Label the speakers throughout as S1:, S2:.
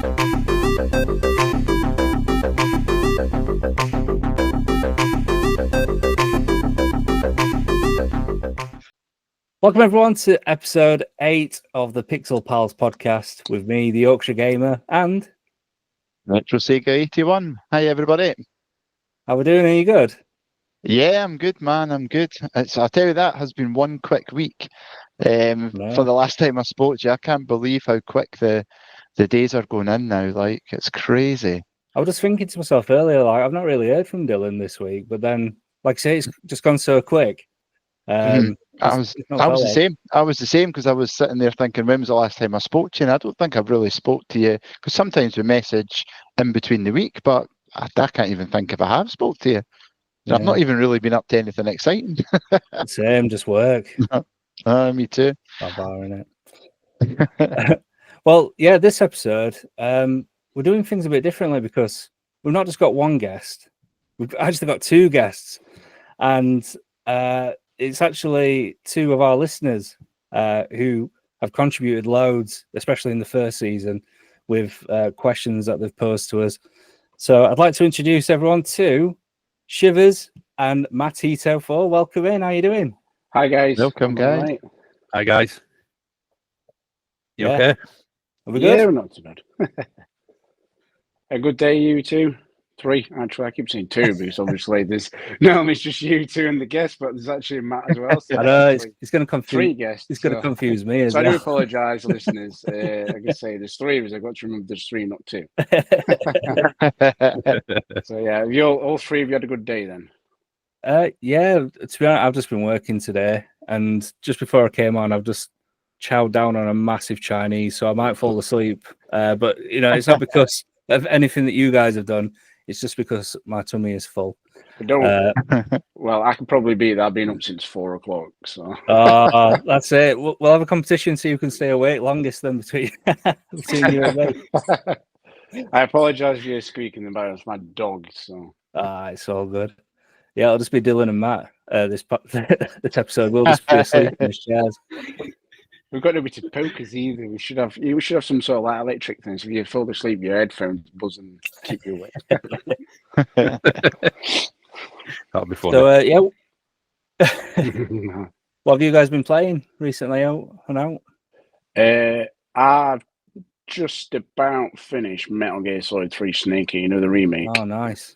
S1: Welcome everyone to episode 8 of the Pixel Pals podcast with me, the Yorkshire Gamer, and
S2: Retro Sega 81. Hi everybody.
S1: How we doing? Are you good?
S2: Yeah, I'm good, man. I'm good. I'll tell you, that has been one quick week. For the last time I spoke to you, I can't believe how quick the days are going in now. Like, it's crazy.
S1: I was just thinking to myself earlier, like, I've not really heard from Dylan this week, but then, like I say, it's just gone so quick.
S2: I was the same. I was the same because I was sitting there thinking, when was the last time I spoke to you? And I don't think I've really spoke to you, because sometimes we message in between the week, but I can't even think if I have spoke to you. Yeah. I've not even really been up to anything exciting.
S1: Same, just work.
S2: Me too.
S1: Barbaring it. Well, yeah, this episode, we're doing things a bit differently because we've not just got one guest, we've actually got two guests. And it's actually two of our listeners who have contributed loads, especially in the first season, with questions that they've posed to us. So I'd like to introduce everyone to Shivers and Matt Heato4. Welcome in. How you doing?
S3: Hi, guys.
S2: Welcome, guys.
S3: Right.
S4: Hi, guys. You okay?
S1: Are we good?
S3: Yeah, we're not too bad. A good day, you two? 3, actually. I keep saying 2 because obviously it's just you two and the guest, but there's actually Matt as well. So
S1: I know, it's going to confuse
S3: 3 guests.
S1: It's going to confuse me as
S3: well.
S1: well.
S3: I do apologise, listeners. I can say there's 3 of us. I've got to remember there's 3, not 2. So yeah, all 3 of you had a good day then?
S1: Yeah, to be honest, I've just been working today, and just before I came on, I've just chowed down on a massive Chinese, so I might fall asleep. But it's not because of anything that you guys have done. It's just because my tummy is full.
S3: But don't. Well, I can probably beat that. I've been up since 4 o'clock. So.
S1: That's it. We'll have a competition so you can stay awake longest then between you and me.
S3: I apologise for you squeaking in the background. It's my dog. So.
S1: It's all good. Yeah, it'll just be Dylan and Matt. This episode will just be asleep in the chairs.
S3: We've got nobody to poke us either. We should have some sort of like electric things. If you fall asleep, your headphones buzz and keep you awake.
S4: That'll be fun.
S1: So yeah. What have you guys been playing recently out and out?
S3: I've just about finished Metal Gear Solid 3 Snake, the remake.
S1: Oh, nice.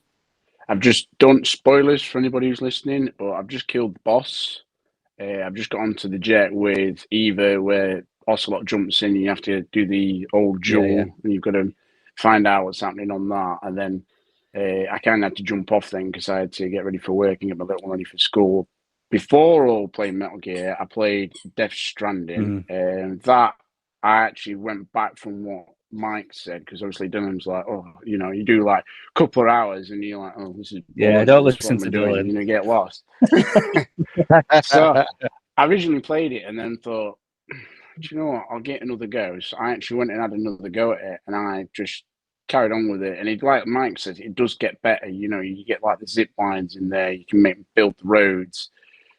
S3: I've just done spoilers for anybody who's listening, but I've just killed the boss. I've just got onto the jet with Eva, where Ocelot jumps in. You have to do the old duel, and you've got to find out what's happening on that. And then I kind of had to jump off then because I had to get ready for work and get my little one ready for school. Before all playing Metal Gear, I played Death Stranding, and that I actually went back from what Mike said, because obviously Dylan's like, you do like a couple of hours and you're like, oh, this is boring.
S1: Don't listen to Dylan.
S3: You get lost. So I originally played it and then thought, do you know what? I'll get another go. So I actually went and had another go at it, and I just carried on with it. And it, like Mike says, it does get better. You get like the zip lines in there. You can build the roads.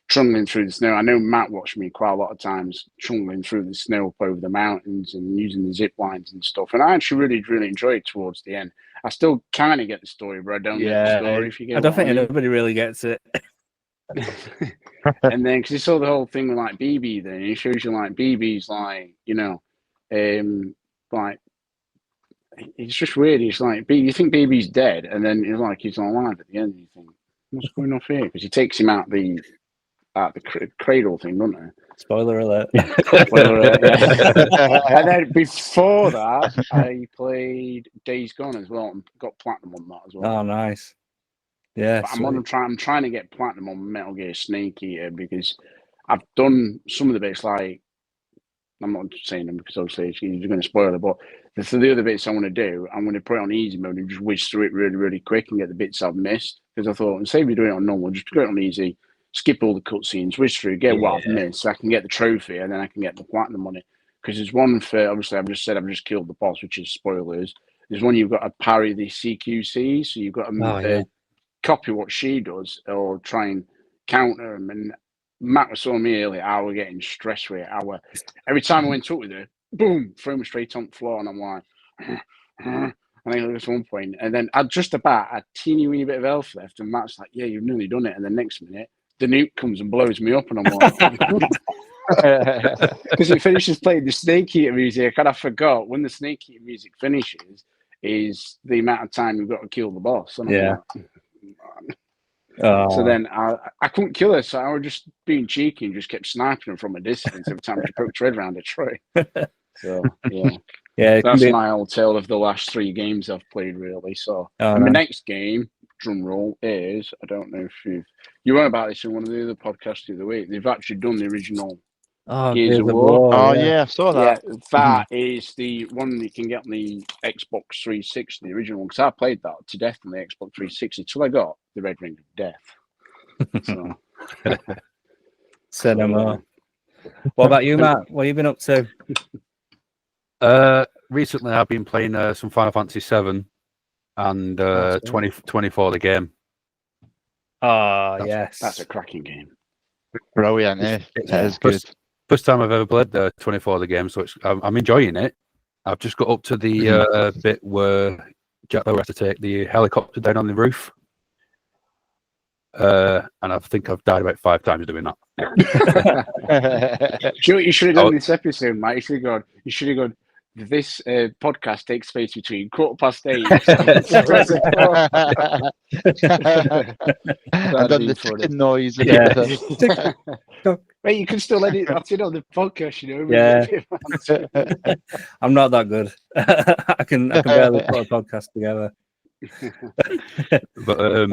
S3: Trundling through the snow. I know Matt watched me quite a lot of times trundling through the snow up over the mountains and using the zip lines and stuff. And I actually really, really enjoyed it towards the end. I still kind of get the story, but I don't get the story. If you get,
S1: I don't think anybody really gets it.
S3: And then because you saw the whole thing with like BB, then it shows you like BB's like like it's just weird. It's like you think BB's dead, and then it's like he's alive at the end. And you think, what's going on here? Because he takes him out the cradle thing, doesn't it?
S1: Spoiler alert.
S3: Spoiler alert, yeah. And then before that, I played Days Gone as well and got platinum on that as well.
S1: Oh, nice. Yeah.
S3: But I'm trying to get platinum on Metal Gear Snake Eater because I've done some of the bits, like, I'm not saying them because obviously you're going to spoil it, but the other bits I want to do, I'm going to put it on easy mode and just whiz through it really, really quick and get the bits I've missed. Because I thought, instead of doing it on normal, just do it on easy, skip all the cutscenes, whiz through, get what I've missed, so I can get the trophy and then I can get the platinum on it. Because there's one for, obviously, I've just killed the boss, which is spoilers. There's one you've got to parry the CQC, so you've got to copy what she does or try and counter them. And Matt was telling me earlier, I was getting stressed with it. Every time I went up with her, boom, throw me straight on the floor, and I'm like, and I think at one point, and then I just about a teeny weeny bit of health left, and Matt's like, "Yeah, you've nearly done it." And the next minute, the nuke comes and blows me up, and I'm like, because it finishes playing the Snake Eater music, and I forgot when the Snake Eater music finishes is the amount of time you've got to kill the boss. And I'm like, so then I couldn't kill her, so I was just being cheeky and just kept sniping her from a distance every time she poked her head around a tree. So yeah, that's my old tale of the last 3 games I've played, really. So and the next game, drum roll, is, I don't know if you were about this in one of the other podcasts the other week. They've actually done the original Gears of War.
S2: Oh yeah, I saw that.
S3: Yeah, that is the one you can get on the Xbox 360, the original one. Because I played that to death on the Xbox 360 till I got the Red Ring of Death. So,
S1: cinema. What about you, Matt? What have you been up to?
S4: Recently, I've been playing some Final Fantasy 7 and 24 the game.
S1: Yes,
S3: that's a cracking game.
S2: Brilliant, eh? That is good.
S4: First time I've ever played 24 the game, so I'm enjoying it. I've just got up to the bit where Jack Bauer has to take the helicopter down on the roof, and I think I've died about 5 times doing that.
S3: You should have done this episode, Mate. You should have gone. This podcast takes place between 8:15.
S2: I've done the chicken noise.
S3: Wait, you can still edit that in on the podcast, you know.
S1: Yeah. I'm not that good. I can barely put a podcast together.
S4: But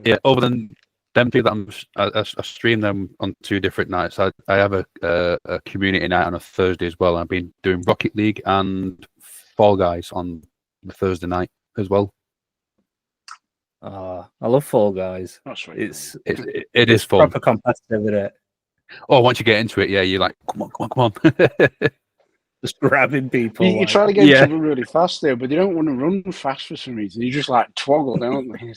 S4: yeah. Other than them 2 that I stream them on 2 different nights. I have a community night on a Thursday as well. I've been doing Rocket League and Fall Guys on the Thursday night as well.
S1: I love Fall Guys.
S3: That's right.
S4: It is fun.
S1: Proper competitive, isn't it?
S4: Oh, once you get into it, yeah, you're like, come on.
S1: Just grabbing people.
S3: You try to get people really fast there, but they don't want to run fast for some reason. You just like twoggle, don't they?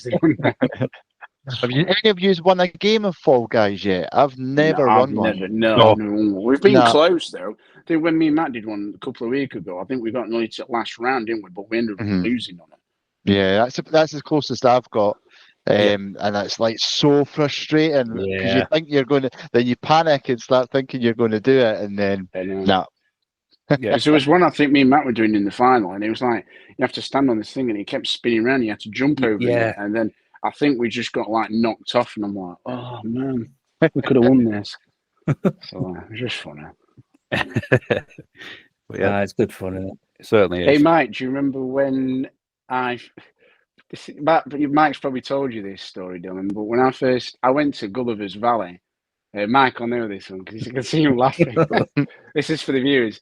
S2: Have any of you won a game of Fall Guys yet? I've never won one.
S3: No. We've been close though. I think when me and Matt did one a couple of weeks ago, I think we got nearly to the last round, didn't we? But we ended up losing on it.
S2: Yeah, that's as closest I've got. And it's like so frustrating because you think you're going to, then you panic and start thinking you're going to do it, and then no.
S3: Yeah, so there was one I think me and Matt were doing in the final, and it was like you have to stand on this thing, and it kept spinning around. You had to jump over it, and then I think we just got like knocked off, and I'm like, oh man, we could have won this. So it was just funny.
S1: Yeah, it's good fun, isn't it?
S4: It certainly is.
S3: Hey, Mike, do you remember when Mike's probably told you this story, Dylan, but when I went to Gulliver's Valley, Mike will know this one because you can see him laughing. This is for the viewers.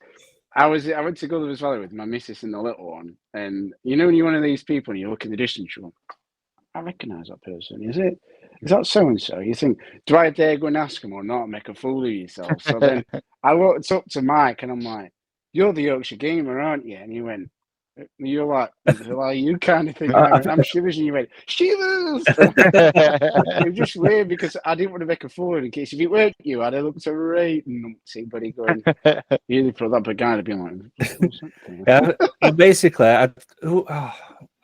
S3: I went to Gulliver's Valley with my missus and the little one, and you know when you're one of these people and you look in the distance, you go, I recognise that person. Is that so and so? You think, do I dare go and ask him or not? Make a fool of yourself. So then I walked up to Mike and I'm like, "You're the Yorkshire Gamer, aren't you?" And he went, "You're like, who are you?" Kind of thing. I went, "I'm Shivers," and you went, "Shivers." It was just weird because I didn't want to make a fool in case if it weren't you, I'd have looked over right and somebody going, "Really for that big guy to be like."
S1: Basically, I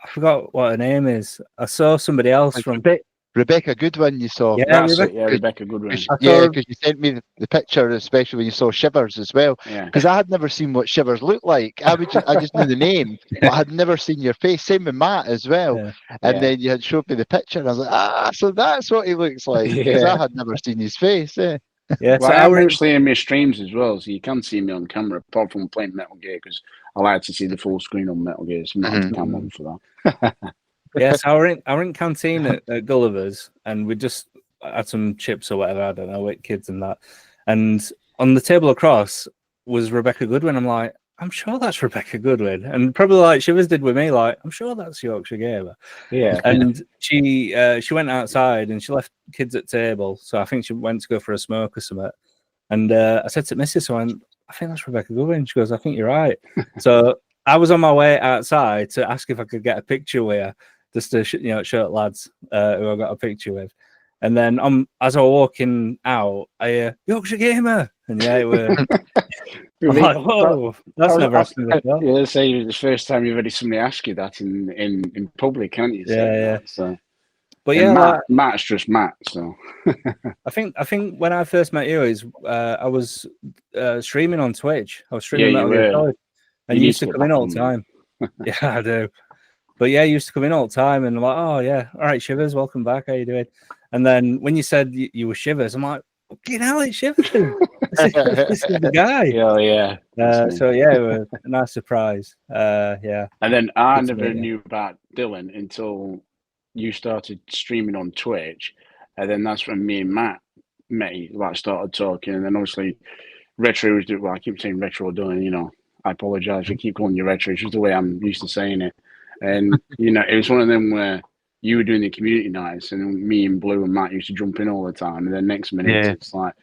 S1: forgot what her name is. I saw somebody else from
S2: Rebecca Goodwin. You saw,
S3: Rebecca Goodwin.
S2: Because you sent me the picture, especially when you saw Shivers as well. Because I had never seen what Shivers looked like. I just knew the name, but I had never seen your face. Same with Matt as well. And then you had showed me the picture, and I was like, so that's what he looks like. Because I had never seen his face. Yeah,
S3: well, so I'm actually in my streams as well, so you can see me on camera apart from playing Metal Gear because I like to see the full screen on Metal Gear. So I'm not on camera for that.
S1: Yes, I were in canteen at Gulliver's, and we just had some chips or whatever. I don't know, with kids and that. And on the table across was Rebecca Goodwin. I'm like, I'm sure that's Rebecca Goodwin, and probably like Shivers did with me, like, I'm sure that's Yorkshire Gamer. Yeah. And she went outside and she left kids at table, so I think she went to go for a smoke or something. And I said to Mrs. I think that's Rebecca Goodwin. She goes, I think you're right. So I was on my way outside to ask if I could get a picture with her, just to show lads who I got a picture with. And then as I was walking out, I hear Yorkshire Gamer, and yeah, it was. I'm like, whoa, that's never happened before.
S3: Yeah, say it's the first time you've had somebody ask you that in public, can't you?
S1: Yeah.
S3: So,
S1: but
S3: and
S1: yeah,
S3: Matt's just Matt. So,
S1: I think when I first met you, I was streaming on Twitch. I was streaming Metal Gear Solid, and you used to come in all the time. Yeah, I do. But yeah, you used to come in all the time, and I'm like, oh yeah, all right, Shivers, welcome back. How you doing? And then when you said you were Shivers, I'm like, fucking hell, it's Shivers. This is the guy.
S3: Yeah.
S1: So yeah, it was a nice surprise. Yeah.
S3: And then I never knew about Dylan until you started streaming on Twitch, and then that's when me and Matt met. Like started talking, and then obviously Retro was doing. Well, I keep saying Retro Dylan. You know, I apologize for keep calling you Retro. It's just the way I'm used to saying it. And you know, it was one of them where you were doing the community nights, and me and Blue and Matt used to jump in all the time. And then next minute, it's like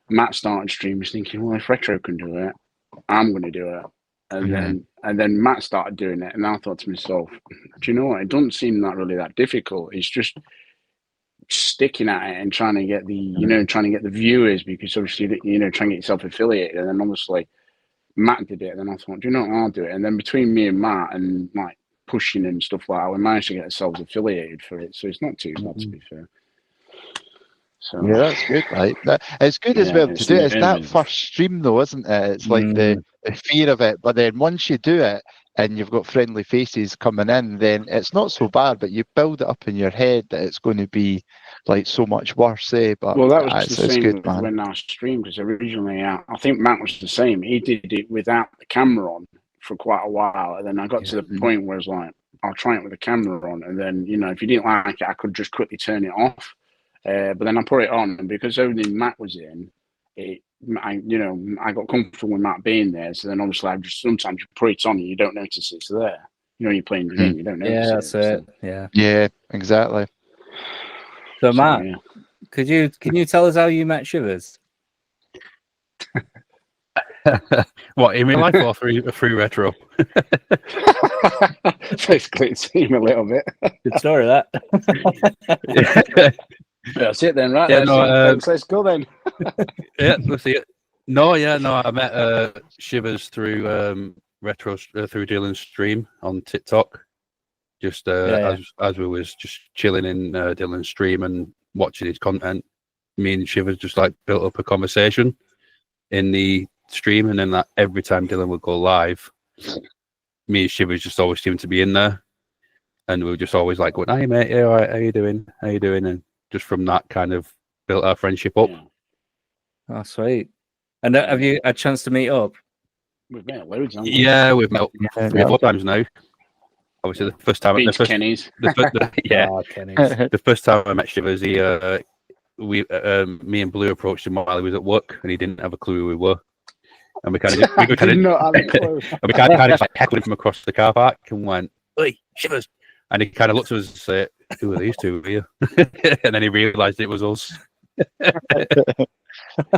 S3: Matt started streaming, thinking, "Well, if Retro can do it, I'm going to do it." And then Matt started doing it, and I thought to myself, "Do you know what? It doesn't seem that difficult. It's just sticking at it and trying to get the viewers, because obviously trying to get yourself affiliated." And then obviously Matt did it, and then I thought, "Do you know what? I'll do it." And then between me and Matt and like pushing and stuff like that, we managed to get ourselves affiliated for it. So it's not too bad, to be fair. So
S2: yeah, that's good, right? It's good as well to do it. It's that first stream though, isn't it? It's like the fear of it, but then once you do it and you've got friendly faces coming in, then it's not so bad, but you build it up in your head that it's going to be like so much worse, But
S3: well, that was the same
S2: good, man.
S3: when I streamed, because originally I think Matt was the same. He did it without the camera on for quite a while, and then I got to the point where it's like, I'll try it with the camera on, and then if you didn't like it, I could just quickly turn it off. But then I put it on, and because only Matt was in, I got comfortable with Matt being there. So then obviously sometimes you put it on and you don't notice it's there. You're playing the game, you don't notice
S1: it. That's it. So.
S2: Yeah, exactly.
S1: So Matt, can you tell us how you met Shivers?
S4: What, in real life or through Retro?
S3: Basically, it's him a little bit.
S1: Good story, that.
S3: That's it then, right? Let's go then.
S4: Yeah, let's see it. No, I met Shivers through Retro through Dylan's stream on TikTok. Just as we was just chilling in Dylan's stream and watching his content, me and Shivers just like built up a conversation in the stream, and then that every time Dylan would go live, me and Shivers just always seemed to be in there, and we were just always like going, "Hey mate, yeah, all right, how you doing? And just from that kind of built our friendship up.
S1: Oh, sweet. And have you had a chance to meet up?
S3: We've met loads, haven't we?
S4: Yeah, we've met 3 or 4 times now. Obviously, the first time,
S3: Kenny's.
S4: The first time I met Shivers, me and Blue approached him while he was at work, and he didn't have a clue who we were. And we kind of like heckled him from across the car park and went, "Hey, Shivers!" And he kind of looked at us and said, "Who are these two here?" And then he realised it was us.
S3: Yeah,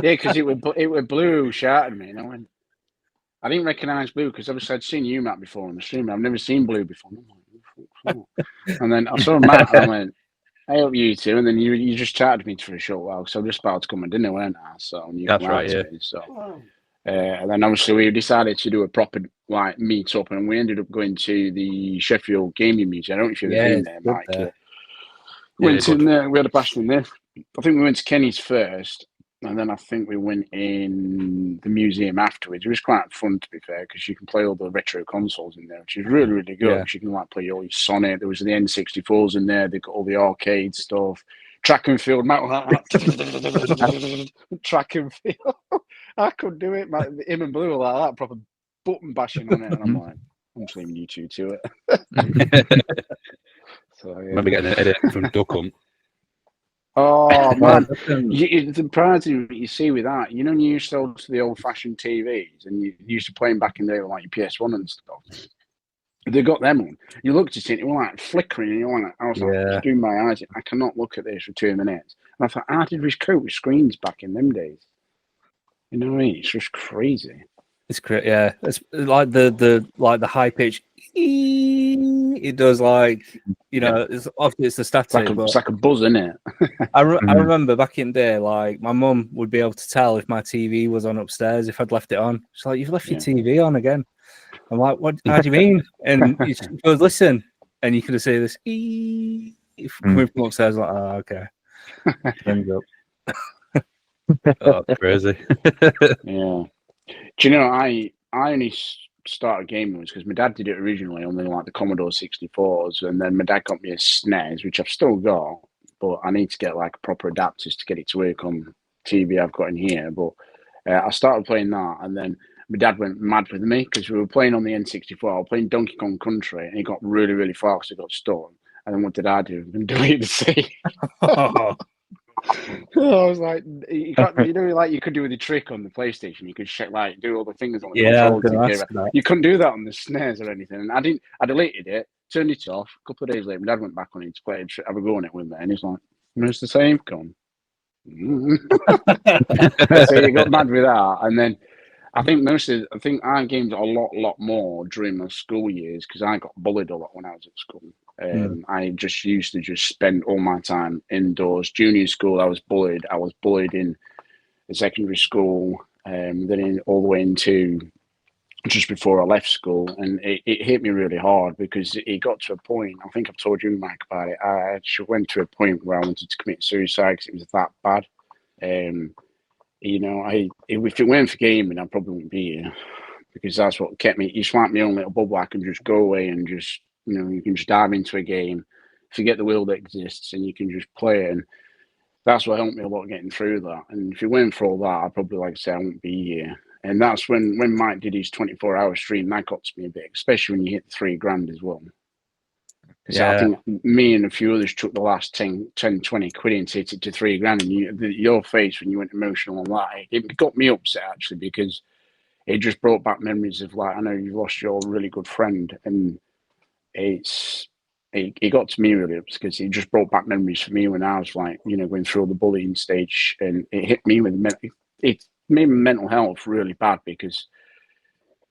S3: because it was Blue who shouted me, and I didn't recognise Blue because obviously I'd seen you, Matt, before on the stream. I've never seen Blue before. And then I saw Matt and I went, "Hey up, you two," and then you just chatted me for a short while because I was just about to come and dinner, weren't I? So
S4: that's right, yeah.
S3: So and then obviously we decided to do a proper like meet up, and we ended up going to the Sheffield Gaming Museum. I don't know if you've been there, Mike. Went in there. We had a bash in there. I think we went to Kenny's first, and then I think we went in the museum afterwards. It was quite fun, to be fair, because you can play all the retro consoles in there, which is really, really good. Yeah. You can like play all your Sonic. There was the N64s in there. They got all the arcade stuff, track and field, track and field. I couldn't do it. Him and Blue were like that, proper button bashing on it, and I'm like, I'm just leaving you two to it. So, yeah.
S4: I remember getting an edit from Duck Hunt.
S3: Oh man, the prize you see with that, when you used to go to the old-fashioned TVs and you used to play them back in the day with like your PS1 and stuff. They got them on. You looked at it, and it was like flickering, and I was like, doing my eyes. I cannot look at this for 2 minutes. And I thought, how did we cope with screens back in them days? You know what I mean? It's just crazy.
S1: It's great, yeah. It's like the high pitch. It does like you know, it's obviously it's the static,
S3: It's like a buzz, isn't it?
S1: I remember back in the day, like my mum would be able to tell if my TV was on upstairs if I'd left it on. She's like, "You've left your TV on again." I'm like, "What? How do you mean?" And she goes, "Listen," and you could have said this coming from upstairs. Like, oh, okay. Turns up.
S4: Oh, crazy.
S3: Yeah. Do you know, I only started gaming because my dad did it originally on like the Commodore 64s, and then my dad got me a SNES, which I've still got, but I need to get like proper adapters to get it to work on TV I've got in here. But I started playing that, and then my dad went mad with me because we were playing on the N64. I was playing Donkey Kong Country, and he got really, really far because it got stuck. And then what did I do? And delete the save. I was like, you know, like you could do with the trick on the PlayStation. You could like do all the things on the controller. You couldn't do that on the SNES or anything. And I deleted it, turned it off. A couple of days later, my dad went back on it to play, have a go on it with me, and he's like, "Where's the save gone?" So he got mad with that, and then I think I gamed a lot more during my school years because I got bullied a lot when I was at school. I just used to spend all my time indoors. Junior school, I was bullied. I was bullied in secondary school, then all the way into just before I left school, and it hit me really hard because it got to a point. I think I've told you, Mike, about it. I actually went to a point where I wanted to commit suicide because it was that bad. You know, if it weren't for gaming, I probably wouldn't be here because that's what kept me. It's like my own little bubble. I can just go away and just, you know, you can just dive into a game, forget the world exists, and you can just play it. And that's what helped me a lot getting through that. And if it weren't for all that, I'd probably, like I say, I wouldn't be here. And that's when Mike did his 24-hour stream, that got to me a bit, especially when you hit the $3,000 as well. So I think me and a few others took the last 10, 20 quid and hit it to $3,000. And your face when you went emotional on that, it got me upset actually because it just brought back memories of, like, I know you lost your really good friend, and it got to me really upset because it just brought back memories for me when I was, like, you know, going through all the bullying stage, and it hit me with it made my mental health really bad because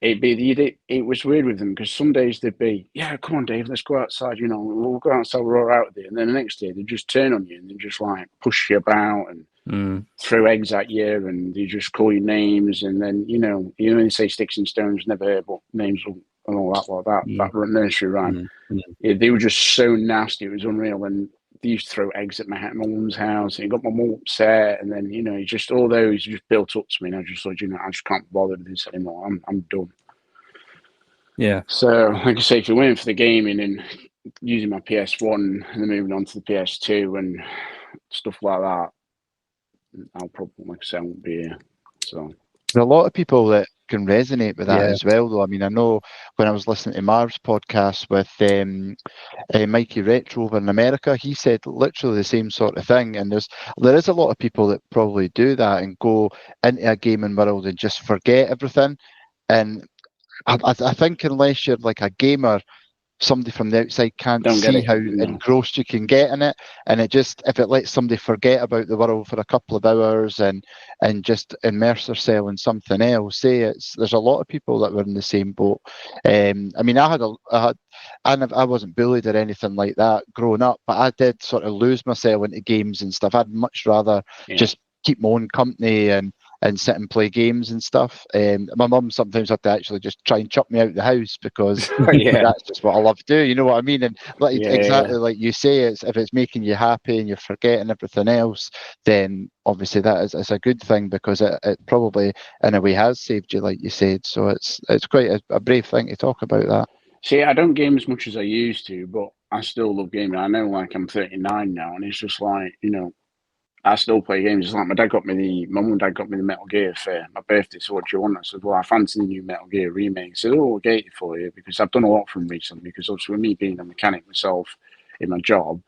S3: it was weird with them because some days they'd be, yeah, come on, Dave, let's go outside. You know, we'll go outside, we're all out there. And then the next day they'd just turn on you and they just like push you about and throw eggs at you, and they just call you names. And then you know they say sticks and stones never hurt, but names and all that like that. That nursery rhyme. Yeah, they were just so nasty. It was unreal. And they used to throw eggs at my mum's house, and it got my mum upset. And then, you know, just all those just built up to me, and I just thought, you know, I just can't bother with this anymore. I'm done.
S1: Yeah.
S3: So, like I say, if you're waiting for the gaming and using my PS1 and then moving on to the PS2 and stuff like that, I'll probably, like I say, I won't be here. So
S2: there's a lot of people that can resonate with that as well, though. I mean, I know when I was listening to Marv's podcast with Mikey Retro over in America, he said literally the same sort of thing. And there is a lot of people that probably do that and go into a gaming world and just forget everything. And I think unless you're like a gamer, somebody from the outside can't see how engrossed you can get in it. And it just, if it lets somebody forget about the world for a couple of hours and just immerse themselves in something else, there's a lot of people that were in the same boat. I mean, I wasn't bullied or anything like that growing up, but I did sort of lose myself into games and stuff. I'd much rather just keep my own company and sit and play games and stuff. My mum sometimes had to actually just try and chuck me out of the house because that's just what I love to do. You know what I mean? And exactly like you say, if it's making you happy and you're forgetting everything else, then obviously that is a good thing because it probably in a way has saved you, like you said. So it's quite a brave thing to talk about that.
S3: See, I don't game as much as I used to, but I still love gaming. I know, like, I'm 39 now, and it's just like, you know, I still play games. It's like my mum and dad got me the Metal Gear for my birthday. So what do you want? I said, well, I fancy the new Metal Gear remake. He said, oh, I'll get it for you because I've done a lot from recently. Because obviously with me being a mechanic myself in my job,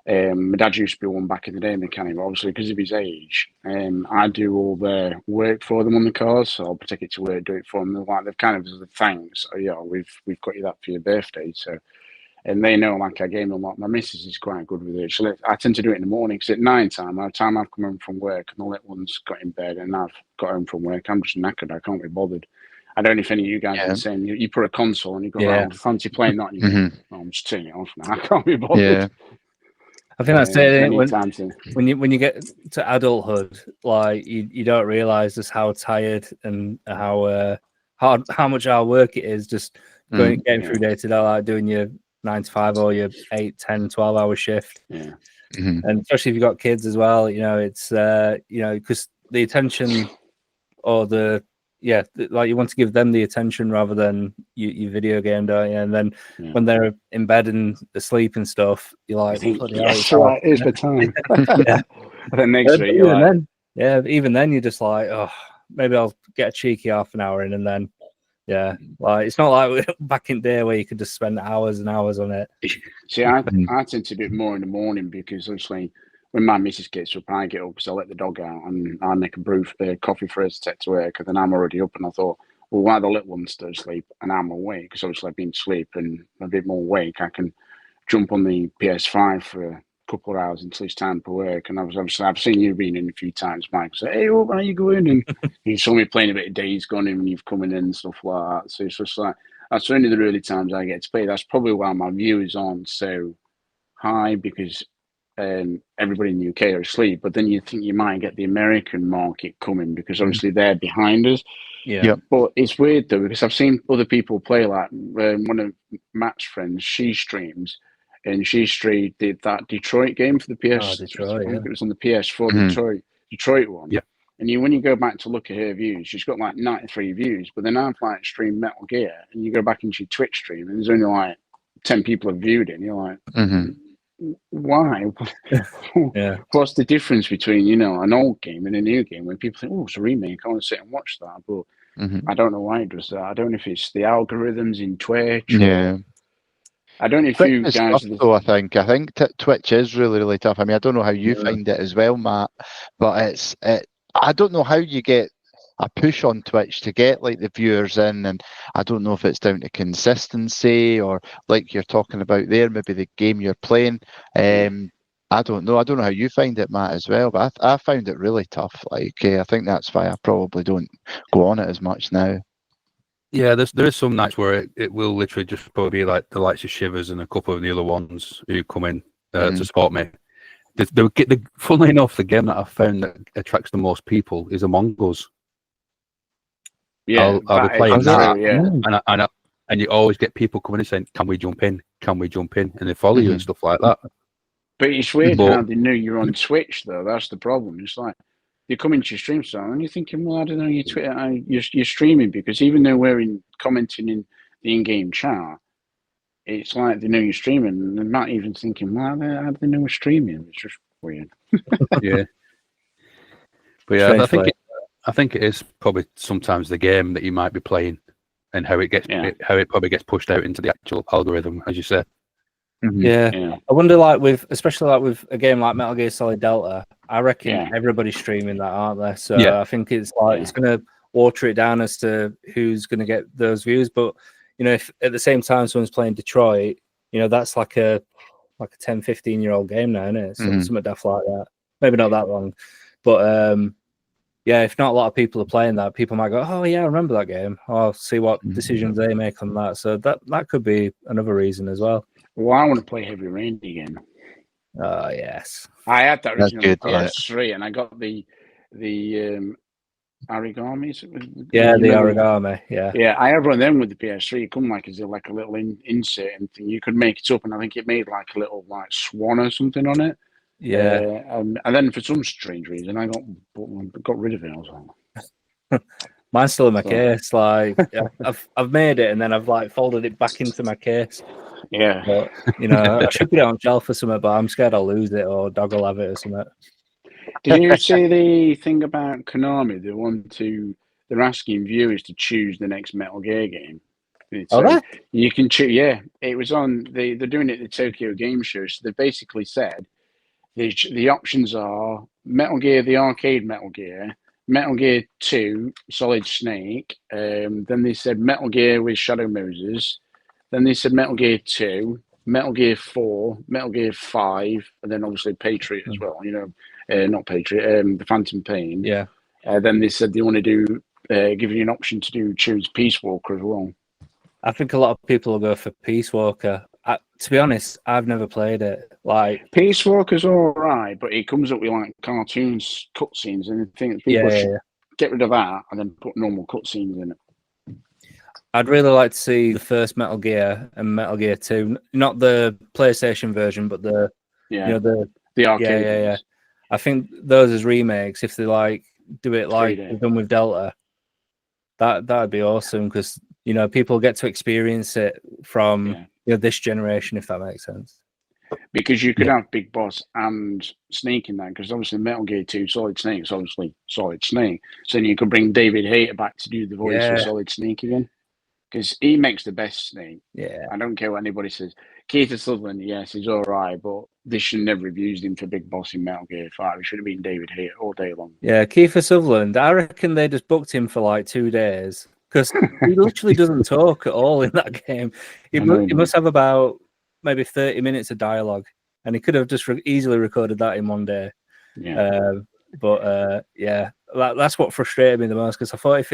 S3: my dad used to be one back in the day mechanic, but obviously because of his age, I do all their work for them on the cars. So I'll take it to work, do it for them. They've kind of as a thanks. Oh, yeah, we've got you that for your birthday. So. And they know, like, I game a lot. My missus is quite good with it. I tend to do it in the morning because at night time, by the time I've come home from work and the little one's got in bed and I've got home from work, I'm just knackered. I can't be bothered. I don't know if any of you guys are the same. You put a console and you go, "Oh, fancy playing that," and you go, "Oh, I'm just turning it off now. I can't be bothered."
S2: Yeah.
S1: I think that's it.
S3: When
S1: When you get to adulthood, like you don't realize just how tired and how much hard work it is just getting through day to day, like doing your 9 to 5 or your 8, 10, 12-hour shift.
S3: Yeah.
S1: And especially if you've got kids as well, it's because the attention or like you want to give them the attention rather than your video game, don't you? And then when they're in bed and asleep and stuff, you're like,
S3: yes, right, here's the time.
S1: Yeah.
S3: And then next week, you're like,
S1: even then you're just like, oh, maybe I'll get a cheeky half an hour in, and then like it's not like back in the day where you could just spend hours and hours on it.
S3: See, I tend to do it more in the morning because obviously when my missus gets up, I get up because I let the dog out and I make a coffee for her to take to work, and then I'm already up. And I thought, well, while the little one's still asleep and I'm awake, because obviously I've been asleep and a bit more awake, I can jump on the PS5 for a couple of hours until it's time for work. And I've seen you been in a few times, Mike. Say, hey, how are you going? And you saw me playing a bit of Days Gone and you've come in and stuff like that. So it's just like, that's only the early times I get to play. That's probably why my views aren't so high, because everybody in the UK are asleep. But then you think you might get the American market coming because obviously they're behind us.
S1: Yeah.
S3: But it's weird though, because I've seen other people play, like one of Matt's friends, she streams, and she streamed that Detroit game for the PS.
S1: Detroit,
S3: I think it was on the PS4, Detroit one.
S4: Yeah.
S3: And when you go back to look at her views, she's got like 93 views. But then I've like streamed Metal Gear, and you go back into your Twitch stream, and there's only like 10 people have viewed it. And you're like, why? What's the difference between an old game and a new game? When people think, oh, it's a remake, I want to sit and watch that, but I don't know why it does that. I don't know if it's the algorithms in Twitch. I don't know if you guys.
S2: Tough, though, I think Twitch is really, really tough. I mean, I don't know how you find it as well, Matt, but I don't know how you get a push on Twitch to get like the viewers in, and I don't know if it's down to consistency or like you're talking about there, maybe the game you're playing. I don't know how you find it, Matt, as well, but I found it really tough. Like I think that's why I probably don't go on it as much now.
S4: Yeah, there is some nights where it will literally just probably be like the likes of Shivers and a couple of the other ones who come in to support me. Funnily enough, the game that I've found that attracts the most people is Among Us.
S3: Yeah,
S4: I'll be playing that, and you always get people coming and saying, "Can we jump in? Can we jump in?" And they follow you and stuff like that.
S3: But it's weird how they know you're on Twitch, though. That's the problem. It's like you come into your stream, and you're thinking, well, I don't know, you're streaming, because even though we're commenting in the in-game chat, it's like they know you're streaming, and they're not even thinking, well, how do they know we're streaming? It's just weird.
S4: Yeah. But yeah, I think it is probably sometimes the game that you might be playing and how it probably gets pushed out into the actual algorithm, as you said.
S1: Yeah. I wonder, especially with a game like Metal Gear Solid Delta, I reckon everybody's streaming that, aren't they? So I think it's it's going to water it down as to who's going to get those views. But if at the same time someone's playing Detroit, that's like a 10, 15-year-old game now, isn't it? Something daft like that. Maybe not that long, but if not a lot of people are playing that, people might go, oh yeah, I remember that game. I'll see what decisions they make on that. So that could be another reason as well.
S3: Well, I want to play Heavy Rain again.
S1: Oh yes,
S3: I had that original PS3, and I got the origamis.
S1: Yeah, the origami. Yeah,
S3: I have one of them with the PS3. It come as a little insert and thing. You could make it up, and I think it made like a little swan or something on it.
S1: Yeah,
S3: and then for some strange reason, I got rid of it. I was like,
S1: mine's still in my case. Like I've made it, and then I've folded it back into my case.
S3: Yeah,
S1: but I should put it on shelf or something, but I'm scared I'll lose it or dog will have it or something.
S3: Did you see the thing about Konami? They're asking viewers to choose the next Metal Gear game. So you can choose. Yeah, it was on. They're doing it at the Tokyo Game Show. So they basically said the options are Metal Gear, the arcade Metal Gear 2, Solid Snake. Then they said Metal Gear with Shadow Moses. Then they said Metal Gear 2, Metal Gear 4, Metal Gear 5, and then obviously Patriot as well. Not Patriot, the Phantom Pain.
S1: Yeah.
S3: Then they said they want to do giving you an option to choose Peace Walker as well.
S1: I think a lot of people will go for Peace Walker. To be honest, I've never played it. Like
S3: Peace Walker's all right, but it comes up with like cartoons, cutscenes, and I think people should get rid of that and then put normal cutscenes in it.
S1: I'd really like to see the first Metal Gear and Metal Gear 2, not the PlayStation version, but the arcade. Yeah. I think those as remakes, if they like do it like they've done with Delta, that'd be awesome because people get to experience it from this generation, if that makes sense.
S3: Because you could have Big Boss and Snake in that, because obviously Metal Gear 2 Solid Snake is obviously Solid Snake. So then you could bring David Hayter back to do the voice for Solid Snake again. Because he makes the best Snake.
S1: Yeah.
S3: I don't care what anybody says. Kiefer Sutherland, yes, he's all right, but they should never have used him for Big Boss in Metal Gear 5. It should have been David Hayter all day long.
S1: Yeah, Kiefer Sutherland, I reckon they just booked him for like 2 days because he literally doesn't talk at all in that game. He must have about maybe 30 minutes of dialogue, and he could have just easily recorded that in one day.
S3: Yeah.
S1: That's what frustrated me the most because I thought if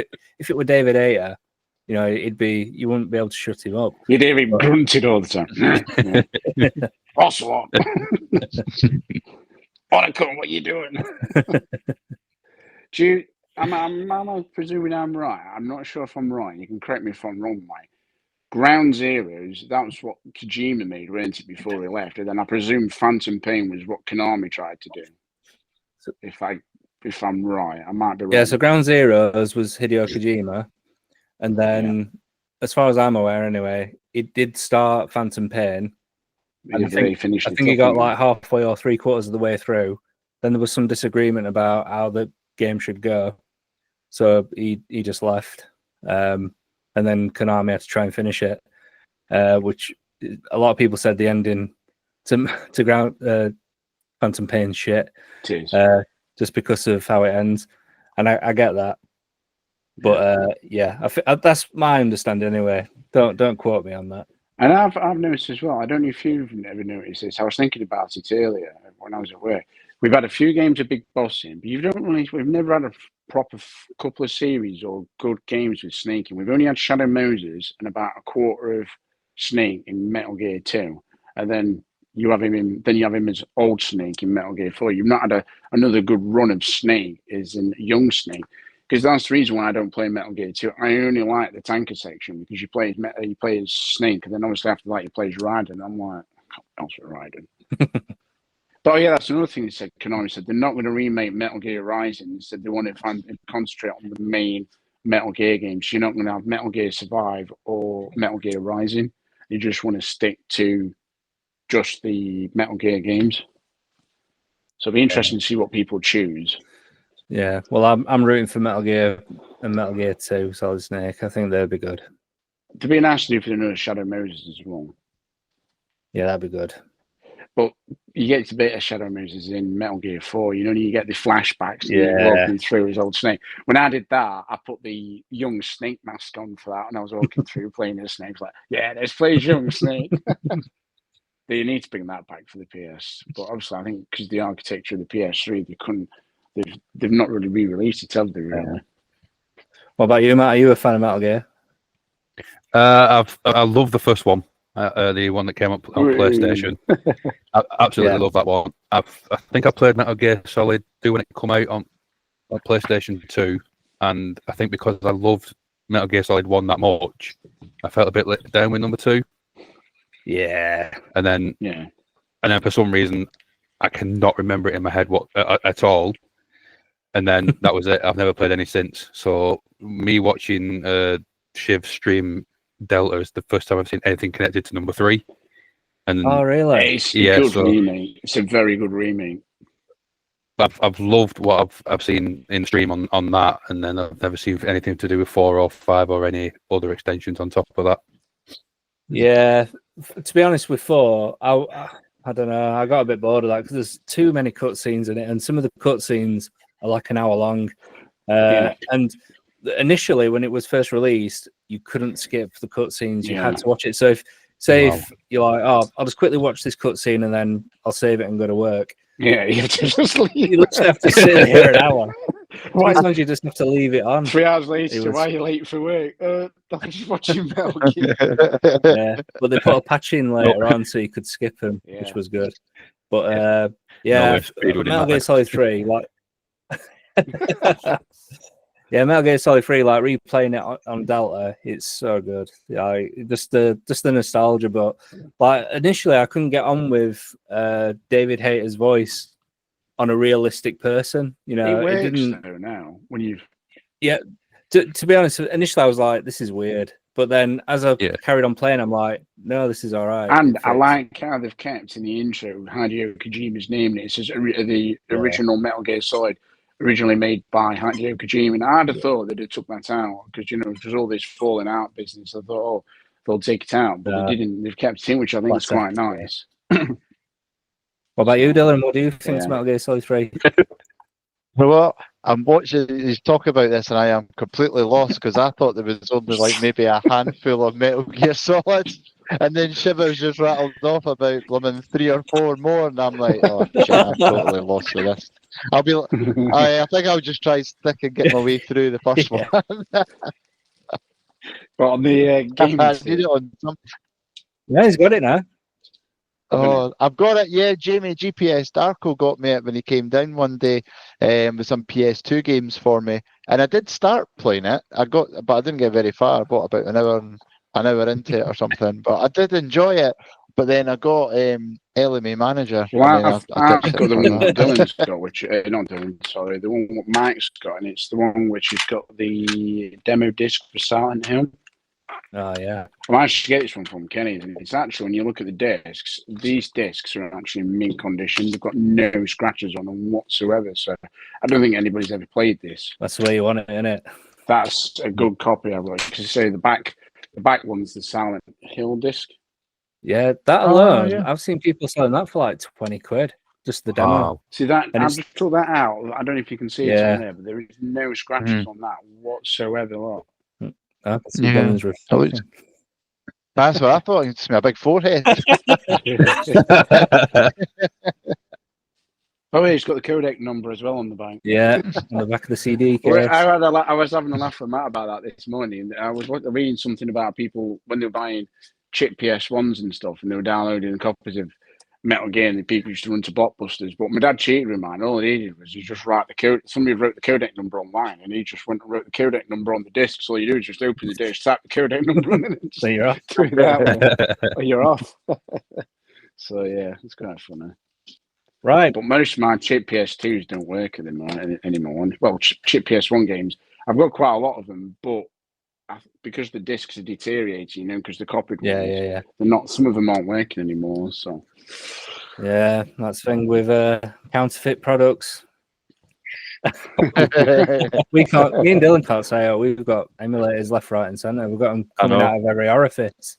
S1: it were David Hayter, you wouldn't be able to shut him up.
S3: You'd hear him grunted all the time. Ocelot. Oracle, what are you doing? Am I presuming I'm right? I'm not sure if I'm right. You can correct me if I'm wrong, mate. Ground Zeroes, that was what Kojima made, wasn't it, before he left? And then I presume Phantom Pain was what Konami tried to do. So if I'm right, I might be wrong.
S1: Yeah, so Ground Zeroes was Hideo Kojima. And then, as far as I'm aware anyway, it did start Phantom Pain. And I think he got like halfway or 3/4 of the way through. Then there was some disagreement about how the game should go. So he just left. And then Konami had to try and finish it, which a lot of people said the ending to Ground Phantom Pain shit, just because of how it ends. And I get that. But that's my understanding anyway. Don't quote me on that.
S3: And I've noticed as well. I don't know if you've ever noticed this. I was thinking about it earlier when I was at work. We've had a few games of Big Boss in, but we've never had a proper couple of series or good games with Snake. And we've only had Shadow Moses and about a quarter of Snake in Metal Gear 2, and then you have him as old Snake in Metal Gear 4. You've not had another good run of Snake as in young Snake. Because that's the reason why I don't play Metal Gear 2. I only like the tanker section because you play as Snake, and then obviously after that you play as Raiden. I'm like, else with Raiden. But that's another thing they said. Konami said they're not going to remake Metal Gear Rising. They said they want to concentrate on the main Metal Gear games. You're not going to have Metal Gear Survive or Metal Gear Rising. You just want to stick to just the Metal Gear games. So it'll be interesting to see what people choose.
S1: Yeah, well, I'm rooting for Metal Gear and Metal Gear 2, Solid Snake. I think they'd be good.
S3: It'd be nice to do for another Shadow Moses as well.
S1: Yeah, that'd be good.
S3: But you get to bit of Shadow Moses in Metal Gear 4. You get the flashbacks. Walking through his old Snake. When I did that, I put the young Snake mask on for that, and I was walking through playing as Snake. Like, let's play as young Snake. They need to bring that back for the PS. But obviously, I think because the architecture of the PS3, they couldn't. They've not really re-released it, have they? Really?
S1: What about you, Matt? Are you a fan of Metal Gear?
S4: I love the first one, the one that came up on PlayStation. I absolutely love that one. I think I played Metal Gear Solid 2 when it came out on PlayStation 2, and I think because I loved Metal Gear Solid 1 that much, I felt a bit let down with number 2.
S1: Yeah,
S4: and then for some reason I cannot remember it in my head at all. And then that was it. I've never played any since. So me watching Shiv stream Delta is the first time I've seen anything connected to number 3. And
S1: oh, really?
S3: It's a good remake. It's a very good remake.
S4: I've loved what I've seen in stream on that, and then I've never seen anything to do with 4 or 5 or any other extensions on top of that.
S1: Yeah, to be honest, with 4, I don't know. I got a bit bored of that because there's too many cutscenes in it, and some of the cutscenes are like an hour long. And initially, when it was first released, you couldn't skip the cutscenes. You had to watch it. So if you're like, I'll just quickly watch this cutscene and then I'll save it and go to work.
S3: Yeah, you have to just leave.
S1: You literally have to sit here an hour. Sometimes you just have to leave it on.
S3: 3 hours later,
S1: was-
S3: why are you late for work? I was just watching Metal Gear.
S1: Yeah, but they put a patch in later on so you could skip them,
S3: Yeah.
S1: which was good. But
S4: No
S1: yeah,
S4: way of speedrunning
S1: Metal
S4: that,
S1: Gear
S4: like.
S1: Solid 3, like yeah, Metal Gear Solid 3, like replaying it on Delta, it's so good. Yeah, just the nostalgia. But like initially, I couldn't get on with David Hayter's voice on a realistic person. You know,
S3: It works
S1: didn't.
S3: though now when you've.
S1: Yeah, to be honest, initially I was like, "This is weird," but then as I carried on playing, I'm like, "No, this is all right."
S3: And I like how they've kept in the intro Hideo Kojima's name. It says the original Metal Gear Solid, originally made by Hideo Kojima. And I'd have thought that they took that out because there's all this falling out business. I thought, oh, they'll take it out, but they didn't. They've kept it in, which I think is quite nice.
S1: What about you, Dylan? What do you think of Metal Gear Solid 3?
S2: Well, I'm watching he's talk about this and I am completely lost because I thought there was only like maybe a handful of Metal Gear Solids, and then Shivers just rattled off about 3 or 4 more, and I'm like, oh shit, I'm totally lost with this. I think I'll just try stick and get my way through the first one.
S3: But on the game,
S2: I did it on some.
S1: Yeah, he's got it now.
S2: Oh, I've got it. Yeah, Jamie GPS Darko got me it when he came down one day with some PS2 games for me, and I did start playing it. But I didn't get very far. I bought about an hour into it or something. But I did enjoy it. But then I got LMA Manager.
S3: Well,
S2: and
S3: I've got the one that Dylan's got, which not Dylan, sorry, the one what Mike's got, and it's the one which has got the demo disc for Silent Hill.
S1: Oh yeah.
S3: I managed to get this one from Kenny's, and it's actually, when you look at the discs, these discs are actually in mint condition. They've got no scratches on them whatsoever. So I don't think anybody's ever played this.
S1: That's the way you want it, isn't it?
S3: That's a good copy of it. Because you say the back one's the Silent Hill disc.
S1: Yeah, that alone, I've seen people selling that for like 20 quid, just the demo.
S4: Wow.
S3: See that? I've just pulled that out. I don't know if you can see it on there, but there is no scratches on that whatsoever. Look.
S1: I can see Dylan's reflection.
S2: That's what I thought. It's my big forehead.
S3: Oh, yeah, he's got the codec number as well on the back.
S1: Yeah, on the back of the CD case.
S3: I was having a laugh with Matt about that this morning. I was reading something about people when they were buying chip PS1s and stuff, and they were downloading copies of Metal Gear, and the people used to run to Blockbusters. But my dad cheated with mine. All he did was he just write the code. Somebody wrote the codec number online, and he just went and wrote the codec number on the disc. So all you do is just open the disc, tap the codec number, and then
S1: So you're off.
S3: do that one, or you're off. So yeah, it's kind of funny.
S1: Right.
S3: But most of my chip PS2s don't work anymore. Well, chip PS1 games, I've got quite a lot of them, but because the discs are deteriorating, because they're copied ones,
S1: Yeah.
S3: they're not. Some of them aren't working anymore. So
S1: yeah, that's the thing with counterfeit products. We can't. Me and Dylan can't say, "Oh, we've got emulators left, right, and centre. We've got them coming out of every orifice."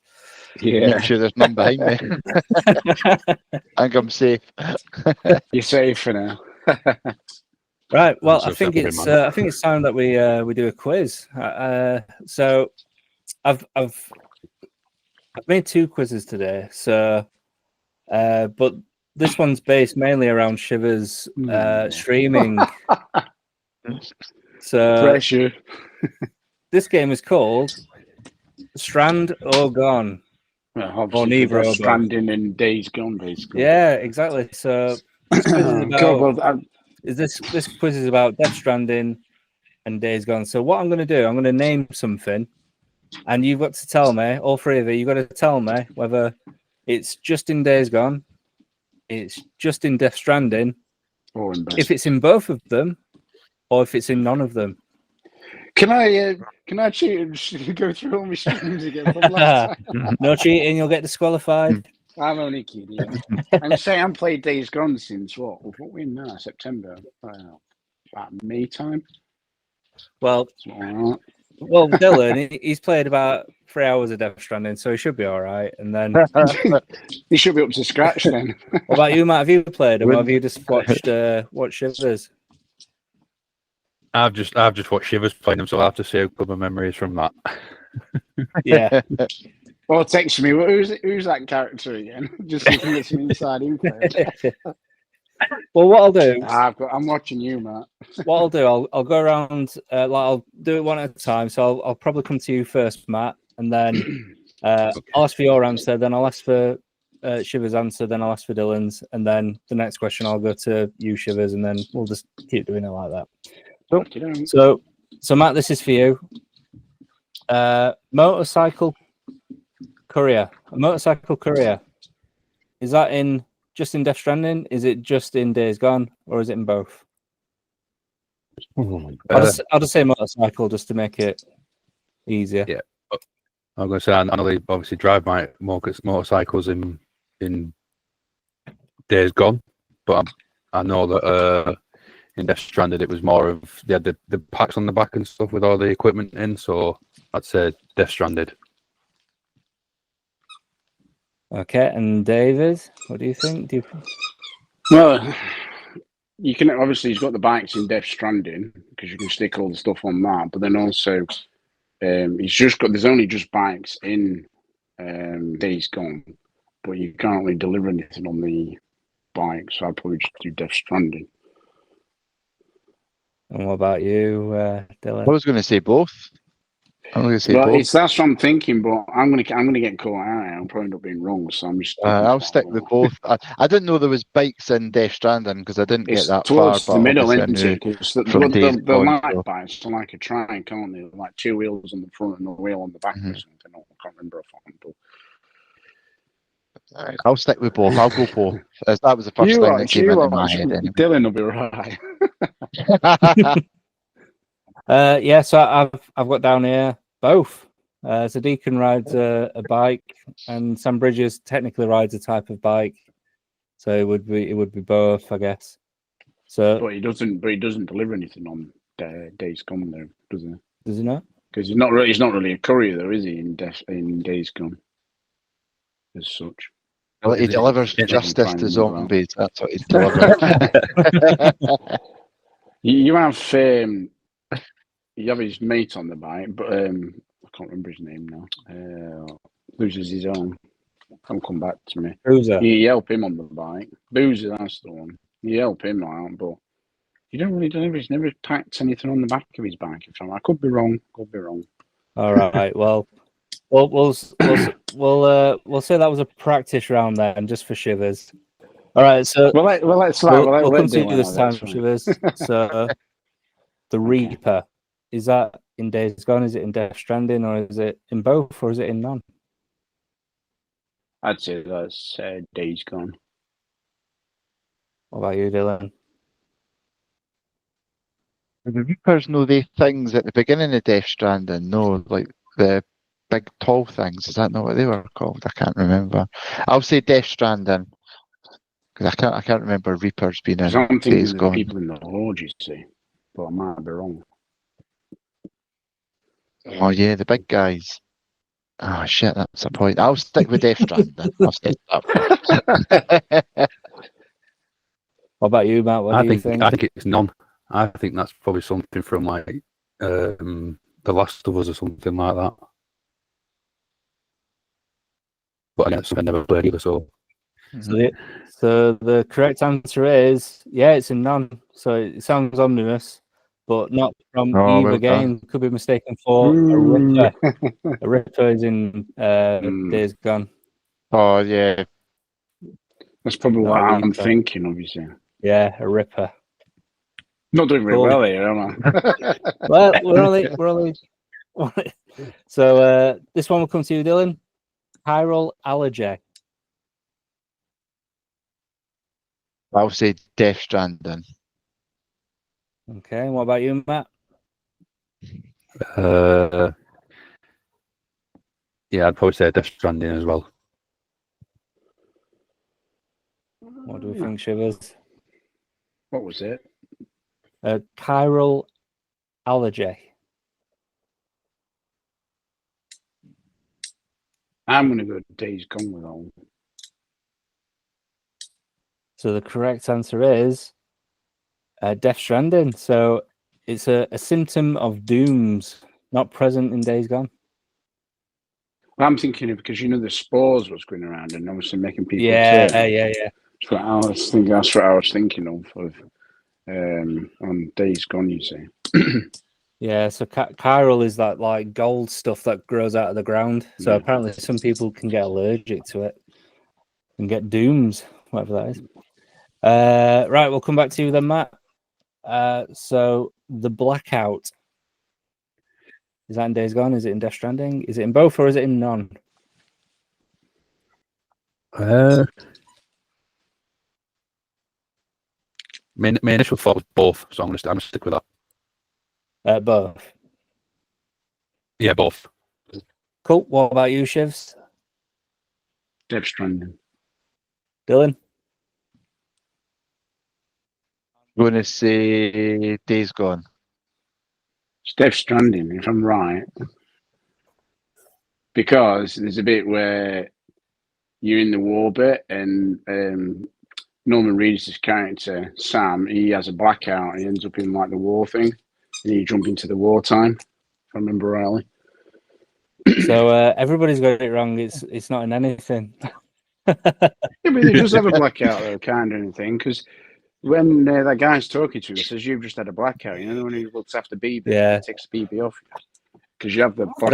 S2: Yeah, I'm sure there's none behind me. I think I'm safe.
S3: You're safe for now.
S1: Right. Well, I think it's time that we do a quiz. So, I've made 2 quizzes today. So, but this one's based mainly around Shivers streaming. So,
S3: Pressure.
S1: This game is called Strand or Gone.
S3: Well,
S1: or neither.
S3: Stranding and Days Gone, basically.
S1: Yeah, exactly. So, this quiz is about. This quiz is about Death Stranding and Days Gone. So what I'm going to do, I'm going to name something, and you've got to tell me, all 3 of you, you've got to tell me whether it's just in Days Gone, it's just in Death Stranding,
S3: or
S1: if it's in both of them, or if it's in none of them.
S3: Can I cheat and go through all my streams again from last time?
S1: No cheating, you'll get disqualified.
S3: I'm only kidding. I'm saying I'm played Days Gone since what we in now? September, about May time.
S1: Well, Dylan, he's played about 3 hours of Death Stranding, so he should be all right. And then
S3: he should be up to scratch then.
S1: What about you, Matt? Have you played him? Or have you just watched Shivers?
S4: I've just watched Shivers playing them, so I'll have to say a couple of memories from that.
S1: Yeah.
S3: Well, text me. Who's that character again? Just so you can get some inside info.
S1: Well, what I'll do,
S3: I'm watching you, Matt.
S1: what I'll do, I'll go around. I'll do it one at a time. So I'll probably come to you first, Matt, and then I'll ask for your answer. Then I'll ask for Shivers' answer. Then I'll ask for Dylan's, and then the next question I'll go to you, Shivers, and then we'll just keep doing it like that. Cool. So Matt, this is for you. Motorcycle courier. A motorcycle courier. Is that just in Death Stranding? Is it just in Days Gone, or is it in both? I'll just say motorcycle just to make it easier.
S4: Yeah, I'm going to say I know they obviously drive my motorcycles in Days Gone, but I know that in Death Stranded it was more of they had the packs on the back and stuff with all the equipment in. So I'd say Death Stranded.
S1: Okay, and David, what do you think?
S3: Well, you can obviously he's got the bikes in Death Stranding because you can stick all the stuff on that, but then also there's only just bikes in Days Gone, but you can't really deliver anything on the bike, so I'd probably just do Death Stranding.
S1: And what about you, Dylan?
S2: I was going to say both. I'm going to say both.
S3: That's what I'm thinking, but I'm going to get caught out. I'll probably end up being wrong, so I'm just.
S2: I'll stick with both. I didn't know there was bikes in Death Stranding because I didn't get that far.
S3: Towards the middle, isn't it? They're like
S2: so.
S3: bikes, they're like a train, can't they? Like two wheels on the front and a wheel on the back or something. I can't remember if
S2: I'll stick with both. I'll go both. That was the first thing that came into my head. Anyway.
S3: Dylan will be right.
S1: Yeah, so I've got down here both. So Deacon rides a bike, and Sam Bridges technically rides a type of bike. So it would be both, I guess. So,
S3: but he doesn't deliver anything on Days Gone, though, does he?
S1: Does he not?
S3: Because he's not really a courier, though, is he? In Days Gone, as such.
S2: Well, he delivers justice to zombies. That's what he's delivering.
S3: You have his mate on the bike, but I can't remember his name now. Loses his own. Can't come back to me.
S1: Boozer.
S3: You help him on the bike. Boozer, that's the one. You help him out, but you don't really deliver. He's never packed anything on the back of his bike. I could be wrong.
S1: All right. Well, we'll say that was a practice round then, just for Shivers. All right. So
S3: we'll
S1: come to you this time, Shivers. So the Reaper, is that in Days Gone? Is it in Death Stranding, or is it in both, or is it in none?
S3: I'd say that's Days Gone.
S1: What about you, Dylan?
S2: The Reapers know they things at the beginning of Death Stranding. No, like the big tall things. Is that not what they were called? I can't remember. I'll say Death Stranding because I can't remember Reapers being in Days Gone.
S3: People in the Horde, you see, but I might be wrong.
S2: Oh yeah, the big guys. Oh shit, that's a point. I'll stick with Death Stranding. I'll stick that.
S1: What about you, Matt? What do you think?
S4: I think it's none. I think that's probably something from like The Last of Us or something like that. But again, I never played either, so.
S1: So the correct answer is it's in none. So it sounds ominous, but not from either game. Could be mistaken for a Ripper. A Ripper is in Days Gone.
S2: Oh yeah,
S3: that's probably what I'm thinking. Obviously,
S1: yeah, a Ripper.
S3: Not doing very well here, am I?
S1: Well, we're only. So this one will come to you, Dylan. Chiral allergy.
S2: I'll say Death Stranding.
S1: Okay, and what about you, Matt?
S4: Yeah, I'd probably say Death Stranding as well.
S1: What do we think, Shivers?
S3: What was it?
S1: Chiral allergy.
S3: I'm going to go Days Gone with all.
S1: So the correct answer is Death Stranding. So it's a symptom of dooms not present in Days Gone.
S3: I'm thinking of because the spores was going around and obviously making people
S1: Yeah.
S3: That's what I was thinking. That's what I was thinking of on Days Gone. You see.
S1: Yeah, so chiral is that like gold stuff that grows out of the ground. So
S3: Yeah.
S1: apparently some people can get allergic to it and get dooms, whatever that is. Right, we'll come back to you then, Matt. So the blackout. Is that in Days Gone? Is it in Death Stranding? Is it in both or is it in none?
S4: My initial thought was both, so I'm gonna stick with that.
S1: Both.
S4: Yeah, both.
S1: Cool. What about you, Shivs?
S3: Death Stranding.
S1: Dylan?
S2: I'm going to say Days Gone.
S3: It's Death Stranding, if I'm right, because there's a bit where you're in the war bit, and Norman Reedus' character Sam, he has a blackout, and he ends up in like the war thing, and you jump into the wartime. If I remember rightly.
S1: So everybody's got it wrong. It's not in anything.
S3: Yeah, but he does have a blackout though, kind of anything, because when that guy's talking to you, he says you've just had a blackout. You know when he looks after BB,
S1: Yeah.
S3: he takes the BB off because you have the
S1: I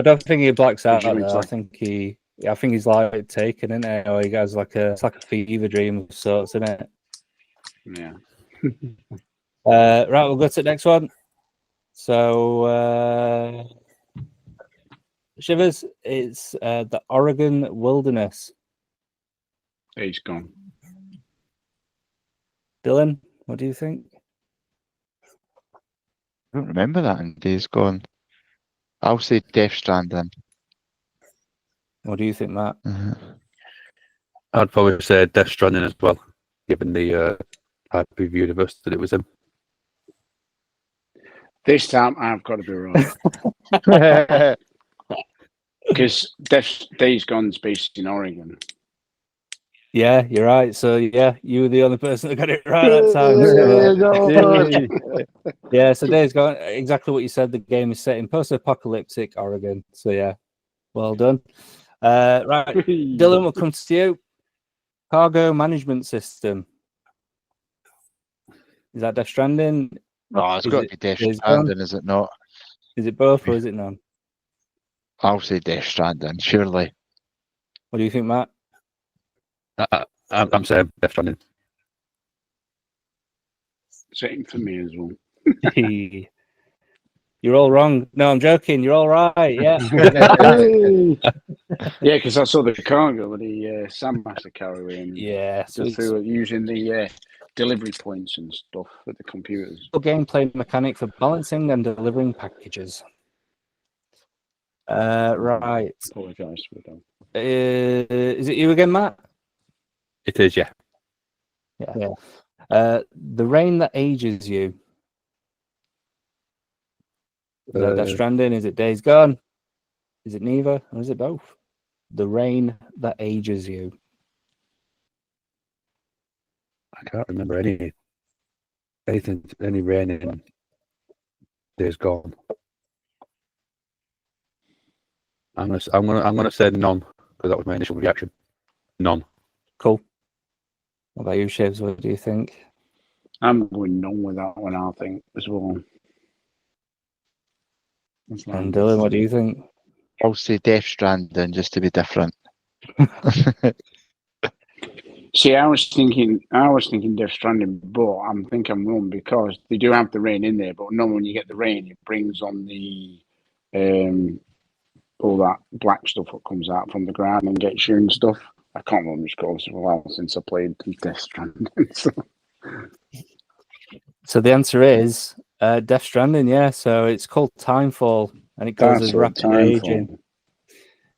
S1: don't think he blacks out
S3: you mean,
S1: though.
S3: sorry?
S1: I think he's like taken, isn't it? Or he has it's like a fever dream of sorts, isn't it?
S3: Yeah.
S1: Right, we'll go to the next one. So Shivers, it's the Oregon wilderness.
S3: Days Gone.
S1: Dylan, what do you think?
S2: I don't remember that in Days Gone. I'll say Death Stranding.
S1: What do you think, Matt?
S4: I'd probably say Death Stranding as well, given the type of universe that it was in.
S3: This time I've got to be right because Days Gone's based in Oregon.
S1: Yeah, you're right. So yeah, you were the only person that got it right that time. So, yeah, so Days Gone, exactly what you said. The game is set in post-apocalyptic Oregon. So yeah, well done. Right, Dylan, we'll come to you. Cargo management system. Is that Death Stranding?
S2: Oh, it's got to be Death Stranding, is it not?
S1: Is it both or is it none?
S2: I'll say Death Stranding, surely.
S1: What do you think, Matt?
S4: I'm saying Death Stranding.
S3: Same for me as well.
S1: You're all wrong. No, I'm joking. You're all right. Yeah.
S3: Yeah, because I saw the cargo with the Sam has to carry in.
S1: Yeah. So
S3: just through using the delivery points and stuff with the computers.
S1: A gameplay mechanic for balancing and delivering packages. Right.
S3: Apologise for that.
S1: Is it you again, Matt?
S4: It is, yeah.
S1: Yeah. The rain that ages you. Is that Death Stranding? Is it Days Gone? Is it neither? Or is it both? The rain that ages you.
S4: I can't remember any rain in Days Gone. I'm gonna say none because that was my initial reaction. None.
S1: Cool. What about you, Shivs? What do you think?
S3: I'm going none with that one, I think, as well.
S1: And Dylan, what do you think?
S2: I'll say Death Stranding just to be different.
S3: See, I was thinking Death Stranding, but I'm wrong because they do have the rain in there. But no, when you get the rain, it brings on the all that black stuff that comes out from the ground and gets you and stuff. I can't remember which called it well since I played Death Stranding.
S1: So the answer is Death Stranding. Yeah, so it's called Timefall, and it goes as rapid aging.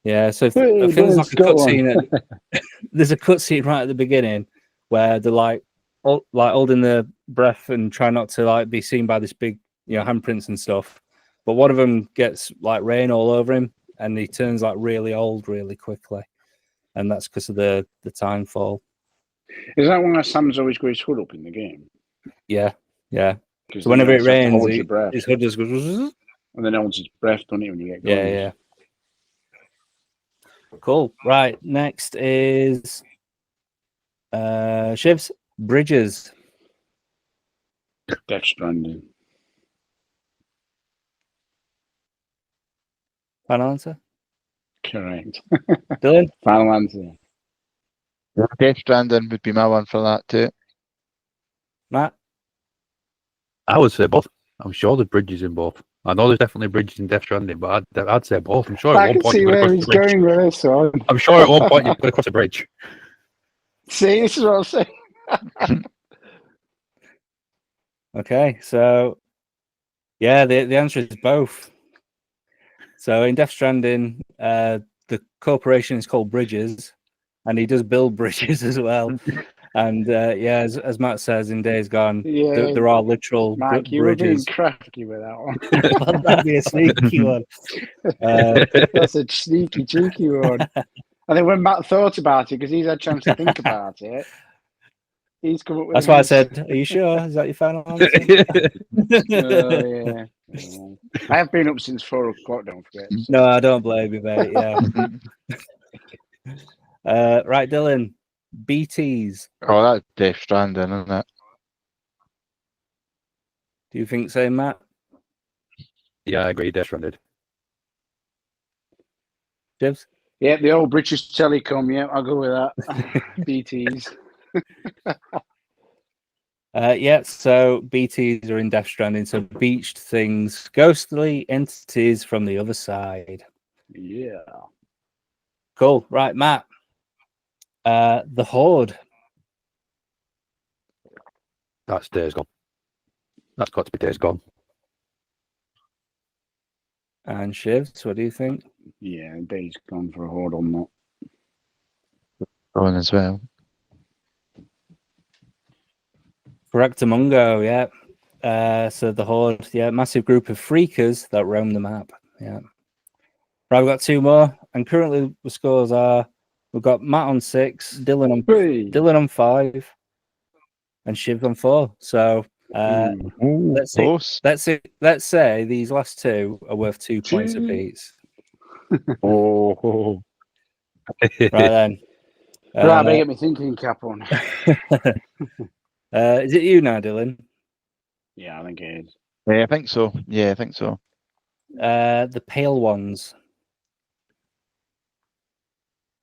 S1: Yeah, so I think there's like a cutscene. There's a cutscene right at the beginning where they're like holding their breath and try not to like be seen by this big, handprints and stuff. But one of them gets like rain all over him, and he turns like really old really quickly, and that's because of the time fall.
S3: Is that why Sam's always got his hood up in the game?
S1: Yeah. So whenever it rains, his hood just goes,
S3: and then holds his breath, doesn't it, when you get going?
S1: Yeah. Cool. Right. Next is Shivs, bridges.
S3: Death Stranding.
S1: Final answer.
S3: Correct.
S1: Dylan?
S3: Final answer.
S2: Death Stranding would be my one for that too.
S1: Matt?
S4: I would say both. I'm sure there's bridges in both. I know there's definitely bridges in Death Stranding, but I'd say both. I'm sure at
S5: I
S4: one
S5: can
S4: point
S5: see
S4: you're going
S5: where
S4: to
S5: he's
S4: cross the bridge.
S5: going with this one.
S4: I'm sure at one point you're going to cross a bridge.
S5: See, this is what I'm saying.
S1: Okay, so yeah, the answer is both. So in Death Stranding, the corporation is called Bridges, and he does build bridges as well. And yeah, as Matt says, in Days Gone,
S5: Yeah,
S1: there are literal
S3: Mike, you were being
S1: bridges.
S3: crafty with that one.
S1: Well, that'd be a sneaky one.
S5: that's a sneaky, cheeky one. And then when Matt thought about it, because he's had a chance to think about it, he's come up with.
S1: That's why I said, "Are you sure? Is that your final answer?"
S5: Yeah.
S3: I have been up since 4 o'clock, don't forget. So.
S1: No, I don't blame you, mate. Yeah. Right, Dylan. BTs.
S2: Oh, that's Death Stranding, isn't it?
S1: Do you think so, Matt?
S4: Yeah, I agree. Death Stranding.
S1: Jibs?
S3: Yeah, the old British Telecom. Yeah, I'll go with that. BTs.
S1: Yeah, so BTs are in Death Stranding, so beached things, ghostly entities from the other side.
S3: Yeah.
S1: Cool. Right, Matt. The Horde.
S4: That's Days Gone. That's got to be Days Gone.
S1: And Shivs, what do you think?
S3: Yeah, Days Gone for a Horde on that.
S2: Going as well.
S1: Correctamungo, yeah. So the Horde, yeah, massive group of freakers that roam the map. Yeah. Right, we've got two more, and currently the scores are: we've got Matt on 6, Dylan on 5, and Shiv on 4. So let's say these last two are worth 2 points apiece.
S2: Oh,
S1: Right then.
S3: Right, I get my thinking cap on.
S1: Is it you now, Dylan?
S3: Yeah, I think it is.
S2: yeah, I think so. Yeah, I think so.
S1: The Pale Ones.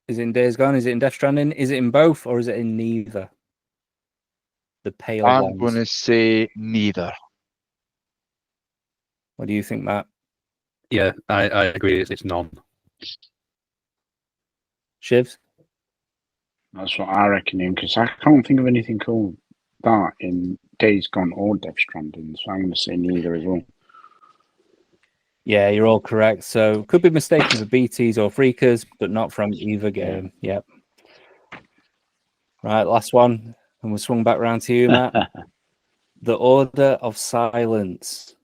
S1: Is it in Days Gone? Is it in Death Stranding? Is it in both, or is it in neither? The Pale
S2: I'm
S1: Ones.
S2: going to say neither.
S1: What do you think, Matt?
S4: Yeah, I agree. It's none.
S1: Shivs?
S3: That's what I reckon, because I can't think of anything called that in Days Gone or Death Stranding, so I'm going to say neither as well.
S1: Yeah, you're all correct. So could be mistaken for BTs or freakers, but not from either game. Yep. Right, last one. And we'll swing back around to you, Matt. The Order of Silence.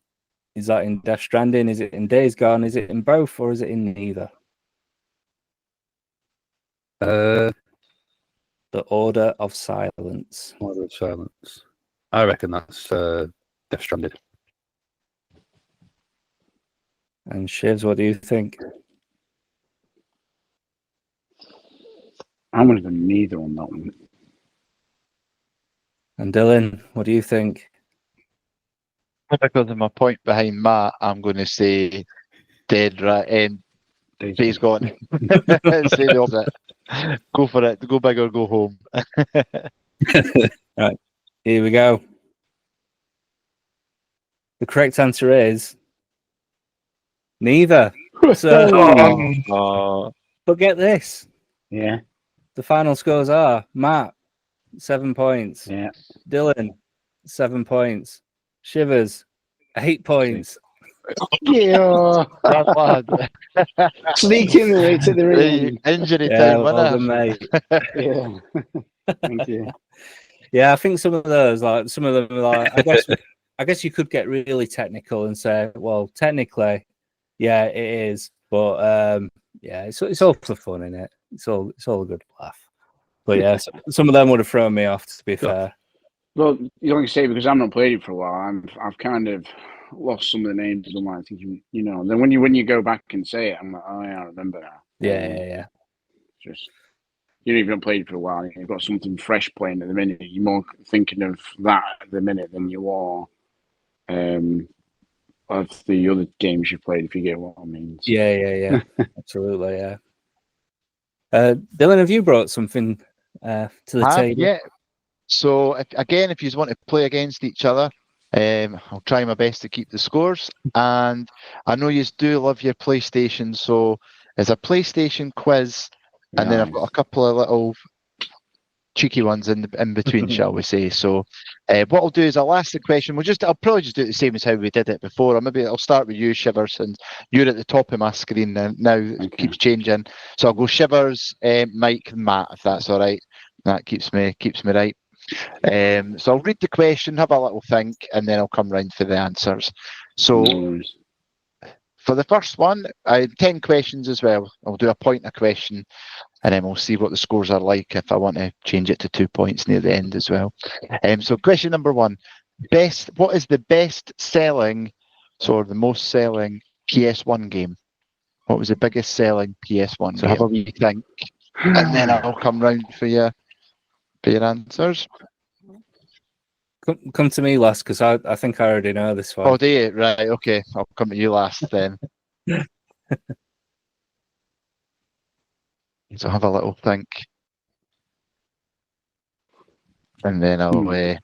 S1: Is that in Death Stranding? Is it in Days Gone? Is it in both, or is it in neither?
S4: The
S1: Order of Silence.
S4: Order of Silence. I reckon that's Death Stranding.
S1: And Shivs, what do you think?
S3: I'm going to go neither on that one.
S1: And Dylan, what do you think?
S2: Because of my point behind Matt, I'm going to say Dead Right End. Days Gone. Say the opposite. Go for it. Go big or go home.
S1: Right, here we go. The correct answer is neither. So, but get this.
S3: Yeah.
S1: The final scores are Matt, 7 points.
S3: Yeah.
S1: Dylan, 7 points. Shivers, 8 points.
S5: Yeah. Sneaking the way to the ring.
S2: Injury
S1: Yeah,
S2: time,
S1: well
S2: winner.
S1: done, mate.
S5: Yeah. Thank you.
S1: Yeah, I think some of those, like some of them, like I guess you could get really technical and say, well, technically, yeah, it is, but yeah, it's all for fun, isn't it? It's all a good laugh. But yeah, some of them would have thrown me off, to be fair.
S3: Well, you don't say because I've not played it for a while. I've kind of lost some of the names. I'm like thinking, Then when you go back and say it, I'm like, oh yeah, I remember now.
S1: Yeah.
S3: Just you know, you've not played for a while, and you've got something fresh playing at the minute. You're more thinking of that at the minute than you are of the other games you played, if you get what I mean. So.
S1: Yeah. Absolutely, yeah. Dylan, have you brought something to the table?
S2: Yeah. So if you want to play against each other, I'll try my best to keep the scores. And I know you do love your PlayStation, so there's a PlayStation quiz, and then I've got a couple of little cheeky ones in between, shall we say. So what I'll do is I'll ask the question. I'll probably just do it the same as how we did it before. Or maybe I'll start with you, Shivers, and you're at the top of my screen now. It keeps changing. So I'll go Shivers, Mike, and Matt, if that's all right. That keeps me right. So I'll read the question, have a little think, and then I'll come round for the answers. So for the first one, I had 10 questions as well. I'll do a point a question, and then we'll see what the scores are like if I want to change it to 2 points near the end as well. So question number 1, what is the best selling, or the most selling PS1 game? What was the biggest selling PS1 game? Have a wee think, and then I'll come round for your answers.
S1: Come to me last, because I think I already know this one.
S2: Oh, do you? Right, okay. I'll come to you last then. So have a little think. And then I'll...
S1: wait,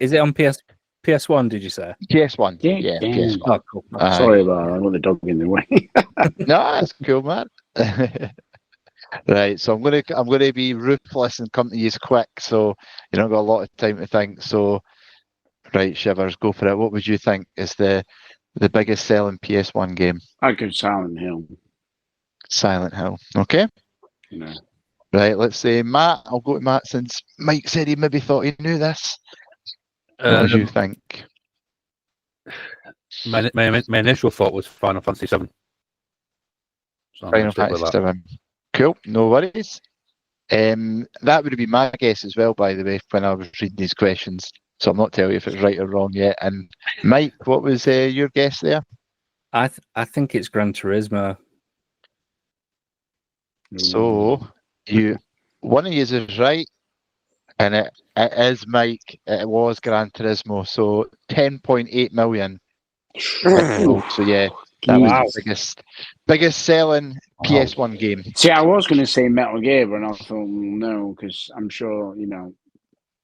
S1: is it on PS1, did you say?
S2: PS1, yeah. PS1.
S1: Oh, cool.
S3: Sorry about that, I got the dog in the way.
S2: No, that's cool, man. Right, so I'm gonna be ruthless and come to you quick, so you don't got a lot of time to think. So, right, Shivers, go for it. What would you think is the biggest selling PS1 game?
S3: I'd go Silent Hill.
S2: Silent Hill. Okay.
S3: No.
S2: Right, let's say Matt. I'll go to Matt since Mike said he maybe thought he knew this. What do you think?
S4: My initial thought was Final Fantasy 7. So
S2: Final Fantasy 7. Cool, no worries. That would have been my guess as well, by the way, when I was reading these questions. So I'm not telling you if it's right or wrong yet. And Mike, what was your guess there?
S1: I think it's Gran Turismo.
S2: So one of you is right, and it is Mike. It was Gran Turismo. So 10.8 million. So yeah. That was the biggest selling PS1 game.
S3: See, I was going to say Metal Gear, but I thought, no, because I'm sure, you know,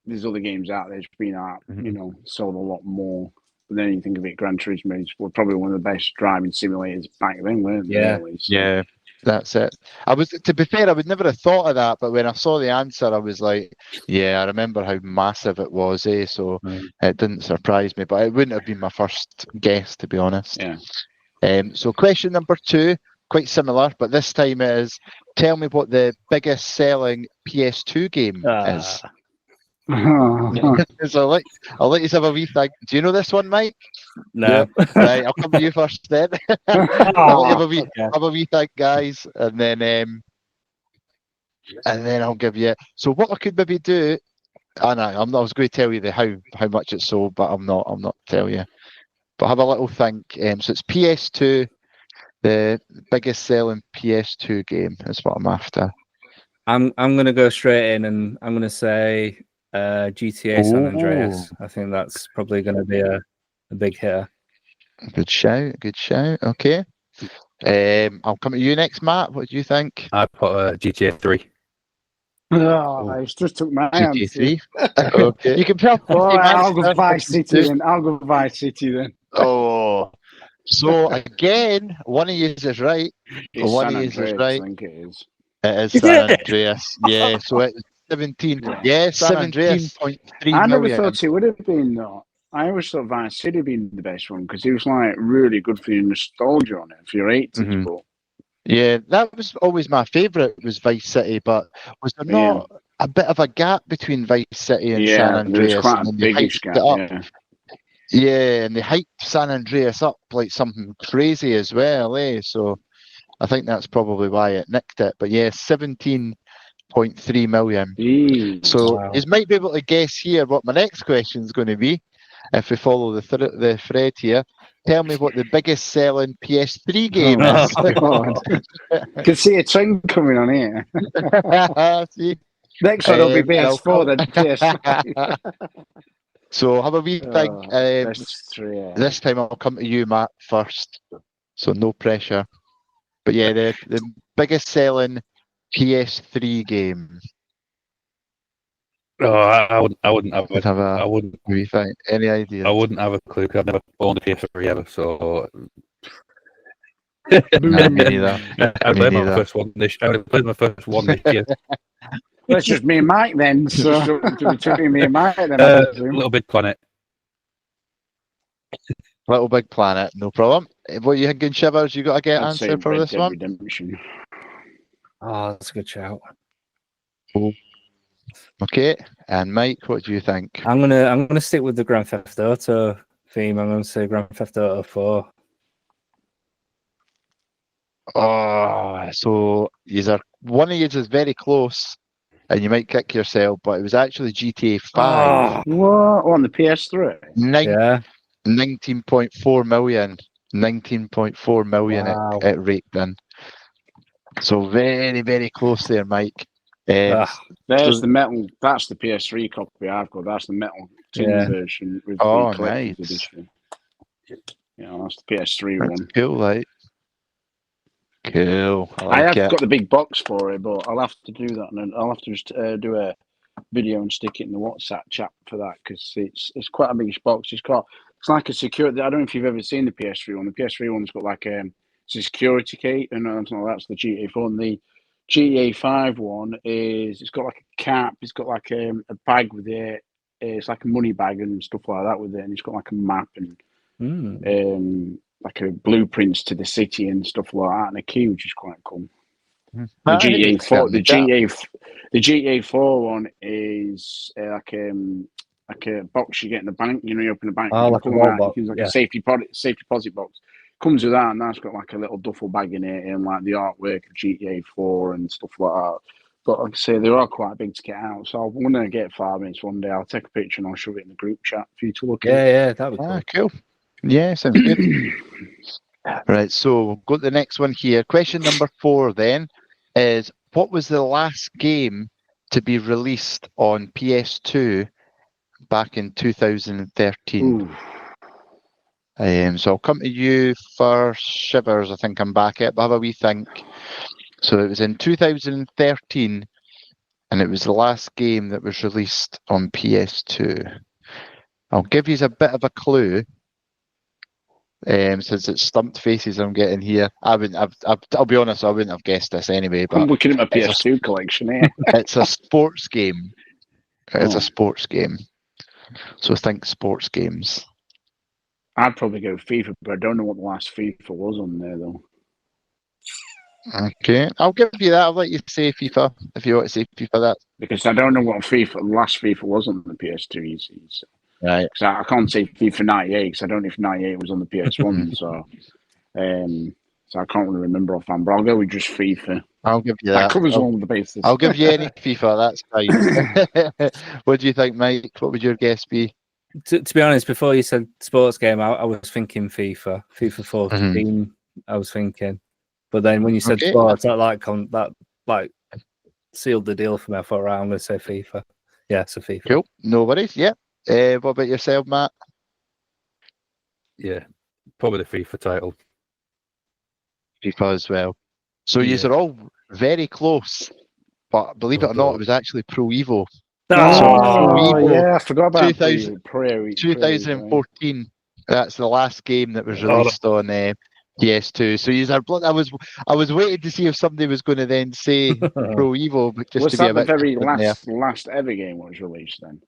S3: there's other games out there that's been out, you know, sold a lot more. But then you think of it, Gran Turismo were probably one of the best driving simulators back then, weren't they?
S1: Yeah.
S3: Really? So,
S2: yeah, that's it. To be fair, I would never have thought of that, but when I saw the answer, I was like, yeah, I remember how massive it was, so it didn't surprise me, but it wouldn't have been my first guess, to be honest.
S3: Yeah.
S2: So question number 2, quite similar, but this time it is, tell me what the biggest selling PS2 game is. So I'll let you have a wee think. Do you know this one, Mike?
S1: No.
S2: Yeah. Right, I'll come to you first then. I'll have a wee think, guys, and then I'll give you. So what I could maybe do, I was going to tell you how much it's sold, but I'm not telling you. But have a little think. So it's PS2, the biggest selling PS2 game is what I'm after.
S1: I'm going to go straight in, and I'm going to say GTA San Andreas. I think that's probably going to be a big hitter.
S2: Good shout. Okay. I'll come to you next, Matt. What do you think?
S4: I put GTA 3.
S5: I just took my
S2: GTA 3.
S5: answer.
S2: Okay. You can probably.
S5: I'll go Vice City then.
S2: Oh. So again, one of you is right.
S3: It's
S2: One
S3: San
S2: of you is
S3: Andreas,
S2: right.
S3: I think it is.
S2: It is San Andreas. Yeah. So it's 17. Yeah, San Andreas. 17.3
S3: I never
S2: million.
S3: thought it would have been though. I always thought Vice City would been the best one because it was like really good for your nostalgia on it, for your 80s. But
S2: yeah, that was always my favourite, was Vice City, but was there not a bit of a gap between Vice City and San Andreas?
S3: There's quite a big gap.
S2: Yeah, and they hyped San Andreas up like something crazy as well, So I think that's probably why it nicked it. But yeah, 17.3 million.
S3: Jeez,
S2: so you might be able to guess here what my next question is going to be. if we follow the thread here, tell me what the biggest selling PS3 game is.
S5: Oh, God. Can see a trend coming on here.
S2: See?
S5: Next one will be
S2: And I'll
S5: PS4, then PS3.
S2: So have a wee think.
S5: PS3,
S2: This time I'll come to you, Matt, first. So no pressure. But yeah, the biggest selling PS3 game.
S4: Oh, I wouldn't have
S2: Would have a
S4: I wouldn't
S2: wee think. Any idea?
S4: I wouldn't have a clue. 'Cause I've never owned a PS3 ever, so
S2: No, me neither.
S4: I
S2: Me
S4: played my
S2: neither.
S4: first one this. I played my first one this year.
S5: That's just me and Mike then. So between me and Mike then, I presume.
S4: Little Big Planet.
S2: Little Big Planet, no problem. What are you thinking, Shivers? You got a get
S3: I'd say
S2: answer for
S3: Red
S2: this
S3: Dead
S2: one?
S3: Redemption.
S1: Oh, that's a good shout.
S2: Okay. And Mike, what do you think?
S1: I'm gonna stick with the Grand Theft Auto theme. I'm gonna say Grand Theft Auto 4.
S2: Oh, so one of you is very close, and you might kick yourself, but it was actually GTA 5.
S5: What? On the PS3?
S1: Yeah.
S2: 19.4 million. 19.4 million
S1: Wow.
S2: it raked in. So very, very close there, Mike.
S5: There's the metal. That's the PS3 copy I've got. That's the metal tin version with the collector's edition. Yeah, that's the PS3 one.
S2: Cool, right? Cool.
S5: I have got the big box for it, but I'll have to do that, and I'll have to just do a video and stick it in the WhatsApp chat for that because it's quite a big box. It's like a security. I don't know if you've ever seen the PS3 one. The PS3 one's got like a security key, and that's the GTA 4. And the GTA 5 one it's got like a cap. It's got like a bag with it. It's like a money bag and stuff like that with it, and it's got like a map and like a blueprints to the city and stuff like that, and a key, which is quite cool. The GTA 4, the GTA 4 one is like a box you get in the bank. You know, you open the bank,
S1: like a wall box,
S5: like a safety deposit box. Comes with that, and that's got like a little duffel bag in it, and like the artwork of GTA 4 and stuff like that. But like I say, they are quite big to get out. So I'm gonna get 5 minutes one day. I'll take a picture and I'll show it in the group chat for you to look at.
S1: Yeah, that'd be cool.
S2: Cool. Yeah, sounds good. Right, so we'll go to the next one here. Question number 4 then is, what was the last game to be released on PS2 back in 2013? So I'll come to you first, Shivers. I think I'm back at, but have a wee think. So it was in 2013, and it was the last game that was released on PS2. I'll give you a bit of a clue. Since it's stumped faces I'm getting here, I'll be honest, I wouldn't have guessed this anyway. But
S3: I'm looking at my PS2 collection here.
S2: It's a sports game. It's a sports game. So think sports games.
S3: I'd probably go FIFA, but I don't know what the last FIFA was on there though.
S2: Okay, I'll give you that. I'll let you say FIFA if you want to say FIFA. That
S3: because I don't know what last FIFA was on the PS2. You see, so.
S2: Right.
S3: So I can't say FIFA 98 because I don't know if 98 was on the PS1. so I can't really remember offhand, but I'll go with just FIFA.
S2: I'll give you that.
S3: That covers all of the bases.
S2: I'll give you any FIFA, that's fine. What do you think, Mike? What would your guess be?
S1: To be honest, before you said sports game, I was thinking FIFA 14. I was thinking, but then when you said sports, that sealed the deal for me. I thought, right, I'm going to say FIFA. Yeah, so FIFA.
S2: Cool. No worries. Yeah. What about yourself, Matt?
S4: Yeah, probably the FIFA title.
S2: FIFA as well. So you are all very close, but believe it or not, it was actually Pro Evo.
S5: I forgot about
S2: 2014. That's the last game that was released on PS2. So I was waiting to see if somebody was going to then say Pro Evo, but just
S3: was
S2: to be a bit
S3: the very last ever game was released then?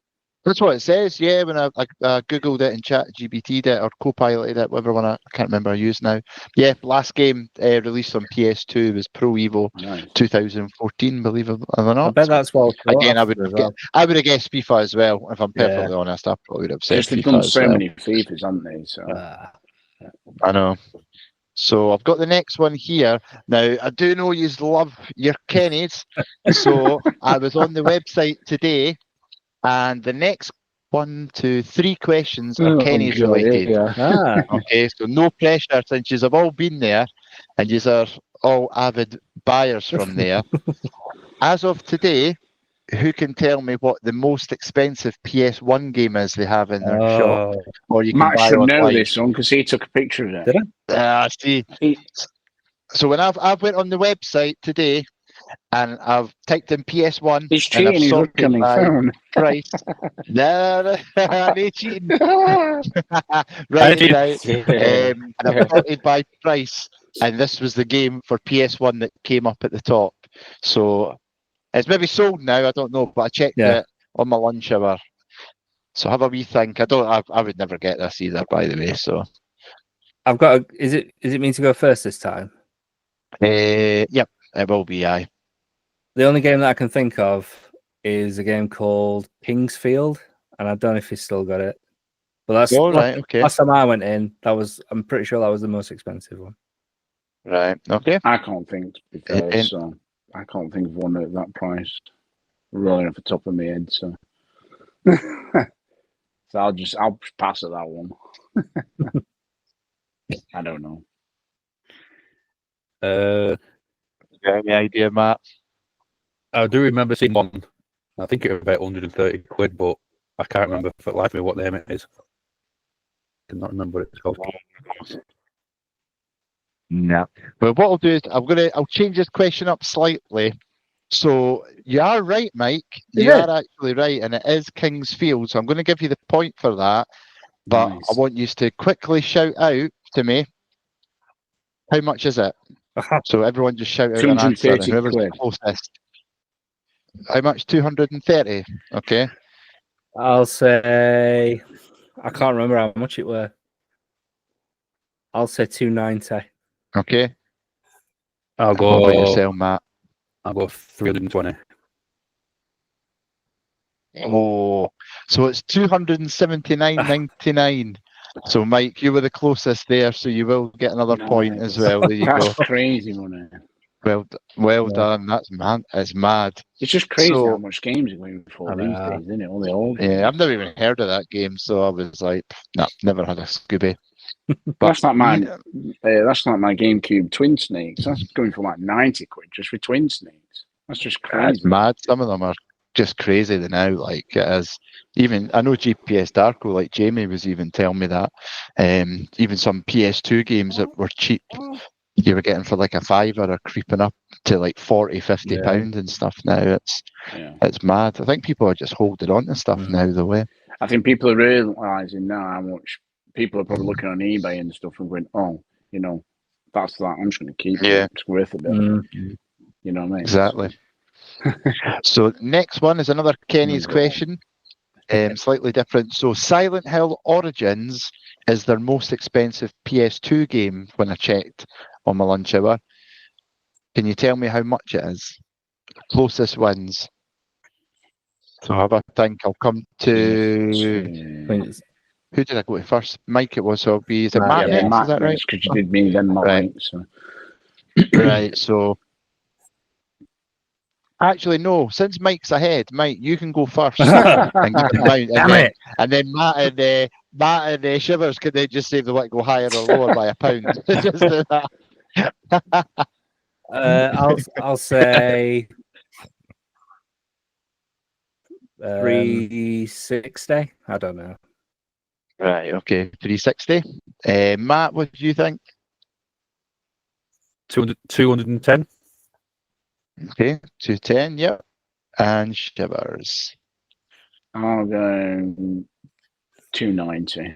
S2: That's what it says, yeah, when I Googled it and ChatGPT'd it or co-piloted it, whatever one I can't remember I use now. Yeah, last game released on PS2 was Pro Evo 2014, believe it or not.
S1: I bet that's well.
S2: Again, I would have guessed FIFA as well, if I'm perfectly honest. I probably would have said
S3: they've
S2: FIFA
S3: done so many
S2: FIFAs,
S3: haven't they? So.
S2: I know. So I've got the next one here. Now, I do know you love your Kennys, so I was on the website today, and the next 1, 2, 3 questions are Kenny's related. Okay, so no pressure since you have all been there and you are all avid buyers from there. As of today, who can tell me what the most expensive PS1 game is they have in their shop? Or you can
S3: Matt
S2: buy
S3: should know
S2: online.
S3: this one because he took a picture of it.
S1: Did I?
S2: See. So when I've went on the website today and I've typed in PS1
S3: He's
S2: and I've
S3: cheating. He's
S2: sorted
S3: looking on his
S2: by
S3: phone.
S2: price. No, no, cheating. Right, and I've sorted by price, and this was the game for PS1 that came up at the top. So it's maybe sold now. I don't know, but I checked it on my lunch hour. So have a wee think. I would never get this either, by the way. So
S1: I've got. Is it mean to go first this time?
S2: Yep, it will be. Aye.
S1: The only game that I can think of is a game called Kingsfield, and I don't know if he's still got it. But that's
S2: right. Okay.
S1: Last time I went in, I'm pretty sure that was the most expensive one.
S2: Right. Okay.
S3: I can't think so. I can't think of one at that price. Rolling off the top of my head, so so I'll just pass at that one. I don't know.
S2: Any idea, Matt?
S4: I do remember seeing one. I think it was about 130 quid, but I can't remember for the life of me what name it is. I cannot remember what it's called.
S2: No. But what I'll do is I'll change this question up slightly. So you are right, Mike. You are actually right, and it is Kingsfield. So I'm going to give you the point for that. But
S3: Nice.
S2: I want you to quickly shout out to me. How much is it? So everyone just shout out an answer, and whoever's the closest. How much? 230. Okay.
S1: I'll say I can't remember how much it were. I'll say 290.
S2: Okay.
S4: I'll
S2: What about
S4: go.
S2: yourself, Matt?
S4: I'll go 320.
S2: Oh, so it's 279.99. So Mike, you were the closest there, so you will get another point as well. There you
S3: That's
S2: go.
S3: crazy money.
S2: Well done. That's man. It's mad.
S3: It's just crazy
S2: So-
S3: how much games are going for these days, isn't it? All the old.
S2: Yeah, I've never even heard of that game, so I was like, nah, never had a Scooby.
S3: That's like my GameCube Twin Snakes. That's going for like 90 quid just for Twin Snakes. That's just crazy.
S2: It's mad. Some of them are just crazy now. Like it is. Even I know GPS Darko, like Jamie was even telling me that. Even some PS2 games that were cheap, you were getting for like a £5 are creeping up to like 40, 50 pounds and stuff now. It's mad. I think people are just holding on to stuff now the way.
S3: I think people are realizing now how much people are probably looking on eBay and stuff and going, oh, that's that. I'm just going to keep it. It's worth a bit. You know what I mean?
S2: Exactly. So next one is another Kenny's question. Slightly different. So Silent Hill Origins is their most expensive PS2 game when I checked on my lunch hour. Can you tell me how much it is? Closest wins. So have a think. I'll come to... Who did I go to first? Mike it was, so it'll be... Is it Matt next?
S3: Matt,
S2: is that right?
S3: Because you did me then, Matt.
S2: Right.
S3: So.
S2: Right, so... Actually, no. Since Mike's ahead, Mike, you can go first and give an amount, and then Matt and Shivers could they just say if they want to go higher or lower by £1. Just do that.
S1: I'll say 360. I don't know.
S2: Right. Okay. 360. Matt, what do you think?
S4: 210.
S2: Okay. 210. Yep. And Shivers.
S3: I'll go 290.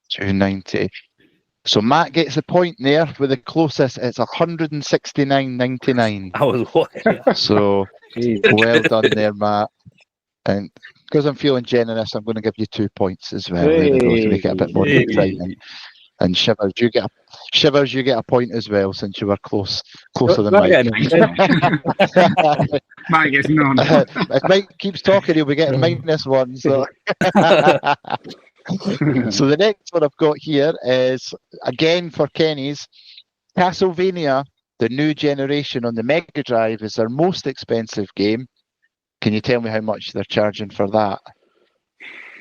S2: 290. So Matt gets the point there with the closest. It's 169.99.
S1: I was watching.
S2: So well done there, Matt. And because I'm feeling generous, I'm going to give you 2 points as well. There we go, to make it a bit more exciting. And Shivers, you get a point as well since you were closer than Mike.
S3: Mike gets none.
S2: If Mike keeps talking, he'll be getting -1. So. So the next one I've got here is, again for Kenny's, Castlevania, the new generation on the Mega Drive is their most expensive game. Can you tell me how much they're charging for that?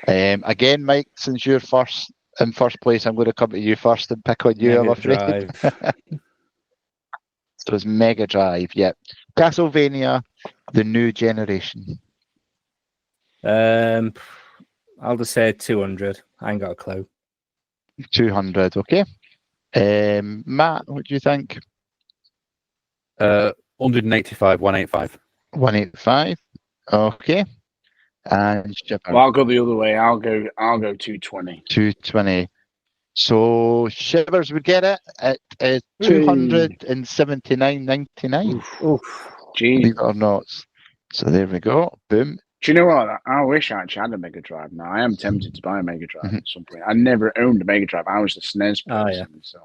S2: Again, Mike, since you're in first place, I'm going to come to you first and pick on you, I'm afraid.
S1: Drive.
S2: So it's Mega Drive, yep. Castlevania, the new generation.
S1: I'll just say 200. I ain't got a clue.
S2: 200, okay. Matt, what do you think?
S4: 185, 185.
S2: 185, okay. And Shivers,
S3: Well, I'll go the other way. I'll go 220.
S2: 220. So Shivers would get it at 279.99.
S3: Oof. Jeez.
S2: Believe it or not. So there we go. Boom.
S3: Do you know what? I wish I actually had a Mega Drive now. I am tempted to buy a Mega Drive at some point. I never owned a Mega Drive. I was the SNES person. So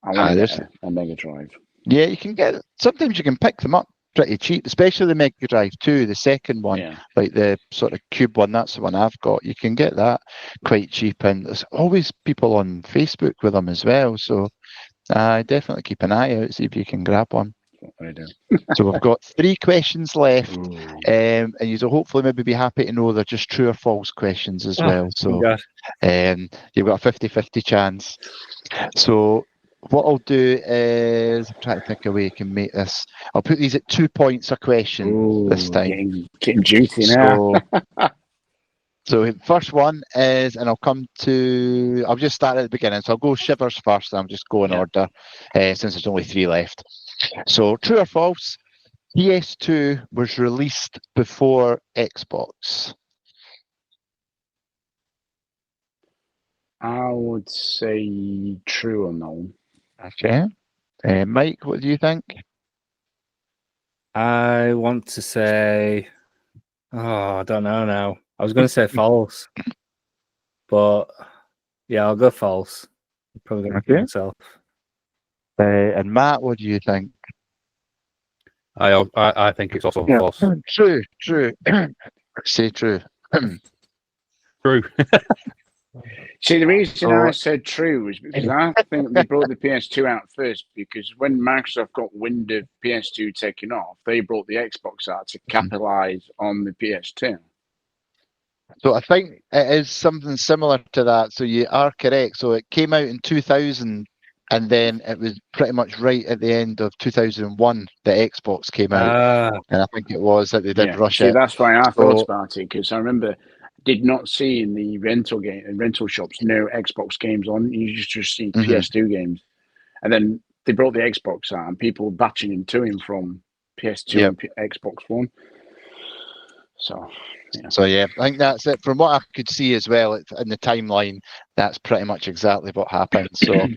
S3: I want to get a Mega Drive.
S2: Yeah, you can get. Sometimes you can pick them up pretty cheap, especially the Mega Drive 2, the second one, like the sort of cube one. That's the one I've got. You can get that quite cheap, and there's always people on Facebook with them as well. So definitely keep an eye out, see if you can grab one.
S3: I do.
S2: So we've got 3 questions left, and you'll hopefully maybe be happy to know they're just true or false questions as well. So you've got a 50-50 chance. So what I'll do is try to think a way you can make this. I'll put these at 2 points a question this time.
S3: Getting juicy now.
S2: So first one is, and I'll just start at the beginning. So I'll go Shivers first, and I'll just go in order since there's only 3 left. So true or false, PS2 was released before Xbox.
S3: I would say true or no.
S2: Okay. Mike, what do you think?
S1: I want to say, I don't know now. I was going to say false, but yeah, I'll go false. I'm probably going to kill myself.
S2: And Matt, what do you think?
S4: I think it's also false.
S2: True. Say true.
S4: True.
S3: See, the reason I said true is because I think they brought the PS2 out first, because when Microsoft got wind of PS2 taking off, they brought the Xbox out to capitalize on the PS2.
S2: So I think it is something similar to that. So you are correct. So it came out in 2000, and then it was pretty much right at the end of 2001 the Xbox came out. And I think it was that they did rush it.
S3: That's why I thought about it, because I remember did not see in the rental shops no Xbox games on. You just see PS2 games. And then they brought the Xbox out, and people batching into him from PS2 and Xbox One. So I think that's it. From what I could see as well in the timeline, that's pretty much exactly what happened. So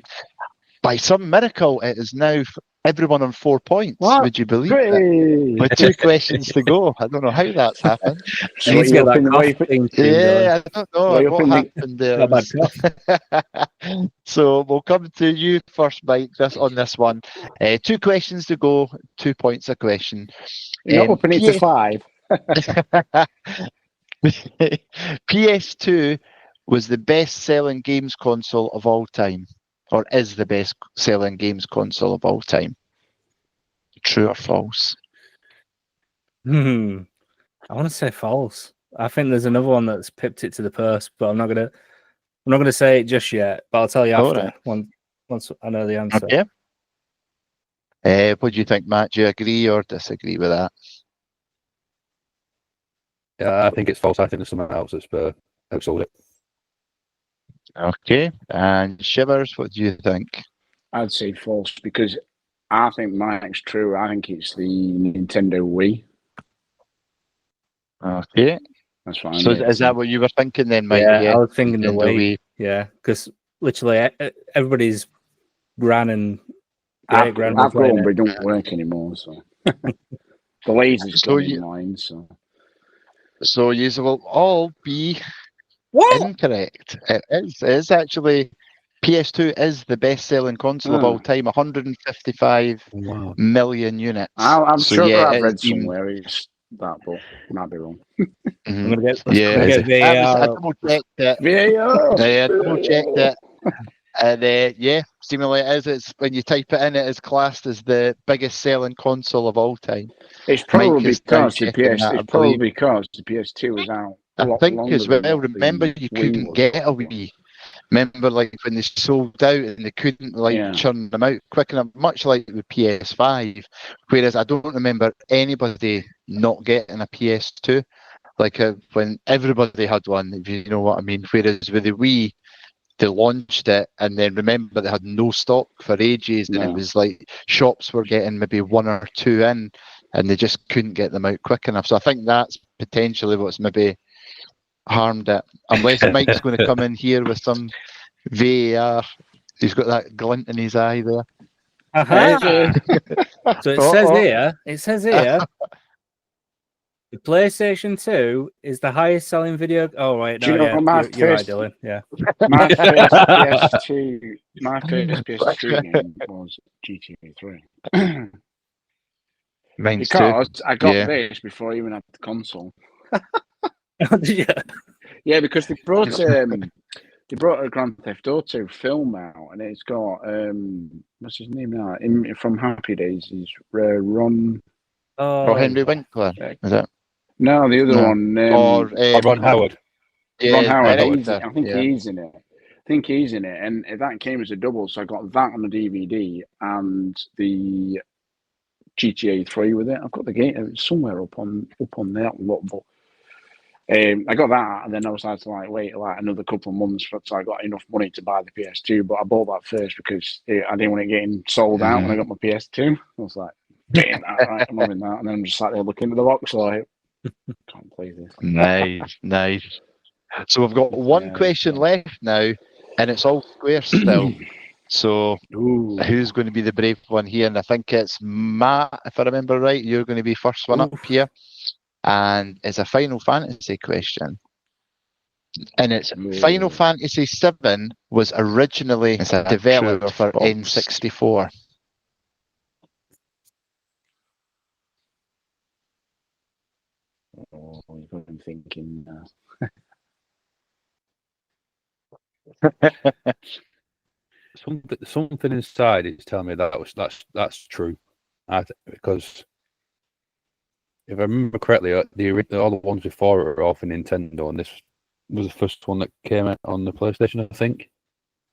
S3: by some miracle, it is now everyone on 4 points. What? Would you believe that? With 2 questions to go. I don't know how that's happened.
S1: I don't know
S2: what happened there. So we'll come to you first, Mike, on this one. 2 questions to go, 2 points a question.
S3: You're not opening it to 5.
S2: PS2 was the best-selling games console of all time, or is the best-selling games console of all time. True or false?
S1: I want to say false. I think there's another one that's pipped it to the purse, but I'm not gonna say it just yet. But I'll tell you after once I know the answer.
S2: Okay. What do you think, Matt? Do you agree or disagree with that?
S4: Yeah, I think it's false. I think there's someone else that's outsold it.
S2: Okay. And Shivers, what do you think?
S3: I'd say false, because I think Mike's true. I think it's the Nintendo Wii.
S2: Okay.
S3: That's fine.
S2: So is that what you were thinking then, Mike?
S1: Yeah, I was thinking the Wii. Yeah, because literally everybody's gran and
S3: I've got one, but it don't work anymore. So the laser's gone in mine.
S2: So you will all be incorrect. It is actually PS2 is the best-selling console of all time, 155 million units.
S3: I'm sure I've read somewhere it's that, but I might be wrong.
S1: I'm gonna get
S2: I double-checked it. I double-checked it. And seemingly it is. It's when you type it in, it is classed as the biggest-selling console of all time.
S3: It's probably because the PS2 was out
S2: I think as
S5: longer than
S2: well,
S5: what the
S2: remember you
S5: Wii
S2: couldn't
S5: was.
S2: get a Wii. Remember, like when they sold out and they couldn't churn them out quick enough, much like the PS5. Whereas I don't remember anybody not getting a PS2, like when everybody had one, if you know what I mean. Whereas with the Wii, they launched it and then remember they had no stock for ages, and it was like shops were getting maybe one or two in, and they just couldn't get them out quick enough. So I think that's potentially what's maybe harmed it, unless Mike's going to come in here with some VAR. He's got that glint in his eye there.
S1: So it says here, the PlayStation 2 is the highest selling video. Oh, right. No, you're right, Dylan. Yeah.
S5: My first PS2 game was GTA 3.
S2: Mine's
S5: because
S2: too.
S5: I got this before I even had the console. Yeah, because they brought a Grand Theft Auto film out, and it's got what's his name now? From Happy Days, is Ron.
S2: Henry Winkler. Is it?
S5: No, the other one.
S4: Ron Howard.
S2: Yeah,
S5: Ron Howard.
S2: director.
S5: I think he's in it. And that came as a double, so I got that on the DVD and the GTA 3 with it. I've got the game somewhere up on that lot, but I got that, and then I was had to wait another couple of months so I got enough money to buy the PS2. But I bought that first because I didn't want it getting sold out when I got my PS2. I was like, getting that right, I'm having that, and then I'm just sat there looking at the box like, can't play this.
S2: Nice. So we've got one question left now, and it's all square still. So who's going to be the brave one here? And I think it's Matt, if I remember right. You're going to be first one up here. And it's a Final Fantasy question. And it's Final Fantasy VII was originally developed for N64.
S5: Oh, I'm thinking
S4: something inside is telling me that's true. Because if I remember correctly, all the ones before it were all for Nintendo, and this was the first one that came out on the PlayStation, I think,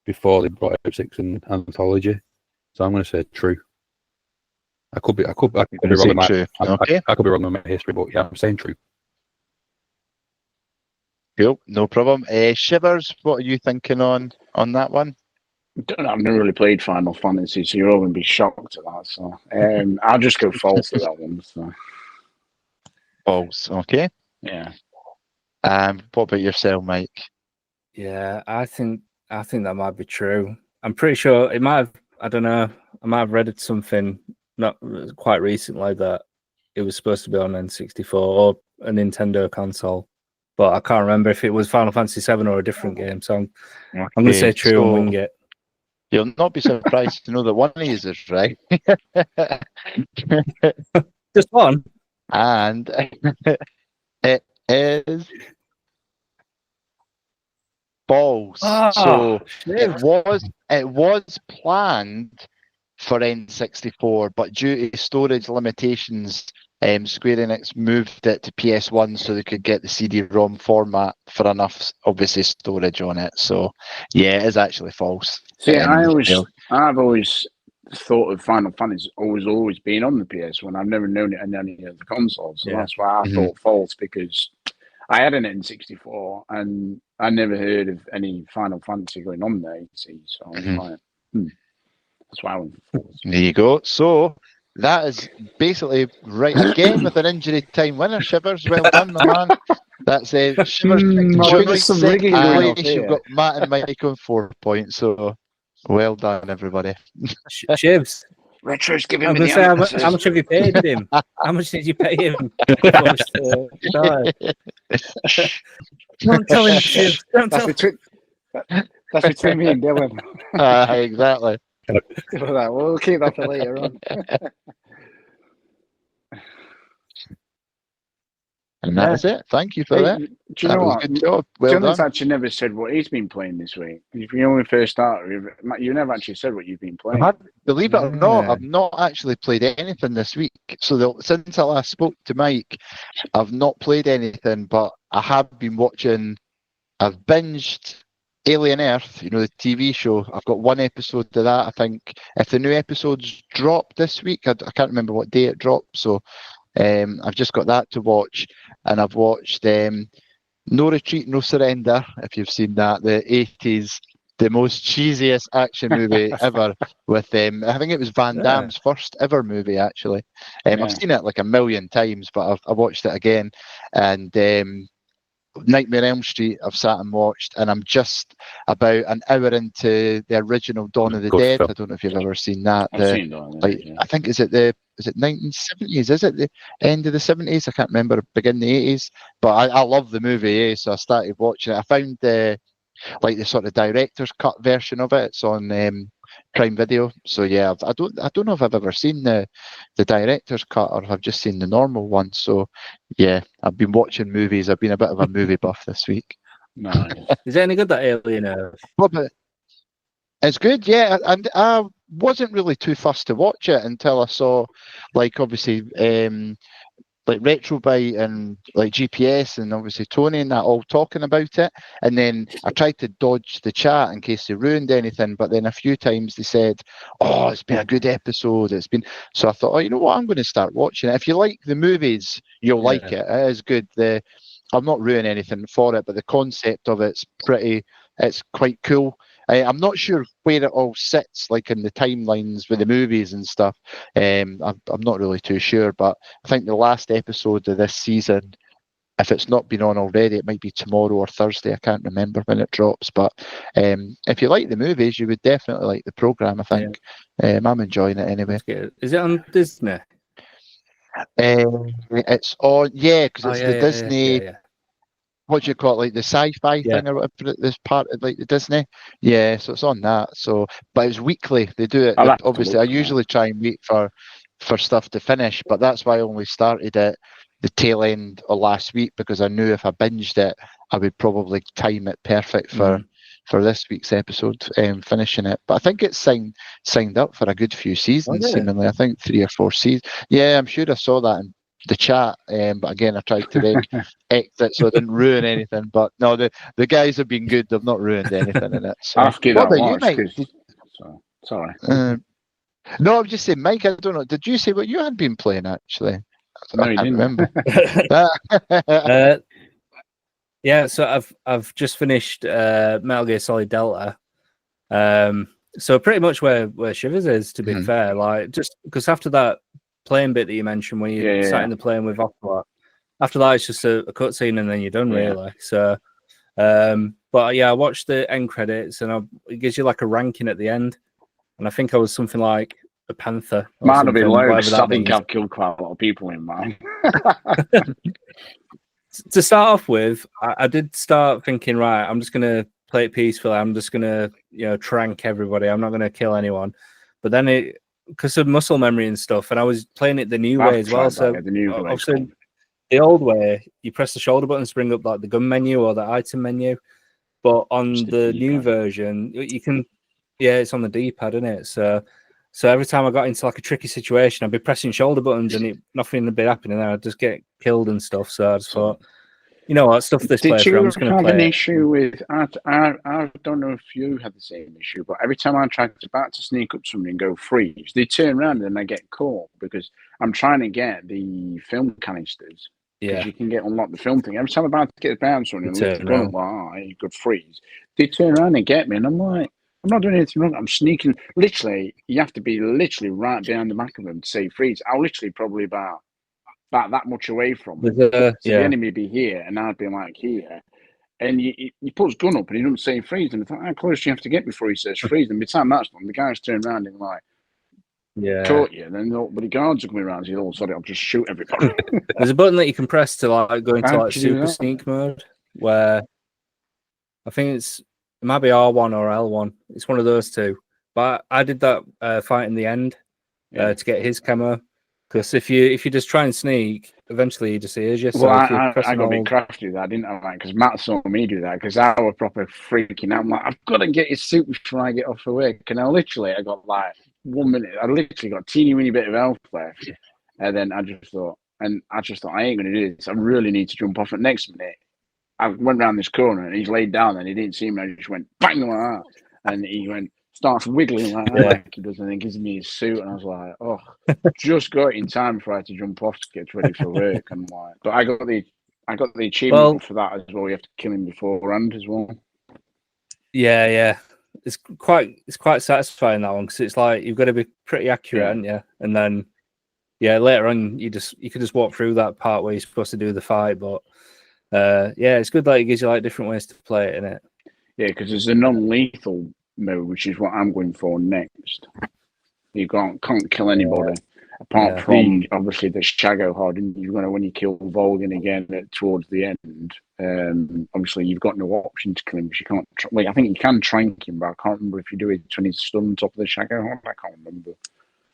S4: before they brought out 6 and Anthology. So I'm going to say true. I could be wrong with my I could be wrong with my history, but yeah, I'm saying true.
S2: Cool, no problem. Shivers, what are you thinking on that one?
S5: I've never really played Final Fantasy, so you're all going to be shocked at that. So I'll just go false to that one. So.
S2: False, okay.
S5: Yeah.
S2: What about yourself, Mike?
S1: Yeah, I think that might be true. I'm pretty sure it might have. I don't know. I might have read something not quite recently that it was supposed to be on N64 or a Nintendo console, but I can't remember if it was Final Fantasy VII or a different game. So I'm going to say true and wing it.
S2: You'll not be surprised to know that one of these is right.
S1: Just one.
S2: And it is false. So it was planned for N64, but due to storage limitations, Square Enix moved it to PS1 so they could get the CD-ROM format for enough, obviously, storage on it. So, yeah, it is actually false.
S5: See, I've always thought of Final Fantasy always been on the PS1. I've never known it on any of the consoles, so that's why I thought false, because I had an N64 and I never heard of any Final Fantasy going on there. See, so I was like, that's why I went for false.
S2: There you go. So that is basically right again with an injury time winner. Shivers, well done, my man. That's Shivers. You've got Matt and Mike on 4 points. So well done, everybody.
S1: Shivs.
S5: Retro's giving
S1: I'm
S5: me
S1: going to say, how much have you paid him? How much did you pay him? Don't tell him, Shivs.
S5: That's between me and Dylan.
S2: Exactly.
S5: We'll keep that for later on.
S2: And that's it. Thank you for that.
S5: Do you know what?
S2: Good job. Well done.
S5: Actually never said what he's been playing this week. If you only first started, you never actually said what you've been playing.
S2: Believe it or not, I've not actually played anything this week. So since I last spoke to Mike, I've not played anything, but I have been watching. I've binged Alien Earth, you know, the TV show. I've got one episode of that. I think if the new episodes drop this week, I can't remember what day it dropped. So I've just got that to watch, and I've watched No Retreat, No Surrender. If you've seen that, the 80s, the most cheesiest action movie ever. With I think it was Van Damme's first ever movie, actually. I've seen it like a million times, but I've watched it again, and Nightmare on Elm Street I've sat and watched, and I'm just about an hour into the original Dawn of the
S4: Good
S2: Dead.
S4: film.
S2: I don't know if you've ever seen that.
S3: I've seen that.
S2: I think is it 1970s? Is it the end of the 70s? I can't remember. Begin the 80s. But I love the movie, so I started watching it. I found the sort of director's cut version of it. It's on Prime Video. So yeah, I don't know if I've ever seen the director's cut or if I've just seen the normal one. So yeah, I've been watching movies. I've been a bit of a movie buff this week.
S3: Nice.
S1: Is it any good, that Alien Earth?
S2: Well, but it's good, yeah. And I wasn't really too fussed to watch it until I saw, obviously, Retrobite and GPS and obviously Tony and that all talking about it. And then I tried to dodge the chat in case they ruined anything, but then a few times they said, "Oh, it's been a good episode. It's been." So I thought, "Oh, you know what? I'm going to start watching it. If you like the movies, you'll like it. It is good. I'm not ruining anything for it, but the concept of it's quite cool. I'm not sure where it all sits, in the timelines with the movies and stuff. I'm not really too sure, but I think the last episode of this season, if it's not been on already, it might be tomorrow or Thursday. I can't remember when it drops. But if you like the movies, you would definitely like the program. I think I'm enjoying it anyway.
S1: Is it on Disney?
S2: It's on, because it's the Disney.
S1: Yeah.
S2: What do you call it, the sci-fi thing or whatever? This part of the Disney, so it's on that. So, but it's weekly. They do it. Obviously, I usually try and wait for stuff to finish, but that's why I only started it the tail end of last week, because I knew if I binged it, I would probably time it perfect for this week's episode, finishing it. But I think it's signed up for a good few seasons, seemingly. I think 3 or 4 seasons. Yeah, I'm sure I saw that in the chat, but again, I tried to then exit so I didn't ruin anything. But no, the guys have been good. They've not ruined anything in it. So.
S3: I'll give
S2: what
S3: that
S2: about you, Mike?
S3: Sorry.
S2: No, I was just saying, Mike, I don't know. Did you say what you had been playing, actually?
S3: No,
S2: I
S3: you
S2: can't
S3: didn't.
S2: remember.
S1: Yeah, so I've just finished Metal Gear Solid Delta. So pretty much where Shivers is, to be fair. Just because after that plane bit that you mentioned, when you sat in the plane with Ocelot, after that it's just a cutscene and then you're done, really. So, but yeah, I watched the end credits and it gives you a ranking at the end, and I think I was something like a Panther.
S3: Might have been low. I think I've killed quite a lot of people in mine.
S1: To start off with, I did start thinking, right, I'm just gonna play it peacefully. I'm just gonna, trank everybody. I'm not gonna kill anyone. But then because of muscle memory and stuff, and I was playing it the new way as well. So obviously, the old way, you press the shoulder button to bring up the gun menu or the item menu. But on the new version, you can, it's on the D-pad, isn't it? So every time I got into a tricky situation, I'd be pressing shoulder buttons and nothing would be happening there. I'd just get killed and stuff. So I just thought, you know what, stuff this playthrough, I'm just going to play.
S3: Did you have an issue with? I don't know if you had the same issue, but every time I tried to sneak up somebody and go freeze, they turn around and then I get caught because I'm trying to get the film canisters. Because you can unlock the film thing. Every time I'm about to get down someone and lift the gun, you could freeze. They turn around and get me, and I'm like, I'm not doing anything wrong. I'm sneaking. Literally, you have to be right behind the back of them to say freeze. I'm literally probably about that much away from them. The enemy be here, and I'd be here. And he puts gun up, and he doesn't say freeze. And I thought, how close do you have to get before he says freeze? And by the time that's done, the guys turn around and caught you. And then the guards are coming around. So all sorry, I'll just shoot everybody.
S1: There's a button that you can press to go into super sneak mode, where I think it might be R1 or L1. It's one of those two. But I did that fight in the end to get his camo. Because if you just try and sneak, eventually he just hears you. So
S3: well, I got a bit crafty with that, didn't I? Because Matt saw me do that. Because I was proper freaking out. I'm like, I've got to get his suit before I get off the work. And I got 1 minute. I literally got a teeny weeny bit of health left. And then I just thought I ain't going to do this. I really need to jump off it. Next minute, I went round this corner and he's laid down and he didn't see me. I just went bang like that, and he starts wiggling like that, like he does, and then gives me his suit, and I was like, oh, just got it in time before I had to jump off to get ready for work. And like, but I got the achievement for that as well. You have to kill him beforehand as well.
S1: Yeah. It's quite satisfying, that one, because it's like you've got to be pretty accurate, haven't you? And then later on you could just walk through that part where you're supposed to do the fight. But it's good that it gives you like different ways to play it, innit?
S3: Yeah, because there's a non-lethal mode, which is what I'm going for next. You can't kill anybody apart from obviously the Shago hard, and you're gonna, when you kill Volgan again towards the end. Obviously you've got no option to kill him because you can't. I think you can trank him, but I can't remember if you do it when he's stunned on top of the Shago hard. I can't remember.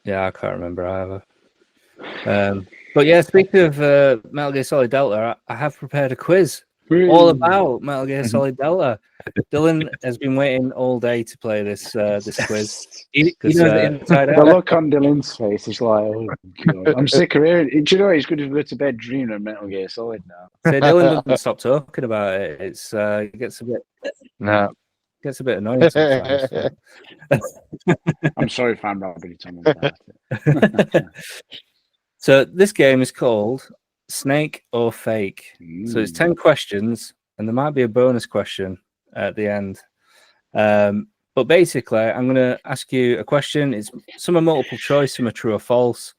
S3: Yeah,
S1: I can't remember either. But yeah, speaking of Metal Gear Solid Delta, I have prepared a quiz all about Metal Gear Solid Delta. Dylan has been waiting all day to play this quiz.
S3: The look on Dylan's face is like, oh God, I'm sick of hearing it. Do you know he's going to go to bed dreaming of Metal Gear Solid now?
S1: So Dylan doesn't stop talking about it. It gets a bit annoying sometimes.
S3: I'm sorry if I'm not really telling about it.
S1: So this game is called Snake or Fake. So it's 10 questions, and there might be a bonus question at the end. But basically, I'm going to ask you a question. Some are multiple choice, some are true or false.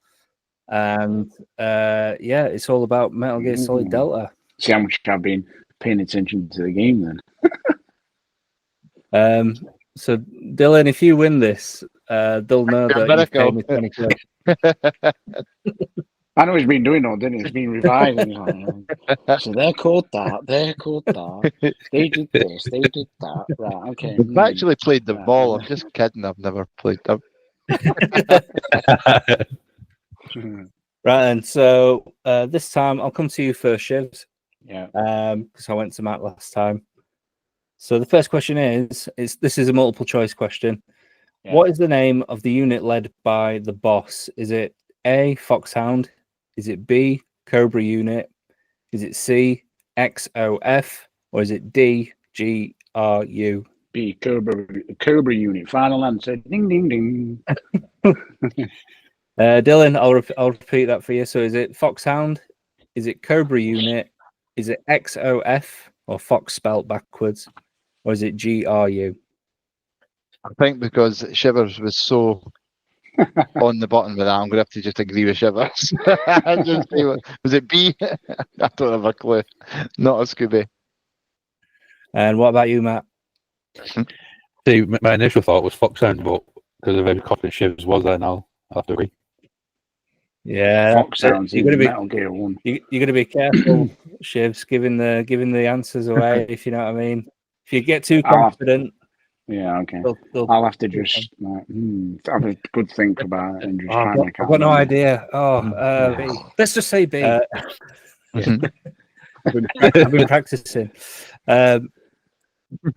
S1: And it's all about Metal Gear Solid Delta.
S3: See how much I've been paying attention to the game then.
S1: So Dylan, if you win this, they'll know that you've paid me 20 quid.
S3: I know he's been doing all, didn't he? He's been reviving. So they're called that. They're called that. They did this. They did that. Right. Okay.
S2: I've actually played the ball. I'm just kidding. I've never played them.
S1: Right. And so this time I'll come to you first, Shivs.
S3: Yeah.
S1: Because I went to Matt last time. So the first question is this is a multiple choice question. Yeah. What is the name of the unit led by the boss? Is it A, Foxhound? Is it B, Cobra Unit? Is it C, XOF? Or is it D, GRU?
S3: B, Cobra Unit. Final answer. Ding, ding, ding.
S1: Dylan, I'll repeat that for you. So is it Foxhound? Is it Cobra Unit? Is it XOF, or Fox spelt backwards? Or is it GRU?
S2: I think because Shivers was so on the button with that, I'm going to have to just agree with Shivers. Was it B? I don't have a clue. Not a Scooby.
S1: And what about you, Matt?
S4: See, my initial thought was Foxhound, but because of how confident Shivers was there now, I have to agree.
S1: Yeah,
S3: Foxhound's Metal Gear 1.
S1: You're going to be careful, Shivs, giving the answers away, if you know what I mean. If you get too confident...
S3: Yeah, okay. I'll have to just have a good think about it and just try and make out.
S1: I've got no idea. Let's just say B. I've been practicing. So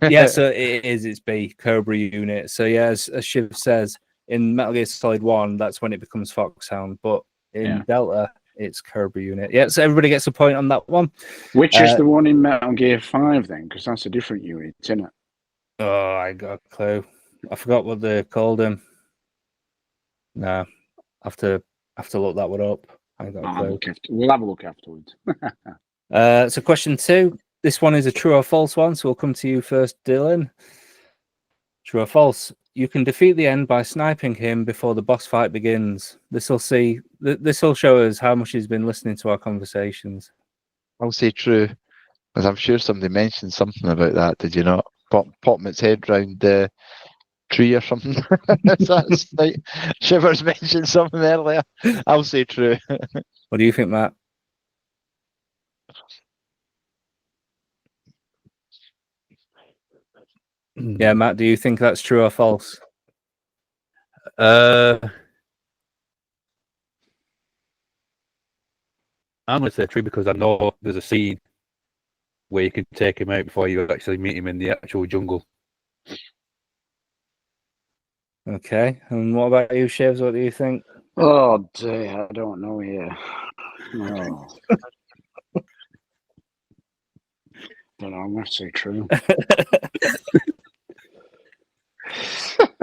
S1: it's B, Cobra Unit. So yeah, as Shiv says, in Metal Gear Solid 1, that's when it becomes Foxhound, but in Delta, it's Cobra Unit. Yeah, so everybody gets a point on that one.
S3: Which is the one in Metal Gear 5 then? Because that's a different unit, isn't it?
S1: Oh, I got a clue. I forgot what they called him. No, I have to look that one up. I got a clue.
S3: We'll have a look afterwards.
S1: So question 2. This one is a true or false one, so we'll come to you first, Dylan. True or false? You can defeat the end by sniping him before the boss fight begins. This will show us how much he's been listening to our conversations.
S2: I'll say true, because I'm sure somebody mentioned something about that. Did you not? Popping its head round the tree or something. That's like Shivers mentioned something earlier. I'll say true.
S1: What do you think, Matt? Yeah, Matt, do you think that's true or false?
S4: I'm going to say true because I know there's a scene where you can take him out before you actually meet him in the actual jungle.
S1: Okay, and what about you, Shivs? What do you think?
S3: Oh dear, I don't know here. No.
S5: don't know. I'm going to say true.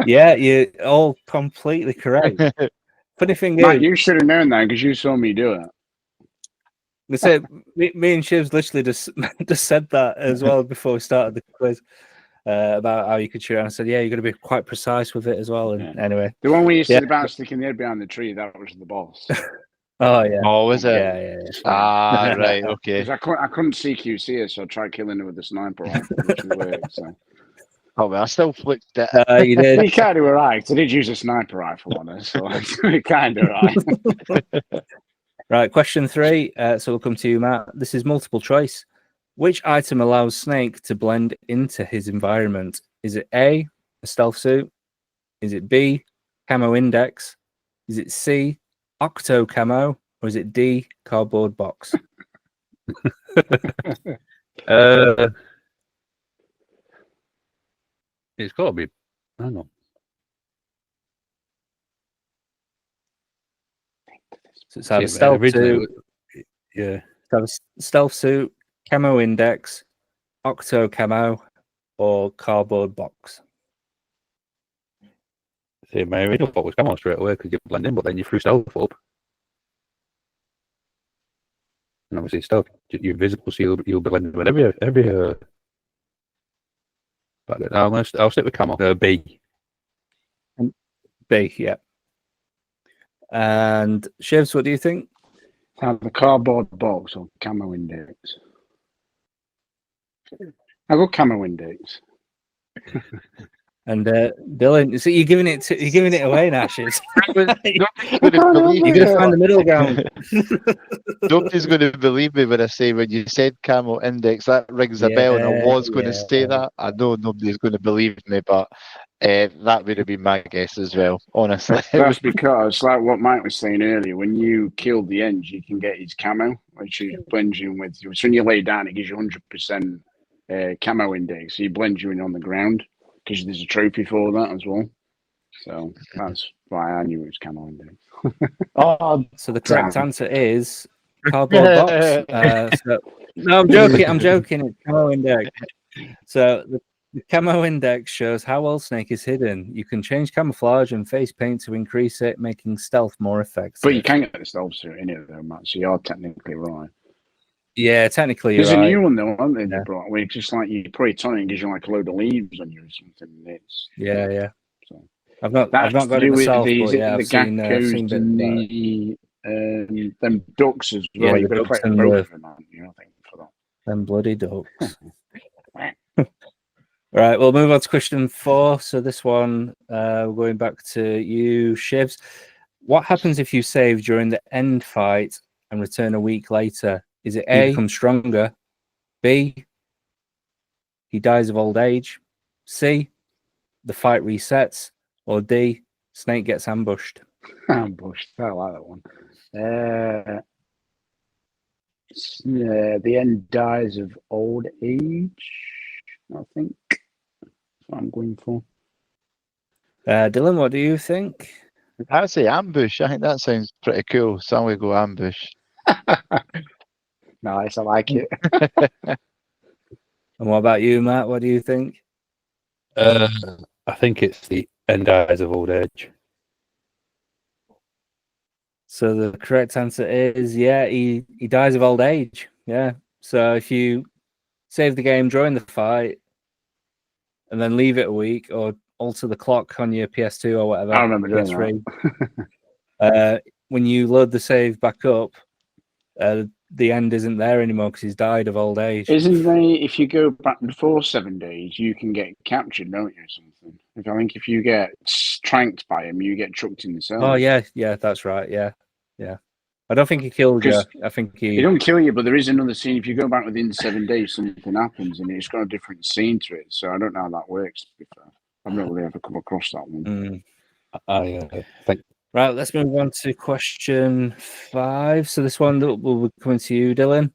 S1: Yeah, you're all completely correct. Funny thing
S5: Matt,
S1: is,
S5: you should have known that because you saw me do it.
S1: they said me and Shivs literally just said that as well before we started the quiz about how you could shoot. And I said, yeah, you're going to be quite precise with it as well. And anyway,
S5: the one we said about sticking the head behind the tree, that was the boss.
S1: Oh yeah.
S2: Oh, is it?
S1: Yeah.
S2: Ah, right. Okay.
S5: Because I couldn't CQC her, so I tried killing her with the sniper rifle, which worked. So.
S2: Oh, well, I still flicked it.
S1: You did.
S5: You kind of were right. I did use a sniper rifle on her, so you kind of right.
S1: Right, question 3. So we'll come to you, Matt. This is multiple choice. Which item allows Snake to blend into his environment? Is it A, a stealth suit? Is it B, camo index? Is it C, octo camo? Or is it D, cardboard box?
S4: It's got to be. Hang on.
S1: So it's either stealth suit,
S4: yeah,
S1: stealth suit, camo index, octo camo, or cardboard box.
S4: See, my original thought was come on straight away because you blend in, but then you threw stealth up. And obviously stealth, you're visible, so you'll blend in with every but I'll stick with camo. B.
S1: B, yeah. And Shivs, what do you think?
S5: The cardboard box or camo index. I got camo index.
S1: And Dylan, so you're giving it away now, Shivs.
S2: You're going
S1: to find the middle ground.
S2: Nobody's going to believe me when I say when you said camo index, that rings a bell, and I was going to say that. I know nobody's going to believe me, but that would have been my guess as well, honestly.
S5: That's because, like what Mike was saying earlier, when you kill the end, you can get his camo, which is blends you in with you. So when you lay down, it gives you 100% camo index. So you blend you in on the ground because there's a trophy for that as well. So that's why I knew it was camo index.
S1: So the correct answer is cardboard box. No, I'm joking. It's camo index. So the camo index shows how well Snake is hidden. You can change camouflage and face paint to increase it, making stealth more effective.
S5: But you can get the stealth suit in it though, Matt. So you're technically right.
S1: Yeah, technically you're
S5: There's
S1: right.
S5: a new one though, aren't they?
S1: Yeah.
S5: They brought where it's just like you put it on it and gives you like a load of leaves on you or something. It's
S1: Yeah.
S5: So
S1: I've not got it myself, but yeah, I've seen
S5: geckos and them ducks as well.
S1: Yeah,
S5: You've
S1: the
S5: got to
S1: ducks
S5: collect
S1: and
S5: both of them, aren't you? I think for that.
S1: them bloody ducks. Right, we'll move on to question 4. So this one, we're going back to you, Shivs. What happens if you save during the end fight and return a week later? Is it A, becomes stronger? B, he dies of old age? C, the fight resets? Or D, Snake gets ambushed?
S5: Ambushed. I like that one. The end dies of old age, I think. That's what I'm going for.
S1: Dylan, what do you think?
S2: I'd say ambush. I think that sounds pretty cool. So I'm going to go ambush.
S5: Nice, I like it.
S1: And what about you, Matt? What do you think?
S4: I think it's the end dies of old age.
S1: So the correct answer is, he dies of old age. Yeah. So if you save the game during the fight and then leave it a week or alter the clock on your PS2 or whatever.
S5: I remember doing
S1: that. When you load the save back up, the end isn't there anymore because he's died of old age.
S5: Isn't they, if you go back before 7 days, you can get captured, don't you, or something? I think if you get tranked by him, you get chucked in the cell.
S1: Oh, yeah, that's right, yeah. I don't think he killed you. I think he
S5: don't kill you, but there is another scene. If you go back within 7 days, something happens, and it's got a different scene to it. So I don't know how that works, to be fair. I've not really ever come across that one.
S4: I think.
S1: Right, let's move on to question 5. So this one will be coming to you, Dylan.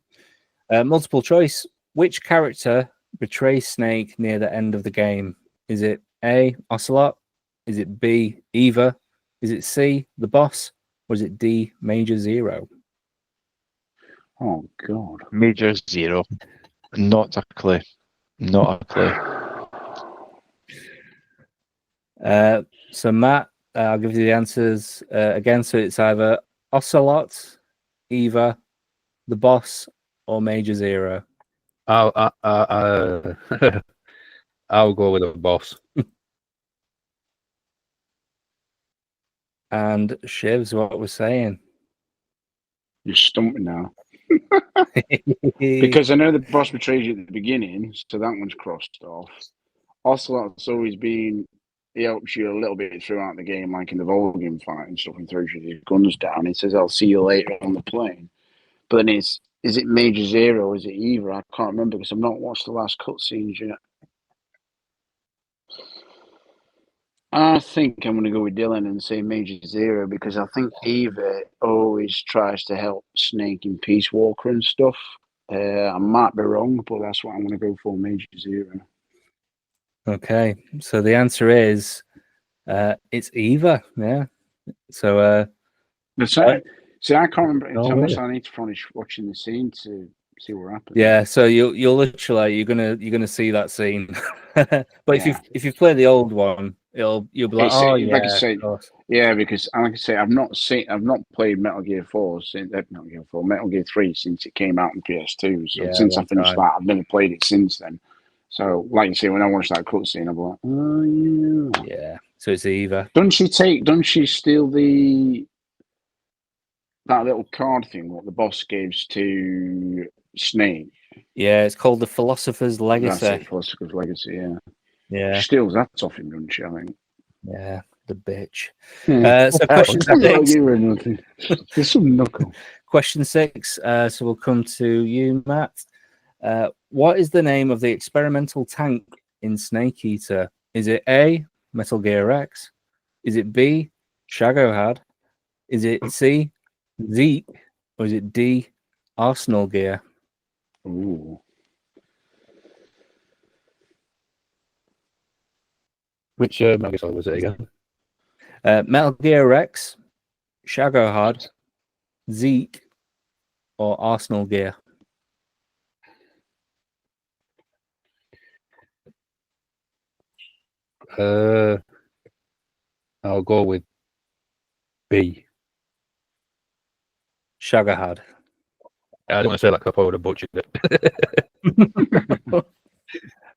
S1: Multiple choice. Which character betrays Snake near the end of the game? Is it A, Ocelot? Is it B, Eva? Is it C, the boss? Or is it D, Major Zero?
S5: Oh, God.
S2: Major Zero. Not a clue. Not a clue.
S1: So Matt, I'll give you the answers again. So it's either Ocelot, Eva, the Boss, or Major Zero.
S4: I'll go with the Boss.
S1: And Shivs, what we're saying.
S3: You're stumping now. Because I know the Boss betrays you at the beginning, so that one's crossed off. Ocelot's always been, he helps you a little bit throughout the game, like in the Vulcan fight and stuff, and throws you his guns down. He says, I'll see you later on the plane. But then is it Major Zero or is it Eva? I can't remember because I've not watched the last cutscenes yet. I think I'm going to go with Dylan and say Major Zero because I think Eva always tries to help Snake in Peace Walker and stuff. I might be wrong, but that's what I'm going to go for, Major Zero.
S1: Okay, so the answer is it's Eva. Yeah. So
S3: see, I can't remember.
S1: Oh,
S3: I need to finish watching the scene to see what happens.
S1: yeah, so you'll literally you're gonna see that scene. But if you play the old one, you'll be like, oh yeah,
S3: like I say, yeah, because like I say, I've not played Metal Gear 4 since Metal Gear 3 since it came out on PS2. So since I finished that, I've never played it since then. So like you say, when I watch that cutscene, I'm like, oh yeah,
S1: yeah. So it's Eva.
S3: Don't she steal that little card thing what the boss gives to Snake?
S1: Yeah, it's called the Philosopher's Legacy.
S3: That's it, Philosopher's Legacy, yeah.
S1: Yeah.
S3: She steals that off him, doesn't she, I think?
S1: Yeah, the bitch.
S3: Yeah.
S1: So question six.
S3: There's some knuckle.
S1: Question 6. So we'll come to you, Matt. What is the name of the experimental tank in Snake Eater? Is it A, Metal Gear X? Is it B, Shagohad? Is it C, Zeke? Or is it D, Arsenal Gear?
S3: Ooh.
S4: Which Metal Gear Solid was it again?
S1: Metal Gear X, Shagohad, Zeke, or Arsenal Gear?
S4: I'll go with B.
S1: Shagohad.
S4: I don't want to say that because I probably would have butchered it.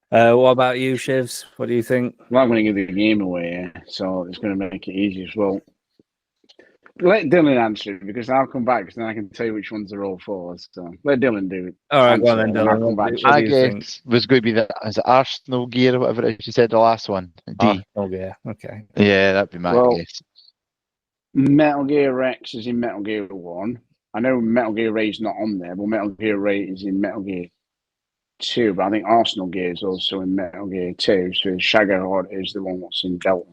S1: What about you, Shivs? What do you think?
S3: Well, I'm going to give the game away, so it's going to make it easy as well. Let Dylan answer it because I'll come back because then I can tell you which ones are all for. So let Dylan do it.
S1: All right, well then, Dylan.
S2: I guess was going to be is it Arsenal Gear or whatever it is you said the last one. D.
S1: Arsenal Gear. Okay.
S2: Yeah, that'd be my guess.
S3: Metal Gear X is in Metal Gear 1. I know Metal Gear Ray is not on there, but Metal Gear Ray is in Metal Gear 2. But I think Arsenal Gear is also in Metal Gear 2. So Shagohod is the one that's in Delta.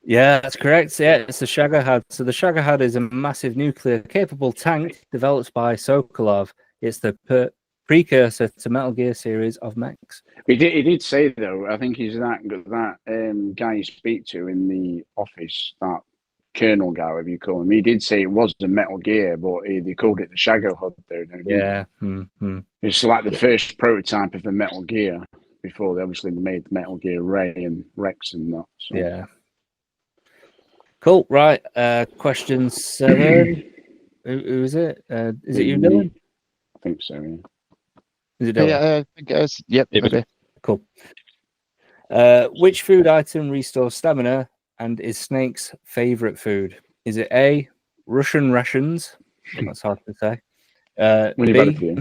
S1: Yeah, that's correct. Yeah, it's the Shagohad. So the Shagohad is a massive nuclear-capable tank developed by Sokolov. It's the precursor to Metal Gear series of mechs.
S3: He did say though. I think he's that guy you speak to in the office, that Colonel guy, whatever you call him. He did say it was the Metal Gear, but they called it the Shagohod there.
S1: Yeah.
S3: It's like the first prototype of the Metal Gear before they obviously made Metal Gear Ray and Rex and that. So.
S1: Yeah. Cool. Right. Question 7. Who is it? Is it you, Dylan?
S3: I think so. Yeah.
S1: Is it Dylan?
S2: Yeah, I think it is. Yep. Okay.
S1: Cool. Which food item restores stamina and is Snake's favorite food? Is it A, Russian rations? That's hard to say. B,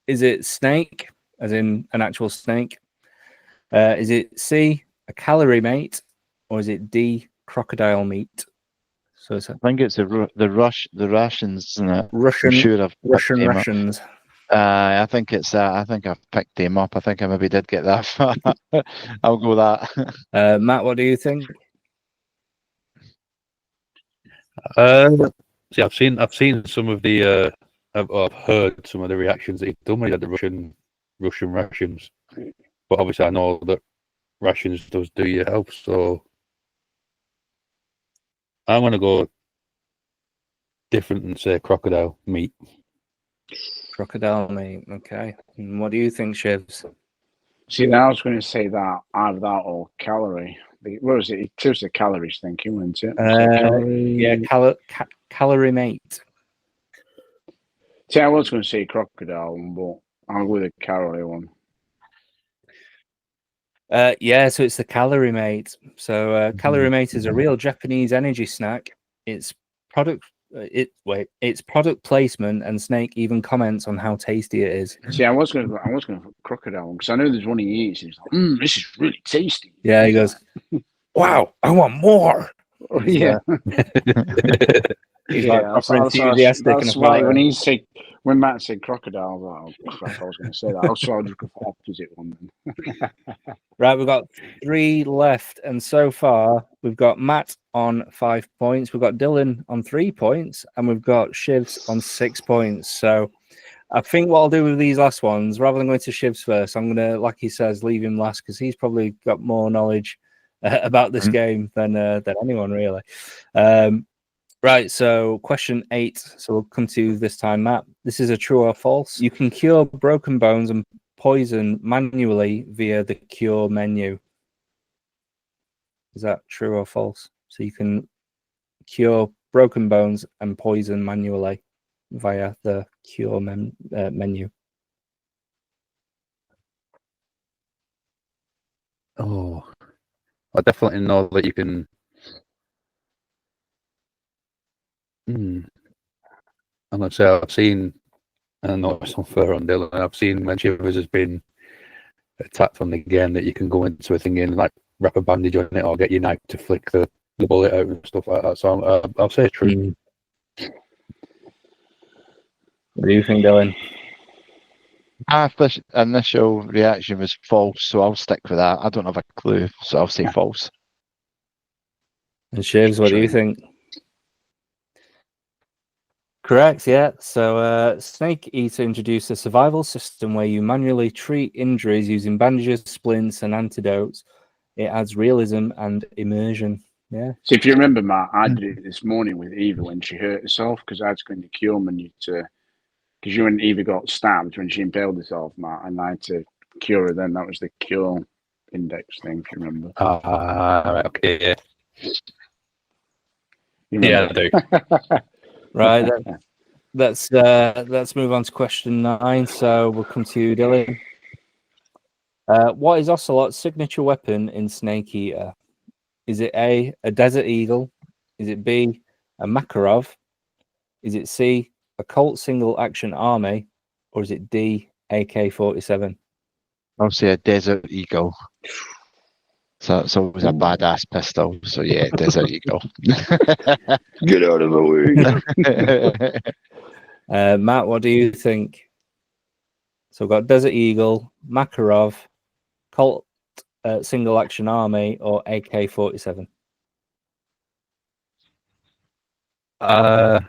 S1: is it snake, as in an actual snake? Is it C, a calorie mate? Or is it D, crocodile meat? So
S2: I think it's the rations, isn't it?
S1: Russian,
S2: I'm sure
S1: Russian rations.
S2: I think it's I think I've picked them up. I think I maybe did get that far. I'll go with
S1: that. Matt, what do you think?
S4: See, I've seen some of the I've heard some of the reactions that he's done when he had the Russian rations, but obviously I know that rations does do your health, so I'm gonna go different and say crocodile meat.
S1: Crocodile meat. Okay. And what do you think, Shivs?
S3: See, now I was going to say that either that or calorie. What was it? It was the calories thinking, wasn't it?
S1: Yeah, calorie mate.
S3: See, I was going to say crocodile one, but I'll go with the calorie one.
S1: Yeah, so it's the calorie mate. So calorie mate is a real Japanese energy snack. It's product placement, and Snake even comments on how tasty it is.
S3: See, I was going for crocodile because I know there's one he eats. And he's like, this is really tasty.
S1: Yeah, he goes, "Wow, I want more."
S3: Yeah.
S1: He's like enthusiastic.
S3: That's why when Matt said crocodile, I was like, oh crap, I was going to say that. I'll just go for opposite one then.
S1: Right, we've got 3 left, and so far we've got Matt on 5 points, we've got Dylan on 3 points, and we've got Shivs on 6 points. So I think what I'll do with these last ones, rather than going to Shivs first, I'm going to, like he says, leave him last because he's probably got more knowledge about this game than anyone really. Right, so question 8. So we'll come to this time, Matt. This is a true or false. You can cure broken bones and poison manually via the cure menu. Is that true or false? So you can cure broken bones and poison manually via the cure menu.
S4: Oh, I definitely know that you can. I'm gonna say I've seen, and I know it's unfair on Dylan. I've seen when Shivers has been attacked from the game that you can go into a thing and like wrap a bandage on it or get your knife to flick the bullet out and stuff like that. So I'll say true.
S1: What do you think, Dylan?
S2: The initial reaction was false, so I'll stick with that. I don't have a clue, so I'll say false.
S1: And Shivs, what do you think? Correct, yeah. So Snake Eater introduced a survival system where you manually treat injuries using bandages, splints, and antidotes. It adds realism and immersion. Yeah.
S3: So if you remember, Matt, I did it this morning with Eva when she hurt herself because I had to go in the cure menu because you and Eva got stabbed when she impaled herself, Matt, and I had to cure her then. That was the cure index thing, if you remember.
S4: Right, okay,
S3: Yeah,
S4: I do.
S1: Right, let's move on to question 9. So we'll come to you, Dylan. What is Ocelot's signature weapon in Snake Eater? Is it A, a Desert Eagle? Is it B, a Makarov? Is it C, a Colt single action army? Or is it D, AK-47?
S2: I'll say a Desert Eagle. So it's always a badass pistol. So yeah, Desert Eagle. Get out of the
S1: way. Matt, what do you think? So we've got Desert Eagle, Makarov, Colt single action army, or AK-47?
S4: I'm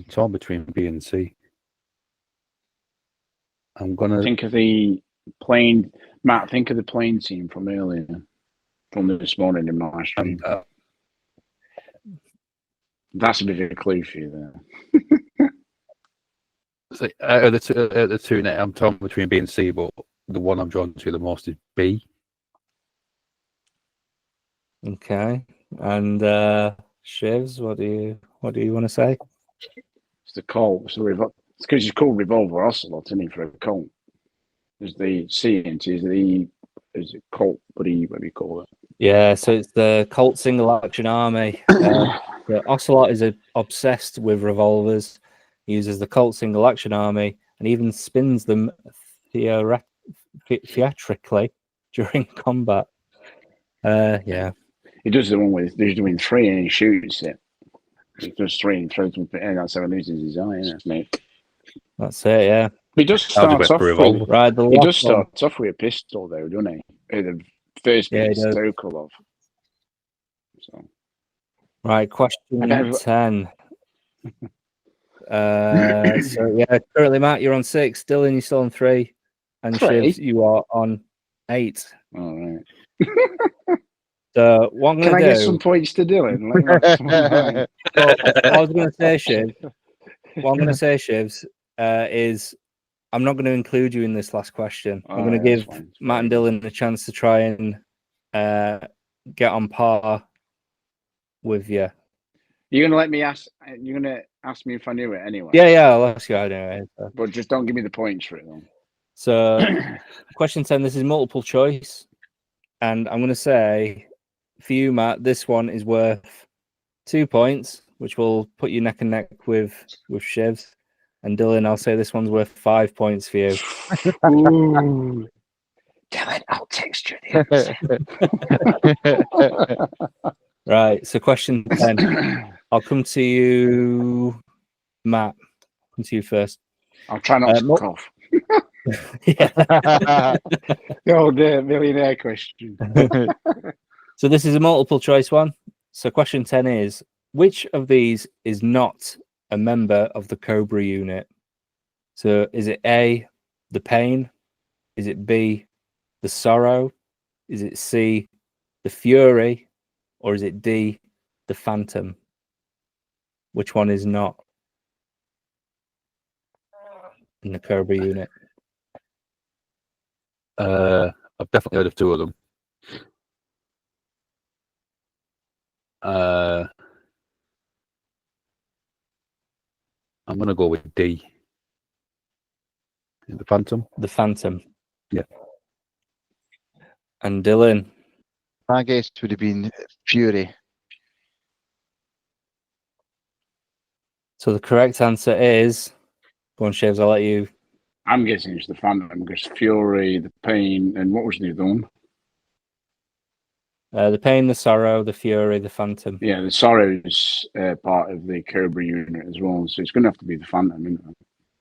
S4: torn between B and C. I'm gonna
S3: think of the plane. Matt, think of the plane scene from earlier, from this morning in my stream. That's a bit of a clue for you there.
S4: So out of the two, I'm torn between B and C, but the one I'm drawn to the most is B.
S1: Okay, and Shivs, what do you want to say?
S3: It's the Colt. It's because it's called Revolver Ocelot, isn't it, for a Colt? There's the C into is it Colt? What do you call it?
S1: Yeah, so it's the Colt single action army. The Ocelot is obsessed with revolvers. He uses the Colt single action army and even spins them theatrically during combat. Yeah.
S3: He does the one with he's doing 3 and he shoots it. He does 3 and throws them, and that's how he loses his eye, isn't it, mate?
S1: That's it, yeah.
S3: He does start off with a pistol, though, doesn't he? The first bit is Stokel of. So.
S1: Right, question 10. So yeah, currently Matt, you're on 6. Dylan, you're still on 3, and Shivs, you are on 8.
S3: All right.
S1: So what I'm going to do?
S3: Can I get some points to Dylan?
S1: Well, I was going to say, Shiv. What I'm going to say, Shivs. is I'm not going to include you in this last question. I'm
S3: Oh,
S1: going to
S3: yeah,
S1: give
S3: that's fine.
S1: Matt and Dylan a chance to try and get on par with you.
S3: You're gonna let me ask. You're gonna ask me if I knew it anyway.
S1: Yeah, I'll ask you anyway.
S3: But just don't give me the points for it, though.
S1: So, question 10. This is multiple choice, and I'm going to say for you, Matt, this one is worth 2 points, which will put you neck and neck with Shivs. And Dylan, I'll say this one's worth 5 points for you.
S3: Ooh. Damn it! I'll text you the answer.
S1: Right. So, question 10. I'll come to you, Matt. Come to you first.
S3: I'll try not to cough.
S1: Yeah.
S3: Oh, the millionaire question.
S1: So this is a multiple choice one. So question 10 is, which of these is not a member of the Cobra unit? So is it A, the pain? Is it B, the sorrow? Is it C, the fury? Or is it D, the phantom? Which one is not in the Cobra unit?
S4: I've definitely heard of two of them. I'm gonna go with D. The Phantom.
S1: The phantom.
S4: Yeah.
S1: And Dylan.
S2: My guess would have been Fury.
S1: So the correct answer is, go on, Shivs, I'll let you.
S3: I'm guessing it's the Phantom because Fury, the pain, and what was the other one?
S1: The pain, the sorrow, the fury, the phantom.
S3: Yeah, the sorrow is part of the Cobra unit as well, so it's going to have to be the Phantom, isn't it? I'm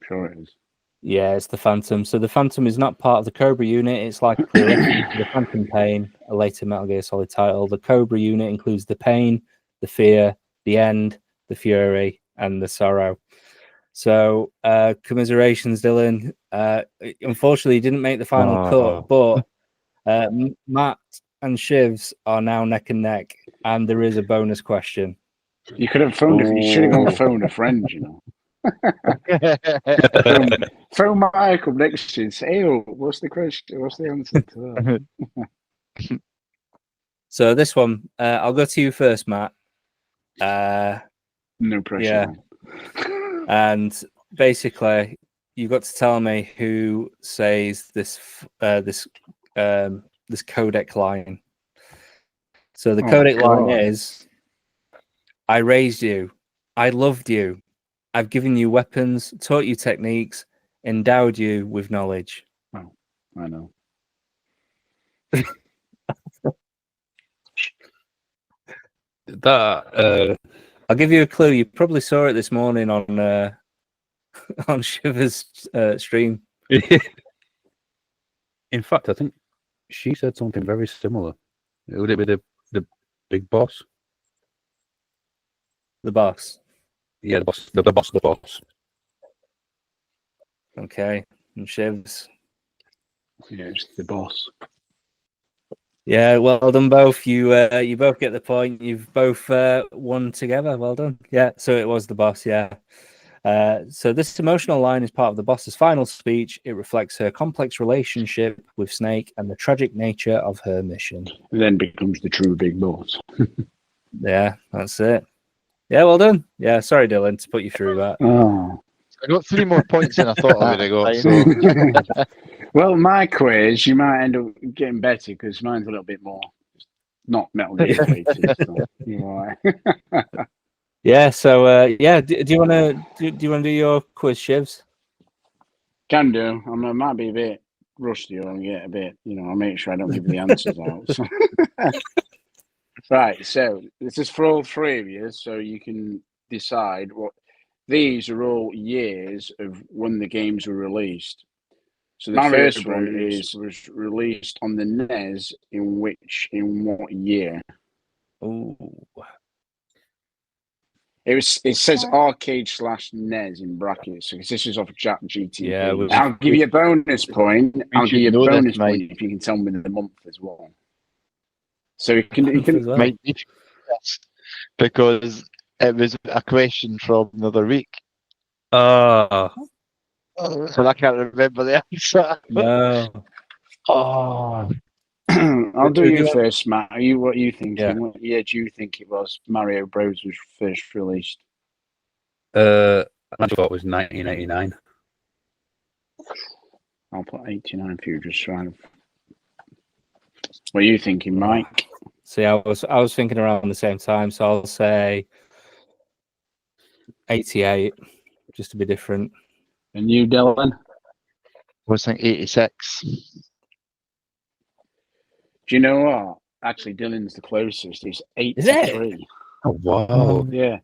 S3: sure it is.
S1: Yeah, it's the phantom. So the phantom is not part of the Cobra unit. It's like the Phantom Pain, a later Metal Gear Solid title. The Cobra unit includes the pain, the fear, the end, the fury, and the sorrow. So commiserations, Dylan. Unfortunately, you didn't make the final cut, but Matt and Shivs are now neck and neck, and there is a bonus question.
S3: You could have phoned. You should have gone phone a friend. You know. Throw Mike up next to you and say, "Hey, what's the question? What's the answer to that?"
S1: So this one, I'll go to you first, Matt.
S3: No pressure.
S1: Yeah. And basically, you've got to tell me who says this this codec line. So the codec line is: I raised you, I loved you, I've given you weapons, taught you techniques, endowed you with knowledge.
S3: Oh, I know.
S4: That
S1: I'll give you a clue. You probably saw it this morning on on Shivers stream.
S4: in fact, I think she said something very similar. Would it be the big boss?
S1: The boss.
S4: Yeah, the boss. The boss. The boss.
S1: Okay, and Shivs.
S3: Yeah, it's the boss.
S1: Yeah, well done both. You both get the point. You've both won together. Well done. Yeah, so it was the boss. Yeah. So this emotional line is part of the boss's final speech. It reflects her complex relationship with Snake and the tragic nature of her mission.
S3: And then becomes the true big boss.
S1: Yeah, that's it. Yeah, well done. Yeah, sorry, Dylan, to put you through that.
S3: Oh.
S2: I got 3 more points than I thought I would have got. So.
S3: Well, my quiz, you might end up getting better because mine's a little bit more not Metal Gear related. So you're right.
S1: Yeah. So yeah, do you want to do your quiz, Shivs?
S3: Can do. I might be a bit rusty or get a bit. I'll make sure I don't give the answers out. So. Right. So this is for all 3 of you, so you can decide what. These are all years of when the games were released. So the first one was released on the NES in what year?
S1: Ooh.
S3: It says arcade/NES in brackets because this is off Chat GTP.
S1: Yeah,
S3: I'll give you a bonus point. I'll give you a bonus point if you can tell me the month as well. So you can
S2: might need to guess, because it was a question from the other week. So I can't remember the answer.
S1: No.
S2: Oh,
S3: I'll do you first, Matt. What are you thinking?
S1: Yeah.
S3: What year do you think it was Mario Bros was first released?
S4: I thought it was 1989.
S3: I'll put 89 for you, just trying to. What are you thinking, Mike?
S1: See, I was thinking around the same time, so I'll say 88, just to be different.
S3: And you, Dylan?
S2: I was thinking 86.
S3: Do you know what? Actually, Dylan's the closest. He's 83.
S4: Oh, wow.
S3: Yeah.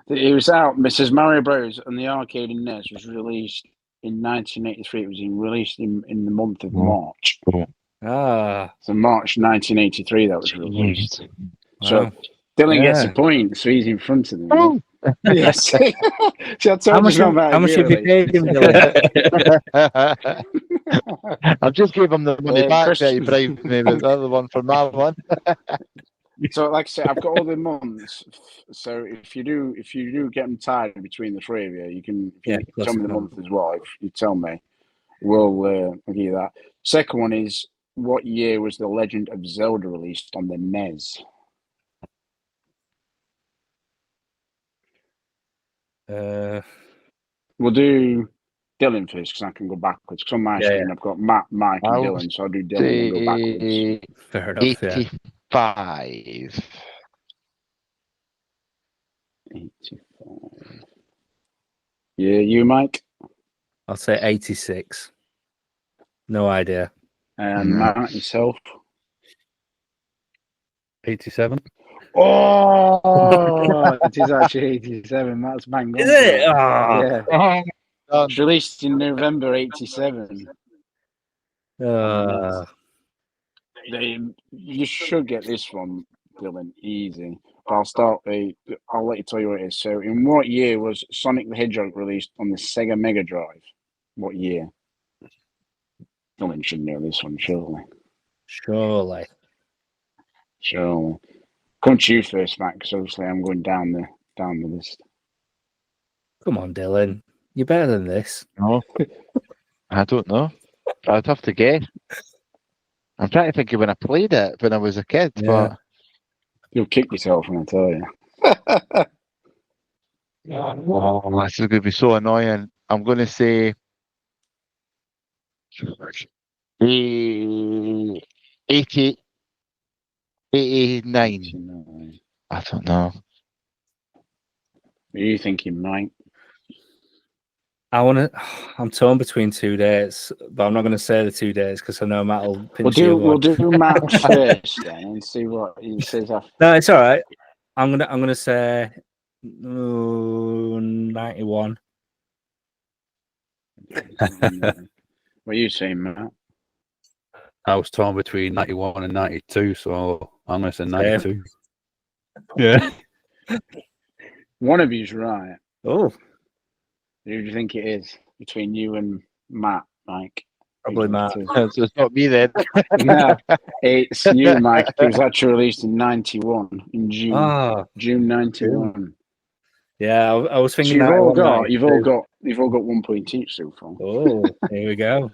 S3: It was out. Mrs. Mario Bros. On the arcade in NES was released in 1983. It was released in the month of March.
S1: Ah.
S3: So March 1983 that was released. So
S1: Wow.
S3: Dylan gets a point, so he's in front of them. Yes. See, I told
S1: How much
S3: you about
S1: have you paid him, Dylan?
S2: I've just gave him the money back
S3: Chris-
S2: that he bribed me with the other one from that one.
S3: So, like I said, I've got all the months. So if you do get them tied between the three of you, you can tell me the month as well. If you tell me, I'll give you that. Second one is, what year was The Legend of Zelda released on the NES? We'll do Dylan first because I can go backwards. Because on my screen I've got Matt, Mike, and Dylan, so I'll do Dylan and go backwards.
S1: Fair enough.
S2: 85.
S3: 85. Yeah, you, Mike?
S1: I'll say 86. No idea.
S3: And Matt, yourself?
S4: 87.
S3: Oh, it is actually 87. That's bang on.
S1: Is it?
S3: Yeah.
S2: Oh,
S3: It's released in November 87. You should get this one, Dylan. Easy. I'll let you tell you what it is. So, in what year was Sonic the Hedgehog released on the Sega Mega Drive? What year? Dylan should know this one, surely.
S1: Surely.
S3: Come to you first, Matt, because obviously I'm going down the list.
S1: Come on, Dylan. You're better than this.
S2: no. I don't know. I'd have to guess. I'm trying to think of when I played it when I was a kid, but
S3: You'll kick yourself when I tell you.
S2: this is going to be so annoying. I'm going to say 80, 89. I don't know.
S3: What are you thinking, Mike?
S1: I'm torn between 2 dates, but I'm not going to say the 2 days because I know Matt will pinch the other
S3: We'll
S1: one.
S3: do Matt first then and see what he says after.
S1: No, it's all right. I'm gonna say 91.
S3: What are you saying, Matt?
S4: I was torn between 91 and 92, so I'm going to say 92. Yeah.
S3: One of you's right.
S1: Oh,
S3: Who do you think it is between you and Matt, Mike?
S1: probably Matt.
S2: So it's not me then.
S3: No, it's you, Mike. It was actually released in 91, in June.
S1: Ah,
S3: June 91.
S1: yeah. I was
S3: So
S1: thinking
S3: you've all got
S1: 92.
S3: 1 point each so far.
S1: Oh, here we go.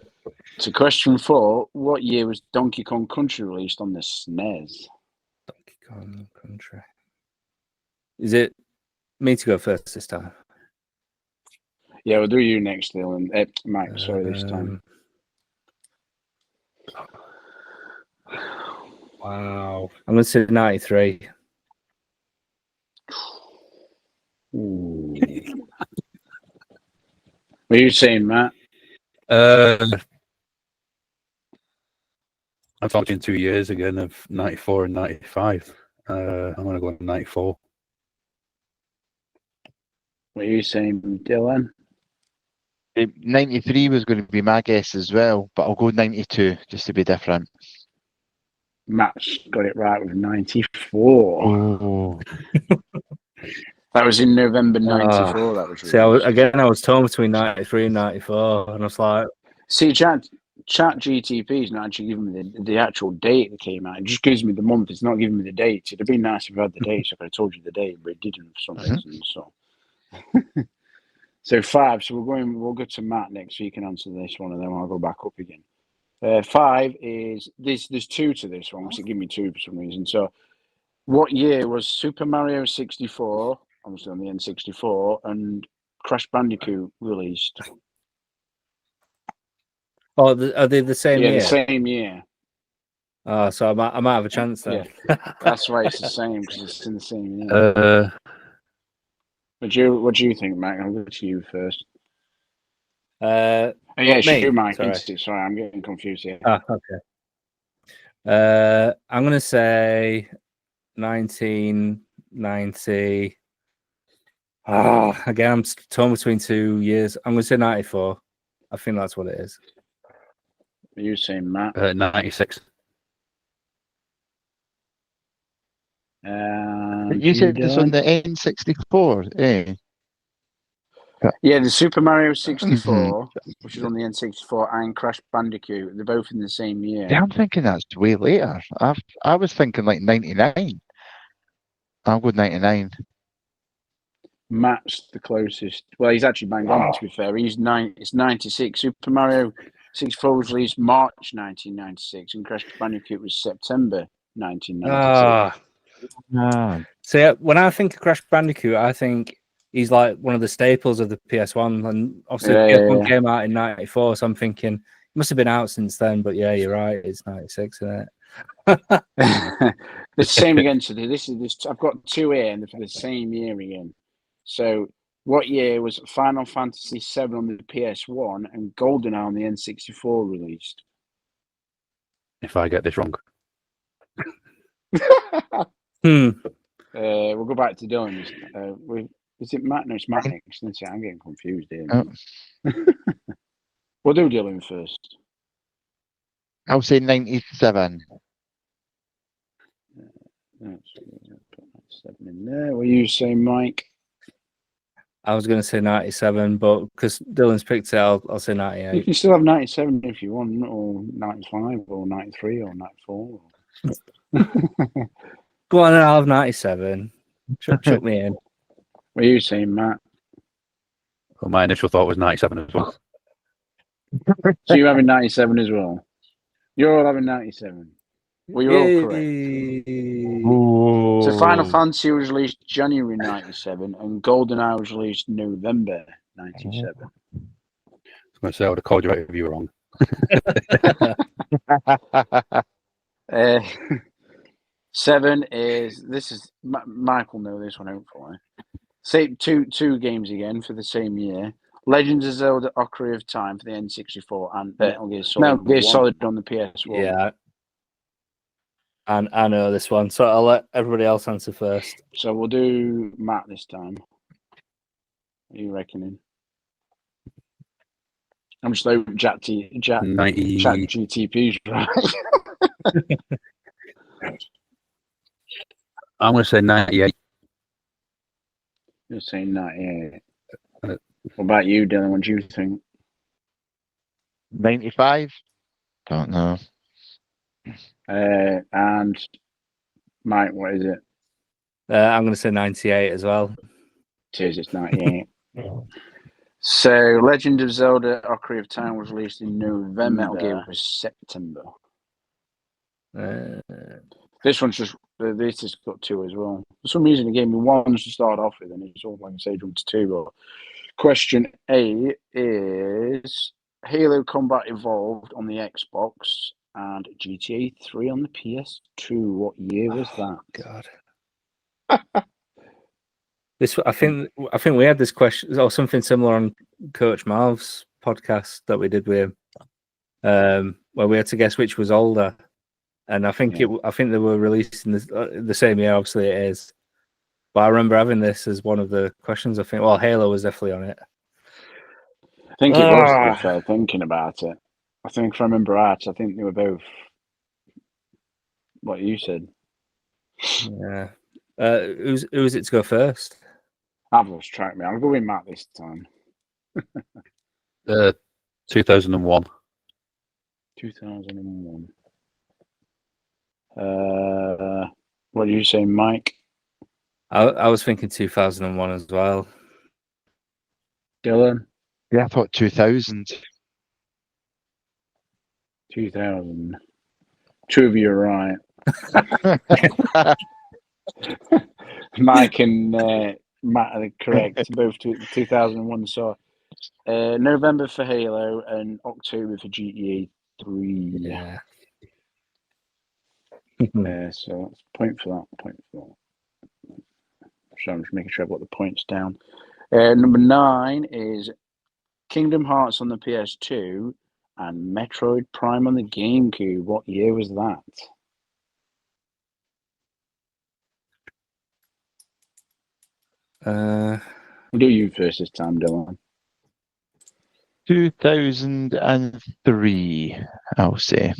S3: So question 4, what year was Donkey Kong Country released on the SNES?
S1: Donkey Kong Country. Is it me to go first this time?
S3: Yeah, we'll do you next, Dylan. Mike, sorry, this time.
S1: Wow. I'm going to say 93.
S3: Ooh. What are you saying, Matt?
S4: I'm talking 2 years again of 94 and 95. I'm going to go 94.
S3: What are you saying, Dylan?
S2: 93 was going to be my guess as well, but I'll go 92 just to be different.
S3: Matt's got it right with 94.
S2: Oh.
S3: That was in November 94. That was
S1: See, I was torn between 93 and 94, and I was like,
S3: see, Chat GTP is not actually giving me the actual date that came out. It just gives me the month. It's not giving me the date. It'd have been nice if I had the date, so I could have told you the date, but it didn't for some reason. So
S5: So 5. So we'll go to Matt next so you can answer this one, and then I'll go back up again. 5 is this. There's 2 to this one, because it gave me 2 for some reason. So, what year was Super Mario 64, obviously on the N64, and Crash Bandicoot released?
S1: Oh, are they the same year?
S5: The same year.
S1: Oh, so I might have a chance then.
S5: Yeah, that's why it's the same, because it's in the same year. What do you think, Matt? I'll go to you first.
S1: Me?
S5: Mike.
S1: Sorry.
S5: Sorry, I'm getting confused here.
S1: Okay. I'm gonna say 1990. Again, I'm torn between 2 years. I'm gonna say 94. I think that's what it is.
S5: Are you saying, Matt?
S4: 96.
S2: You said this on the N64, eh?
S5: Yeah, the Super Mario 64, which is on the N64, and Crash Bandicoot. They're both in the same year.
S2: Yeah, I'm thinking that's way later. I was thinking like 99. I'll go 99.
S5: Matt's the closest. Well, he's actually bang on, to be fair. It's 96. Super Mario 64 was released March 1996, and Crash Bandicoot was September 1996.
S1: So yeah, when I think of Crash Bandicoot, I think he's like one of the staples of the PS1, and obviously the PS1 came out in 94, so I'm thinking it must have been out since then. But yeah, you're right, it's 96, isn't it?
S5: The same again. So this. I've got 2 here, and they're the same year again. So, what year was Final Fantasy VII on the PS1 and GoldenEye on the N64 released?
S4: If I get this wrong.
S5: We'll go back to Dylan. Is it Matt? No, it's Matt next. I'm getting confused here. We'll do Dylan first.
S2: I'll say 97.
S5: Let's put 97 in there. What are you saying, Mike?
S1: I was going to say 97, but because Dylan's picked it, I'll say 98.
S5: You can still have 97 if you want, or 95, or 93, or 94.
S1: Go on, I'll have 97. Chuck me in.
S5: What are you saying, Matt?
S4: Well, my initial thought was 97 as well.
S5: So you're having 97 as well? You're all having 97. Well, you're all correct. So Final Fantasy was released January 97, and GoldenEye was released November 97.
S4: I was going to say I would have called you out if you were wrong.
S5: 7 is Mike will know this one hopefully. Say two games again for the same year. Legends of Zelda: Ocarina of Time for the N64 and Metal Gear Solid on the PS1.
S1: Yeah. And I know this one, so I'll let everybody else answer first.
S5: So we'll do Matt this time. What are you reckoning? I'm just like chat GTP's right.
S4: I'm going to say 98.
S5: You're saying 98. What about you, Dylan? What do you think?
S2: 95? Don't know.
S5: And Mike, what is it?
S1: I'm going to say 98 as well.
S5: Cheers, it's 98. So, Legend of Zelda: Ocarina of Time was released in November. Metal Gear was September. This has got 2 as well. For some reason, it gave me 1 to start off with, and it's all like I say, jumped to 2. But question A is Halo Combat Evolved on the Xbox and GTA 3 on the PS2. What year was that?
S1: God. I think we had this question or something similar on Coach Marv's podcast that we did with him, where we had to guess which was older, and I think they were released in the same year. Obviously, it is, but I remember having this as one of the questions. I think Halo was definitely on it.
S5: I think it was. To be fair, thinking about it, I think if I remember right, I think they were both. What you said.
S1: Yeah. Who's it to go first?
S5: I've lost track, man. I'll go with Matt this time.
S4: 2001.
S5: 2001. What are you saying, Mike?
S1: I was thinking 2001 as well.
S3: Dylan?
S2: Yeah, I thought 2000.
S3: 2000. Two of you are right. Mike and Matt are correct. Both 2001. So November for Halo and October for GTA 3.
S1: Yeah.
S3: So that's point for that. So I'm just making sure I've got the points down. Number 9 is Kingdom Hearts on the PS2 and Metroid Prime on the GameCube. What year was that? We'll do you first this time, Dylan.
S2: 2003, I'll say.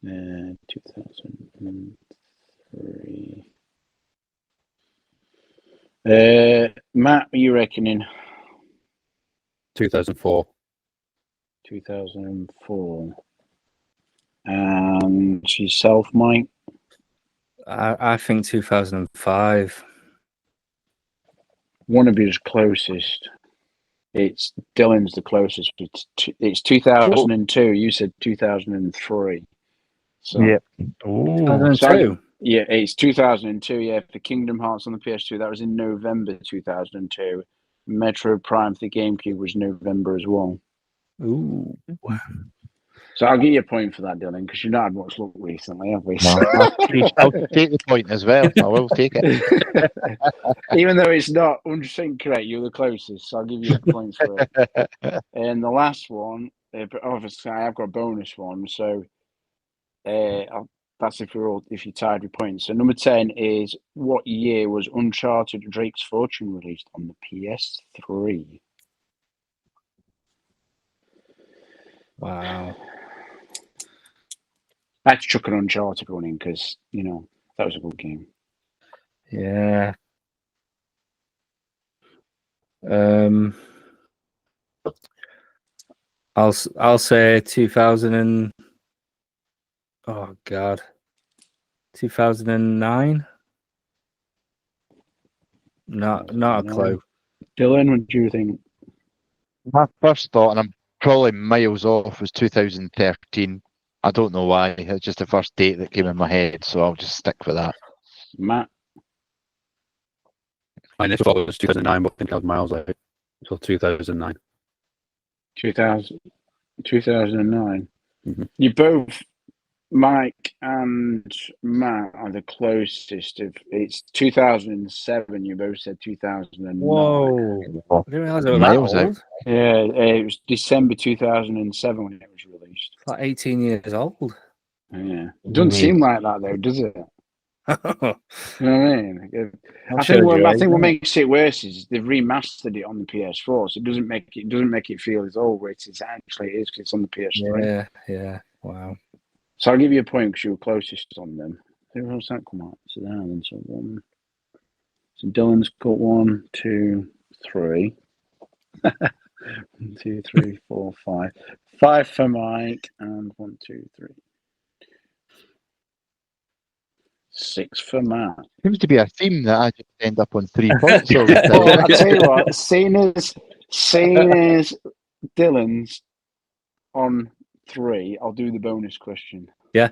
S3: 2003. Matt, what are you reckoning?
S4: 2004.
S3: 2004. And yourself, Mike?
S1: I think 2005.
S3: One of you is closest. It's Dylan's the closest. It's 2002. You said 2003. So,
S2: Yep. Oh,
S3: so yeah, it's 2002. Yeah, for Kingdom Hearts on the PS2, that was in November 2002. Metro Prime for the GameCube was November as well.
S1: Ooh.
S3: So I'll give you a point for that, Dylan, because you've not had much luck recently, have we?
S2: I'll take the point as well. I will take it.
S3: Even though it's not 100% correct, you're the closest, so I'll give you points for it. And the last one, obviously, I have got a bonus one, so that's if you're tied with points. So number 10 is, what year was Uncharted Drake's Fortune released on the PS3?
S1: Wow.
S3: I had to chuck an Uncharted one in because, that was a good game.
S1: Yeah. I'll say 2000 oh god, 2009. Not a clue.
S3: Dylan, what do you think?
S2: My first thought, and I'm probably miles off, was 2013. I don't know why. It's just the first date that came in my head, so I'll just stick with that.
S3: Matt?
S4: My initial thought was 2009, but I think I was miles out. So 2009.
S3: 2009.
S4: Mm-hmm.
S3: You both, Mike and Matt, are the closest. It's 2007. You both said 2009.
S1: Whoa. I didn't realize it was that
S2: Miles
S1: old.
S2: out.
S3: Yeah, it was December 2007 when it was released.
S1: It's like 18 years old.
S3: Yeah. It doesn't seem like that, though, does it? You know what I mean? I think what makes it worse is they've remastered it on the PS4, so it doesn't make it feel as old, where it actually is because it's on the PS3.
S1: Yeah. Wow.
S3: So I'll give you a point because you were closest on them. Who else that come out? So then, so Dylan's got 1, 2, 3. 1, 2, 3, 4, 5. 5 for Mike and 1, 2, 3. 6 for Matt.
S2: Seems to be a theme that I just end up on 3 points.
S3: Well, I tell you what, seeing as Dylan's on 3, I'll do the bonus question.
S1: Yeah.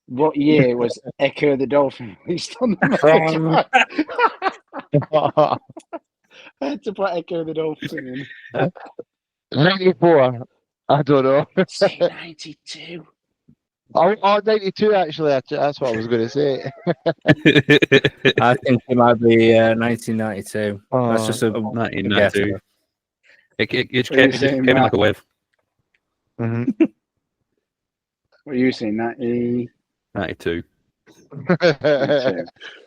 S3: What year was Echo the Dolphin released on the I had to put Echo the Dolphin in.
S2: 94. I don't know.
S3: Say 92.
S2: Oh, 92 actually. That's what I was going to say.
S1: I think it might be 1992. That's just a
S4: 1992. It just came in like a wave.
S2: Mm-hmm.
S3: What are you saying?
S4: 92.
S3: 92.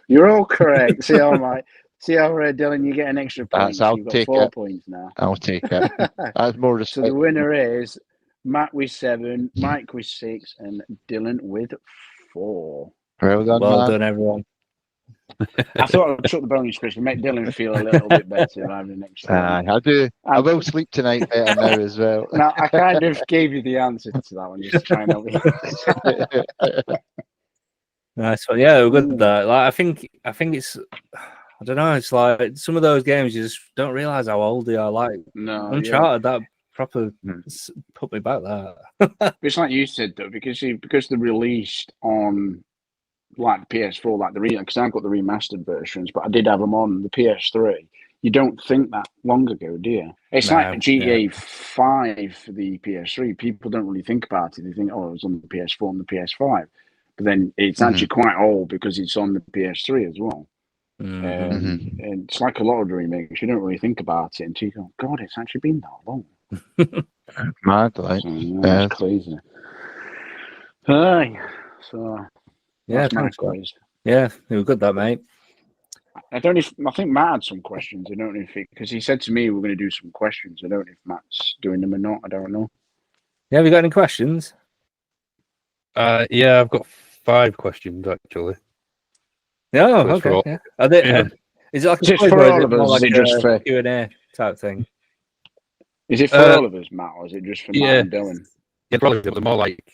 S3: You're all correct. See how Dylan, you get an extra point.
S2: I'll
S3: You've got
S2: take
S3: 4
S2: it.
S3: points now.
S2: I'll take it. That's more
S3: So
S2: respect.
S3: the winner is Matt with 7, Mike with 6, and Dylan with 4.
S2: Well done,
S1: Well
S2: man.
S1: done, everyone.
S3: I thought I'd chuck the bonus question, make Dylan feel a little bit better having an extra one.
S2: I do. I will sleep tonight better now as well.
S3: Now, I kind of gave you the answer to that one, just to try and help you.
S1: Nice one. Yeah, we're good at that. Like, I think it's I don't know. It's like some of those games you just don't realize how old they are. Like
S3: No,
S1: Uncharted, that proper
S2: Hmm.
S1: put me back there.
S3: But it's like you said though, because they're released on like the PS4, like because I've got the remastered versions, but I did have them on the PS3. You don't think that long ago, do you? It's like GTA 5 for the PS3. People don't really think about it. They think, oh, it was on the PS4 and the PS5. But then it's actually quite old because it's on the PS3 as well. And it's like a lot of the remakes. You don't really think about it until you go, God, it's actually been that long.
S2: Mad, like.
S3: So, yeah, it's crazy. Aye. So, that's my quiz.
S1: Yeah, it was good, that, mate.
S3: I think Matt had some questions. I don't know because he said to me we're going to do some questions. I don't know if Matt's doing them or not. I don't know.
S1: Yeah, have you got any questions?
S4: Yeah, I've got 5 questions actually.
S1: Oh, okay. Yeah. Are they, is it like
S3: just for all of us? Is it just for
S1: Q&A type thing?
S3: Is it for all of us, Matt, or is it just for Matt and Dylan?
S4: Yeah, probably it was more like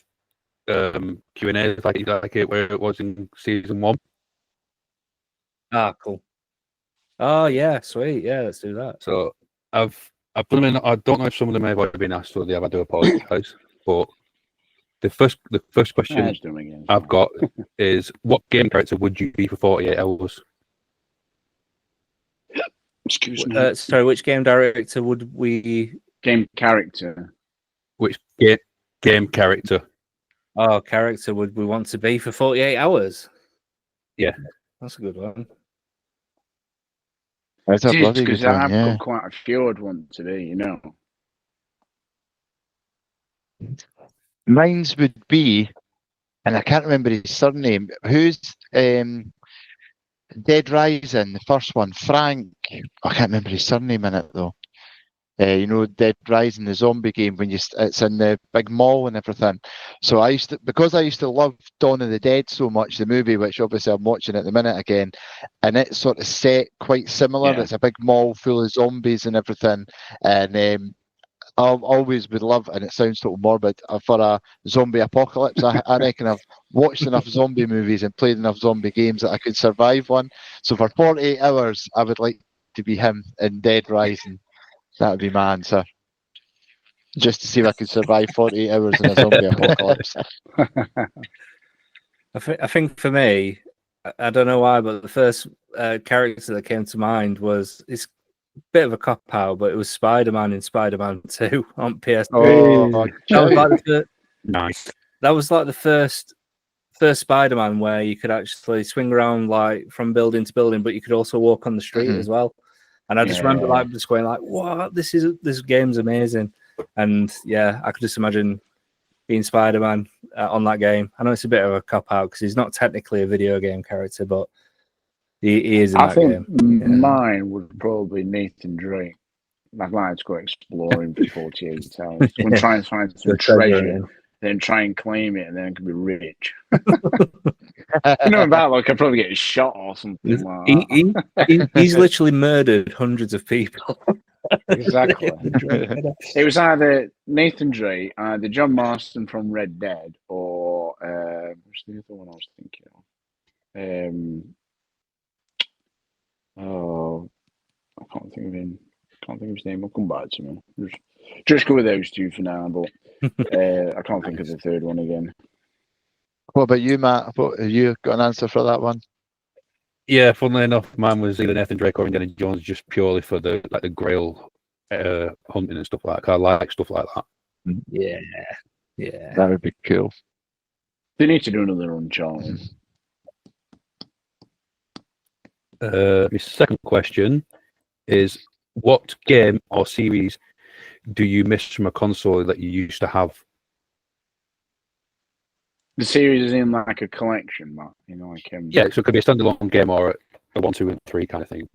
S4: Q&A, like it where it was in season 1.
S1: Ah, cool. Oh yeah, sweet. Yeah, let's do that.
S4: So I've put them in. I don't know if some of them have already been asked, so they have. I do apologise. But the first question I've got is, what game character would you be for 48 hours?
S3: Excuse me.
S1: Sorry, which game director would we?
S3: Game character.
S4: Which game character?
S1: Oh, character would we want to be for 48 hours?
S4: Yeah,
S1: that's a good one.
S2: That's a bloody good one,
S3: I've
S2: yeah.
S3: got quite a few I'd want to be, you know.
S2: Mine's would be, and I can't remember his surname. Who's Dead Rising, the first one? Frank. I can't remember his surname in it though. You know, Dead Rising, the zombie game when it's in the big mall and everything. So I used to love Dawn of the Dead so much, the movie, which obviously I'm watching at the minute again, and it's sort of set quite similar. Yeah. It's a big mall full of zombies and everything, and I always would love, and it sounds total morbid, for a zombie apocalypse. I reckon I've watched enough zombie movies and played enough zombie games that I could survive one. So for 48 hours, I would like to be him in Dead Rising. That would be my answer. Just to see if I could survive 48 hours in a zombie apocalypse.
S1: I think for me, I don't know why, but the first character that came to mind it's a bit of a cop-out, but it was Spider-Man in Spider-Man 2 on PS3.
S2: Oh,
S4: nice.
S1: That was like the first Spider-Man where you could actually swing around like from building to building, but you could also walk on the street as well. And I just remember like just going like, "What? This game's amazing!" And yeah, I could just imagine being Spider-Man on that game. I know it's a bit of a cop out because he's not technically a video game character, but he is in that game.
S3: I think mine would probably be Nathan Drake. I'd like to go exploring for 48 hours. We'll try and find some treasure, then try and claim it, and then I could be rich. You know about like I'd probably get shot or something like that.
S1: He's literally murdered hundreds of people.
S3: Exactly. It was either Nathan Drake, either John Marston from Red Dead, or what's the other one I was thinking of? Oh, I can't think of him. Can't think of his name. I'll come back to me. Just go with those two for now, but I can't think of the third one again.
S2: What about you, Matt? Have you got an answer for that one?
S4: Yeah, funnily enough, mine was either Nathan Drake or Indiana Jones, just purely for the Grail hunting and stuff like that. I like stuff like that.
S1: Yeah,
S2: that would be cool.
S3: They need to do another Uncharted.
S4: My second question is, what game or series do you miss from a console that you used to have?
S3: The series is in like a collection, Matt. You know, like
S4: yeah, so it could be a standalone game or a 1, 2, and 3 kind of thing.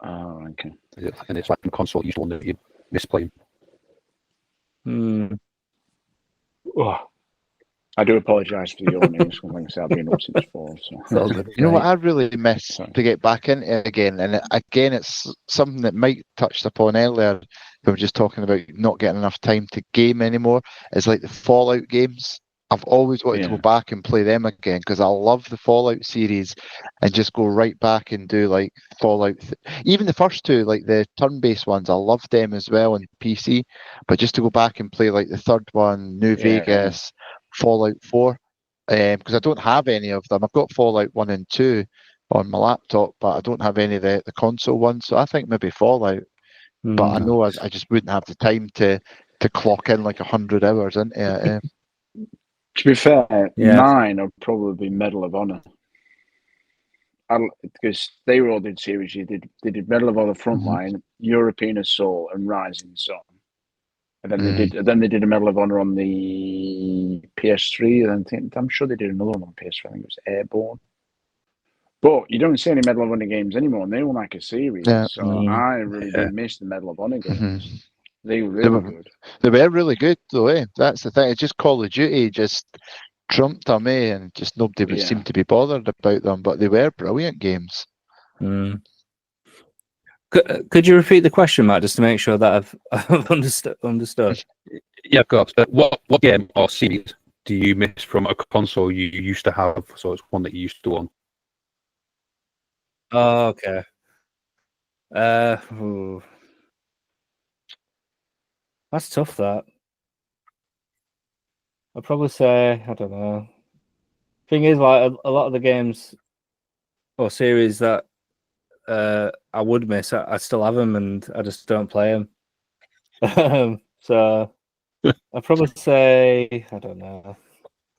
S3: Oh, okay.
S4: And it's like a console you still know you miss playing.
S3: Oh, I do apologise for the yawning. Like I said, I've been up since 4. So.
S2: You know what I really miss to get back into it again, and again, it's something that Mike touched upon earlier. We were just talking about not getting enough time to game anymore. It's like the Fallout games. I've always wanted to go back and play them again because I love the Fallout series and just go right back and do like Fallout. Even the first two, like the turn-based ones, I loved them as well on PC. But just to go back and play like the third one, New Vegas, Fallout 4, because I don't have any of them. I've got Fallout 1 and 2 on my laptop, but I don't have any of the console ones. So I think maybe Fallout. But I know I just wouldn't have the time to clock in like 100 hours into it.
S3: To be fair, mine would probably be Medal of Honor. Because they all did series. They did Medal of Honor Frontline, European Assault, and Rising Sun. And then they did a Medal of Honor on the PS3. And I'm sure they did another one on PS3. I think it was Airborne. But you don't see any Medal of Honor games anymore, and they were like a series. Yeah. So I really do miss the Medal of Honor games. They were really good.
S2: They were really good, though, eh? That's the thing. It's just Call of Duty just trumped them, eh? And just nobody would seem to be bothered about them, but they were brilliant games.
S1: Could you repeat the question, Matt, just to make sure that I've understood?
S4: Yeah, of course. What game or series do you miss from a console you used to have? So it's one that you used to own.
S1: Oh, okay. That's tough, that. I'd probably say, I don't know. Thing is, like, a lot of the games or series that I would miss, I still have them, and I just don't play them. So I'd probably say, I don't know,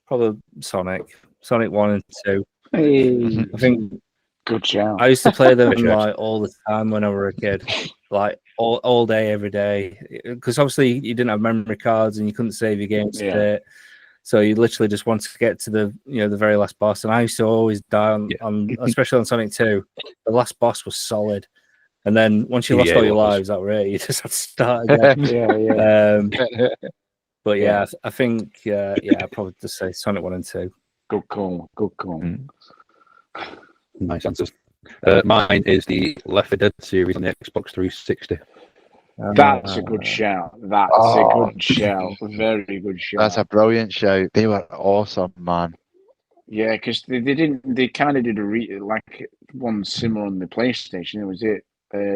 S1: probably Sonic 1 and 2.
S3: Hey,
S1: I think
S3: good shout.
S1: I used to play them like all the time when I was a kid, like all day, every day. Because obviously you didn't have memory cards and you couldn't save your game state, so you literally just wanted to get to the the very last boss. And I used to always die on especially on Sonic 2. The last boss was solid, and then once you lost all your lives, that were it. You just had to start again. But I think I'd probably just say Sonic 1 and 2.
S3: Good call.
S4: Nice answers. Mine is the Left 4 Dead series on the Xbox 360.
S3: That's a good shout. That's a good shout. Very good shout.
S2: That's a brilliant shout. They were awesome, man.
S3: Yeah, because they kind of did like one similar on the PlayStation. It was it.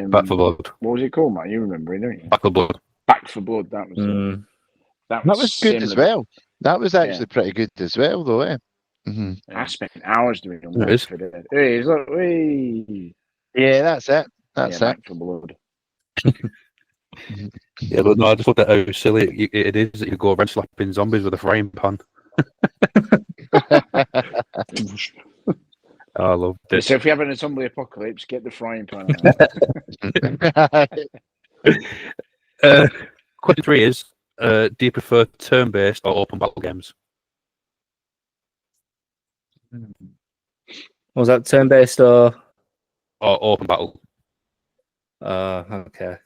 S4: Back 4 Blood.
S3: What was it called, man? You remember it, don't you?
S4: Back 4 Blood.
S3: Back 4 Blood. That was it.
S2: That was good as well. That was actually pretty good as well, though, eh?
S3: I spent hours doing Left 4 Dead. Hey, look, hey.
S2: Yeah, that's it. That's it.
S3: Back 4 Blood.
S4: Yeah, but no, I just looked at how silly it is that you go around slapping zombies with a frying pan. I love it.
S3: So if you're having a zombie apocalypse, get the frying pan
S4: out. Question 3 is, do you prefer turn-based or open battle games?
S1: Was that turn-based or
S4: open battle?
S1: Okay.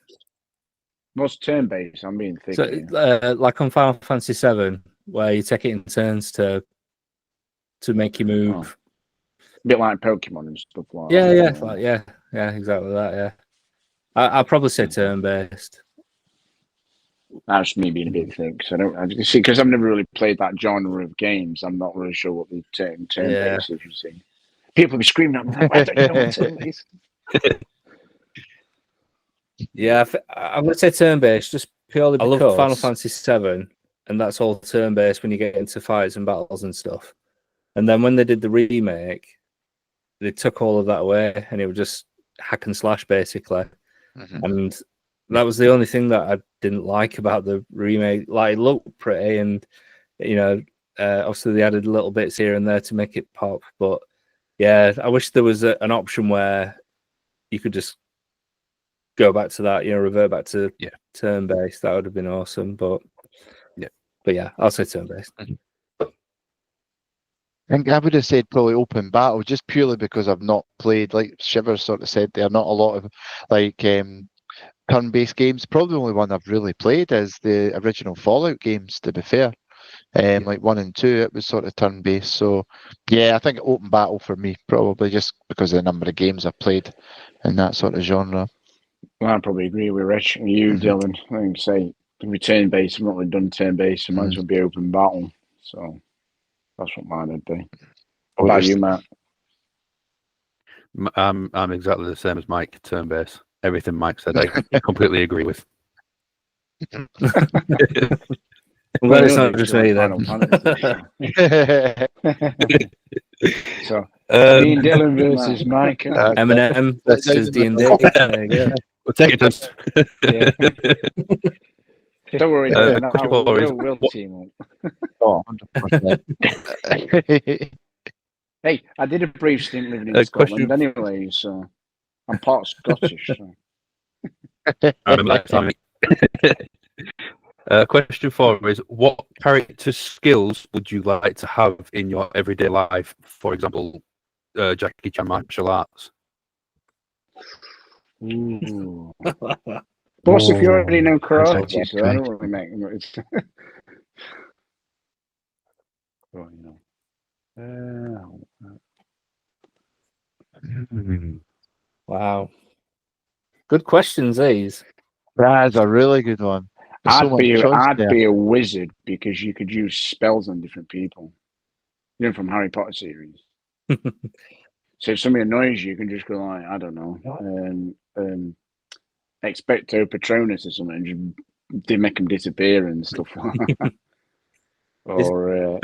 S3: What's turn-based? I'm being thick.
S1: So, like on Final Fantasy 7, where you take it in turns to make you move.
S3: A bit like Pokemon and stuff like
S1: that. Yeah, exactly that. Yeah, I'll probably say turn-based.
S3: That's me being a bit thick. So I see, because I've never really played that genre of games. I'm not really sure what the turn-based is. You see, people be screaming at me, "Why don't you know what turn-based?"
S1: Yeah, I'm going to say turn-based just purely because I love Final Fantasy 7, and that's all turn-based when you get into fights and battles and stuff. And then when they did the remake, they took all of that away, and it was just hack and slash, basically. And that was the only thing that I didn't like about the remake. Like, it looked pretty, and, obviously they added little bits here and there to make it pop. But, yeah, I wish there was an option where you could just go back to that, revert back to turn-based. That would have been awesome. But yeah, I'll say turn-based.
S2: I think I would have said probably open battle, just purely because I've not played, like Shivers sort of said, there are not a lot of turn-based games. Probably the only one I've really played is the original Fallout games, to be fair. Like 1 and 2, it was sort of turn-based. So yeah, I think open battle for me, probably just because of the number of games I've played in that sort of genre.
S3: Well, I probably agree with Rich and you, Dylan. I think say turn-based. I've not really done turn-based, so might as well be open battle. So That's what mine would be. What about you, Matt?
S4: I'm exactly the same as Mike. Turn base. Everything Mike said, I completely agree with.
S1: I'm glad it's not just me then.
S3: So, me and Dylan versus Mike.
S1: Eminem versus D&D. There you go.
S4: We'll take it.
S3: Yeah. Don't worry, Dylan. We'll team up.
S2: Oh, 100%.
S3: Hey, I did a brief stint living in Scotland anyway, so I'm part Scottish. So.
S4: I remember that time. Question 4 is: what character skills would you like to have in your everyday life? For example, Jackie Chan martial arts.
S3: Ooh. Plus, if you already know karate, so I don't really make it. Oh, you know.
S1: Wow. Good questions, these.
S2: That's a really good one.
S3: I'd be a wizard because you could use spells on different people. You know, from Harry Potter series. So if somebody annoys you, you can just go like, I don't know, Expecto Patronus or something, and just make them disappear and stuff like that. Or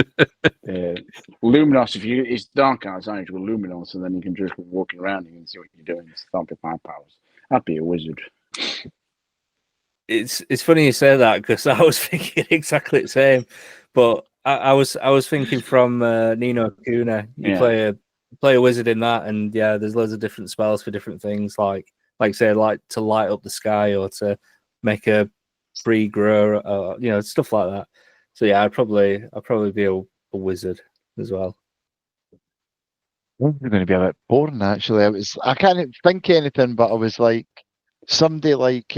S3: Luminos, it's dark outside, you go Luminos, and then you can just walk around and see what you're doing. Start with my powers. I'd be a wizard.
S1: It's funny you say that because I was thinking exactly the same, but I was thinking from Nino Kuna. You play a wizard in that, and yeah, there's loads of different spells for different things, like say, like to light up the sky or to make a tree grow, or, stuff like that. So yeah, I'd probably be a wizard as well.
S2: You're going to be a bit boring, actually. I can't think of anything, but I was like somebody like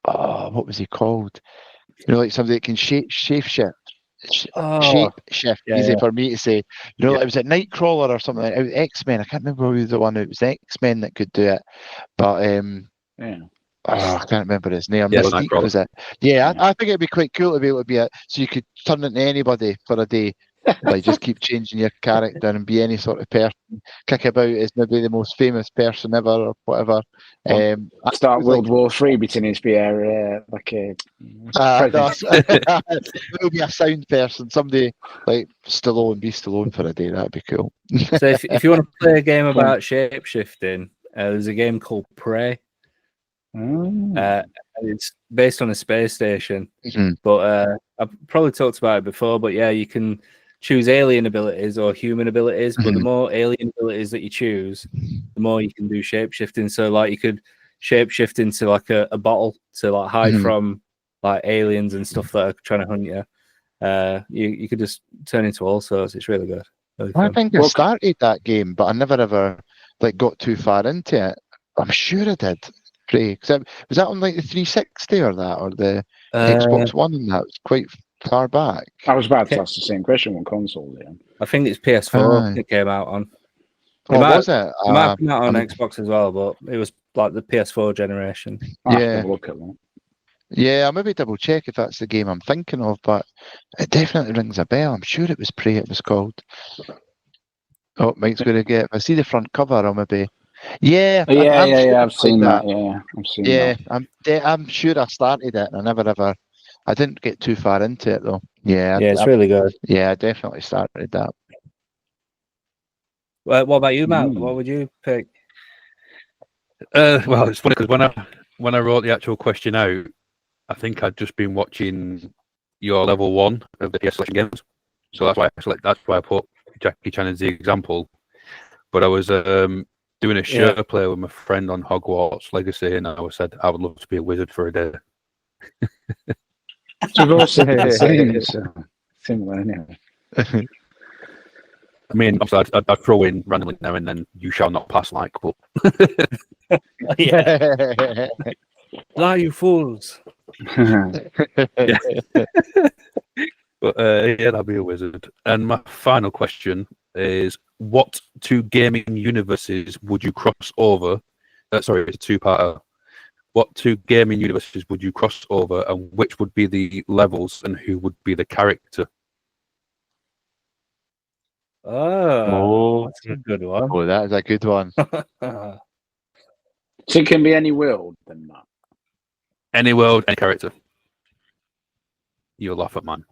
S2: what was he called? Like somebody that can shape shift. Shape shift, easy for me to say. Like, was it Nightcrawler or something? It was X-Men. I can't remember who was the one. It was X-Men that could do it, but I can't remember his name. Mystique, was it? Yeah, I think it'd be quite cool to be able to be it, so you could turn into anybody for a day. Like, just keep changing your character and be any sort of person. Kick about as maybe the most famous person ever or whatever.
S3: Start World War III between his beer, like a
S2: it'll be a sound person, somebody like Stallone, be Stallone for a day. That'd be cool.
S1: So if you want to play a game about shape shifting, there's a game called Prey. It's based on a space station, but I've probably talked about it before. But yeah, you can choose alien abilities or human abilities, but the more alien abilities that you choose, the more you can do shape shifting. So like you could shape shift into like a bottle to like hide from like aliens and stuff that are trying to hunt you. You could just turn into all sorts. It's really good. Really
S2: I think I started that game, but I never ever got too far into it. I'm sure I did. Was that on like the 360 or the Xbox One? And that was quite far back.
S3: I was about to ask the same question. What console then?
S1: I think it's PS4 it came out on.
S2: Was it?
S1: It might have come out on Xbox as well, but it was like the PS4 generation.
S3: I'll have to look at that.
S2: Yeah, I'll maybe double check if that's the game I'm thinking of, but it definitely rings a bell. I'm sure it was Prey it was called. Oh, Mike's going to get... If I see the front cover, I'll maybe... Yeah,
S3: I've seen that. Yeah, I've seen that.
S2: I'm sure I started it, and I didn't get too far into it though. Yeah,
S1: it's really good.
S2: Yeah, I definitely started that.
S1: What about you, Matt? What would you pick?
S4: Well, it's funny because when I wrote the actual question out, I think I'd just been watching your level 1 of the PS selection games, so that's why I put Jackie Chan as the example. But I was doing a share play with my friend on Hogwarts Legacy, and I said I would love to be a wizard for a day.
S3: So we've all said the same, similar anyway.
S4: I mean, obviously, I'd throw in randomly now and then, you shall not pass like, but...
S1: Lie, you fools.
S4: But that'd be a wizard. And my final question is, what two gaming universes would you cross over? Sorry, it's a two-parter. What two gaming universes would you cross over, and which would be the levels, and who would be the character?
S1: Oh, that's a good one.
S2: Oh, that is a good one.
S3: So it can be any world, then, Matt.
S4: Any world, any character. You'll laugh at mine.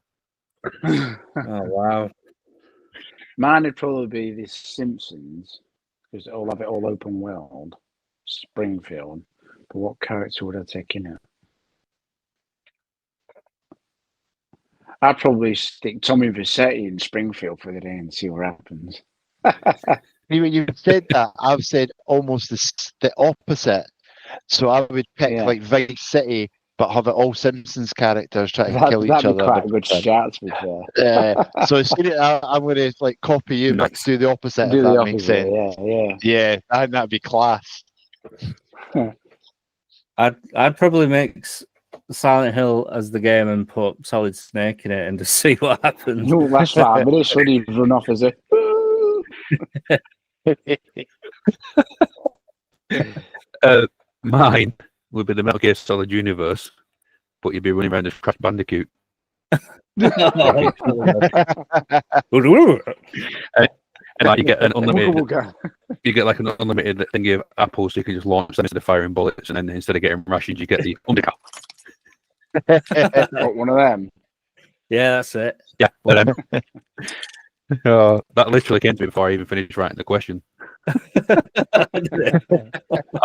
S1: Oh, wow.
S3: Mine would probably be The Simpsons, because it'll have it all open world, Springfield. But what character would I take in it? I'd probably stick Tommy Vercetti in Springfield for the day and see what happens.
S2: You said that. I've said almost the opposite. So I would pick like Vice City, but have it all Simpsons characters trying to kill each other.
S3: That'd be quite a good start, to be fair.
S2: So as soon as I'm going to like copy you, but do the opposite.
S3: Do
S2: if
S3: the
S2: that
S3: opposite,
S2: makes sense. Yeah, I think that'd be class.
S1: I'd probably make Silent Hill as the game and put Solid Snake in it and just see what happens.
S3: No, last 5 minutes when he run off as a.
S4: Mine would be the Metal Gear Solid universe, but you'd be running around as Crash Bandicoot. And like, you get an unlimited. You get like an unlimited thingy of apples, so you can just launch them instead of firing bullets, and then instead of getting rations, you get the undercut.
S3: Got one of them.
S1: Yeah, that's it.
S4: Yeah, one of them. That literally came to me before I even finished writing the question. I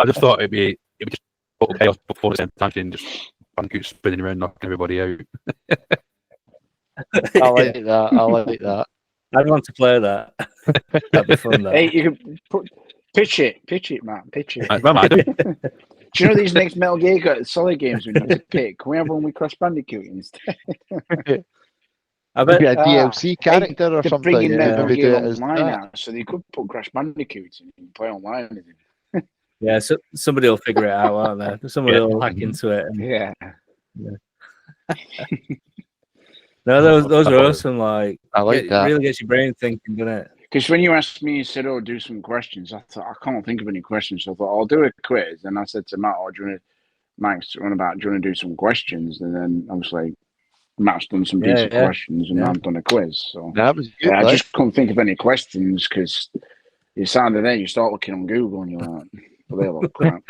S4: just thought it'd be just total chaos before the same time, and just Bandicoot spinning around, knocking everybody out.
S2: I like that.
S1: I'd want to play that. That'd be fun. That.
S3: Hey, you can pitch it, Matt, pitch it.
S4: Do
S3: you know these next Metal Gear Solid games we need to pick? Can we have one with Crash Bandicoot instead?
S1: I bet
S2: a DLC character or something.
S3: Bringing Metal Gear
S2: it
S3: online now, so they could put Crash Bandicoot in and play online.
S1: Yeah, so somebody will figure it out, won't they? Somebody will hack into it. And,
S3: yeah.
S1: No, those are awesome. Like,
S2: I like that.
S1: It really gets your brain thinking, doesn't it?
S3: Because when you asked me, you said, "Oh, do some questions." I thought I can't think of any questions. So I thought I'll do a quiz. And I said to Matt, "Oh, do you want to do some questions?" And then obviously Matt's done some decent questions, and I've done a quiz. So
S2: that was good.
S3: I just couldn't think of any questions because you sounded there. You start looking on Google, and you're like, well, "They look crap."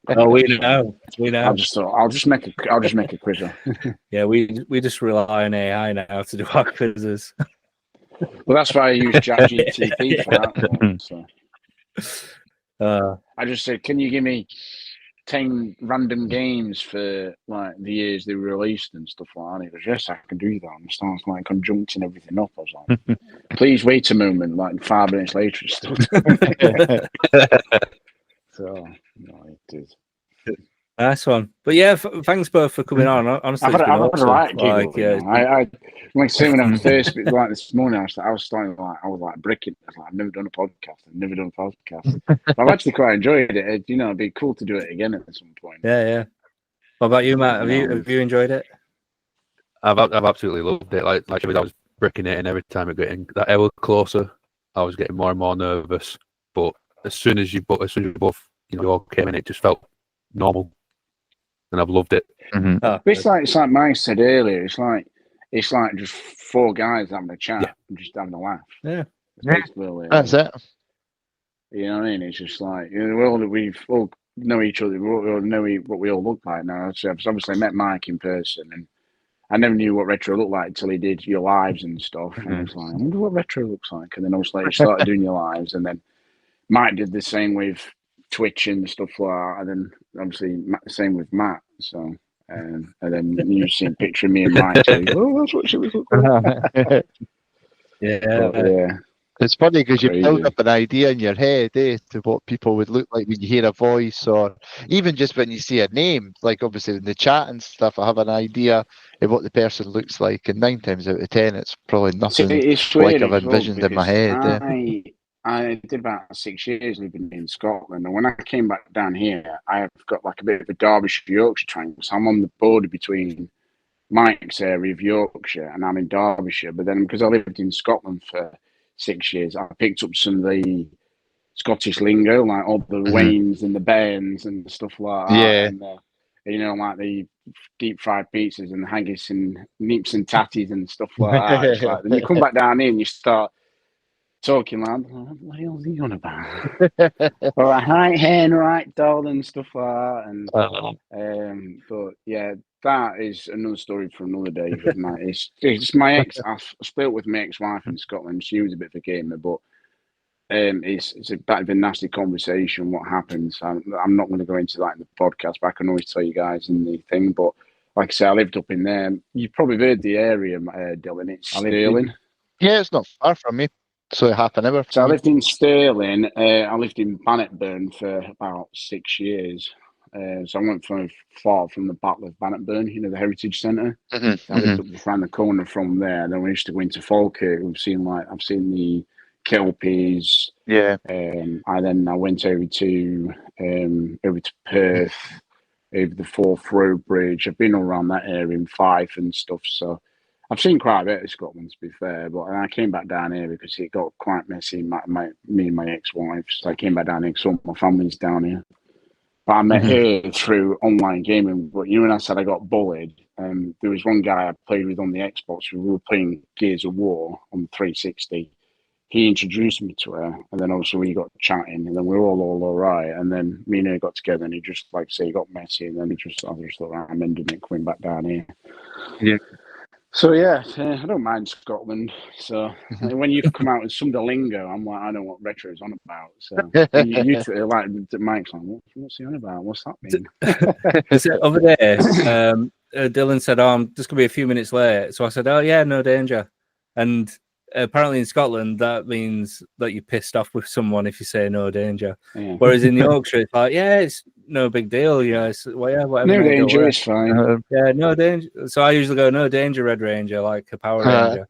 S1: Oh, we know.
S3: I just thought I'll just make a quiz.
S1: Yeah, we just rely on AI now to do our quizzes.
S3: Well, that's why I use ChatGPT for that. So. I just said, "Can you give me 10 random games for like the years they were released and stuff like that?" And he goes, "Yes, I can do that." And starts like conjuncting everything up. I was like, "Please wait a moment." Like 5 minutes later, it's still. So no, it is.
S1: Nice one. But yeah, thanks both for coming on. Honestly,
S3: I've had a right giggle.
S1: I
S3: say when I first like this morning, I was starting like I was like bricking. I was like, I've never done a podcast. But I've actually quite enjoyed it. It'd be cool to do it again at some point.
S1: Yeah. What about you, Matt? Have you enjoyed it?
S4: I've absolutely loved it. Like I was bricking it, and every time it getting that ever closer, I was getting more and more nervous. But as soon as you both you all came in, it just felt normal. And I've loved it.
S2: Mm-hmm.
S3: It's like Mike said earlier. It's like just 4 guys having a chat and just having a laugh.
S1: Yeah,
S2: that's it.
S3: You know what I mean? It's just like we've all know each other. We all know what we all look like now. So I've obviously met Mike in person, and I never knew what retro looked like until he did your lives and stuff. And I was like, I wonder what retro looks like. And then obviously he started doing your lives, and then Mike did the same with Twitch and stuff like that, and then obviously the same with Matt. So, and then you see a picture of me and Mike. So oh, that's what she was looking like.
S1: Yeah.
S2: It's funny because you build up an idea in your head, to what people would look like when you hear a voice, or even just when you see a name. Like obviously in the chat and stuff, I have an idea of what the person looks like, and 9 times out of 10, it's probably nothing like I've envisioned in my head.
S3: I did about 6 years living in Scotland, and when I came back down here, I've got like a bit of a Derbyshire-Yorkshire triangle. So I'm on the border between Mike's area of Yorkshire and I'm in Derbyshire. But then because I lived in Scotland for 6 years, I picked up some of the Scottish lingo, like all the Waynes and the Bairns and stuff like that.
S2: Yeah.
S3: And, like the deep fried pizzas and the haggis and neeps and tatties and stuff like that. It's like, then you come back down here and you start talking lad. What the hell is he on about? All right hen, right doll, and stuff like that. And but yeah, that is another story for another day. It's my ex. I split with my ex-wife in Scotland. She was a bit of a gamer, but it's a bit of a nasty conversation. What happens? I'm not going to go into that in the podcast, but I can always tell you guys in the thing. But like I say, I lived up in there. You've probably heard the area, Dylan. It's Stirling.
S2: Yeah, it's not far from me. So half an hour.
S3: So I lived in Stirling. I lived in Bannockburn for about 6 years. So I went far from the Battle of Bannockburn, the Heritage Centre.
S2: Mm-hmm.
S3: I lived up around the corner from there. Then we used to go into Falkirk. I've seen the Kelpies.
S2: Yeah.
S3: I went over to Perth, over the Forth Road Bridge. I've been all around that area in Fife and stuff. So I've seen quite a bit of Scotland, to be fair. But I came back down here because it got quite messy. Me and my ex-wife. So I came back down here because all my family's down here. But I met her through online gaming. But when I said I got bullied, there was one guy I played with on the Xbox. We were playing Gears of War on the 360. He introduced me to her, and then obviously we got chatting, and then we were all right. And then me and her got together, and he just, like I say, got messy, and then I just thought, I'm ending it, coming back down here.
S2: Yeah.
S3: So yeah, I don't mind Scotland. So when you come out with some of the lingo, I'm like, I know what retro is on about. So you two are like, Mike's like, what's he on about? What's that mean?
S1: So over there, Dylan said, I'm just going to be a few minutes late. So I said, oh yeah, no danger. And apparently in Scotland, that means that you're pissed off with someone if you say no danger.
S3: Yeah.
S1: Whereas in Yorkshire, it's like, yeah, it's no big deal. It's whatever.
S3: No danger, it's fine.
S1: Yeah, no danger. So I usually go, no danger, Red Ranger, like a Power Ranger.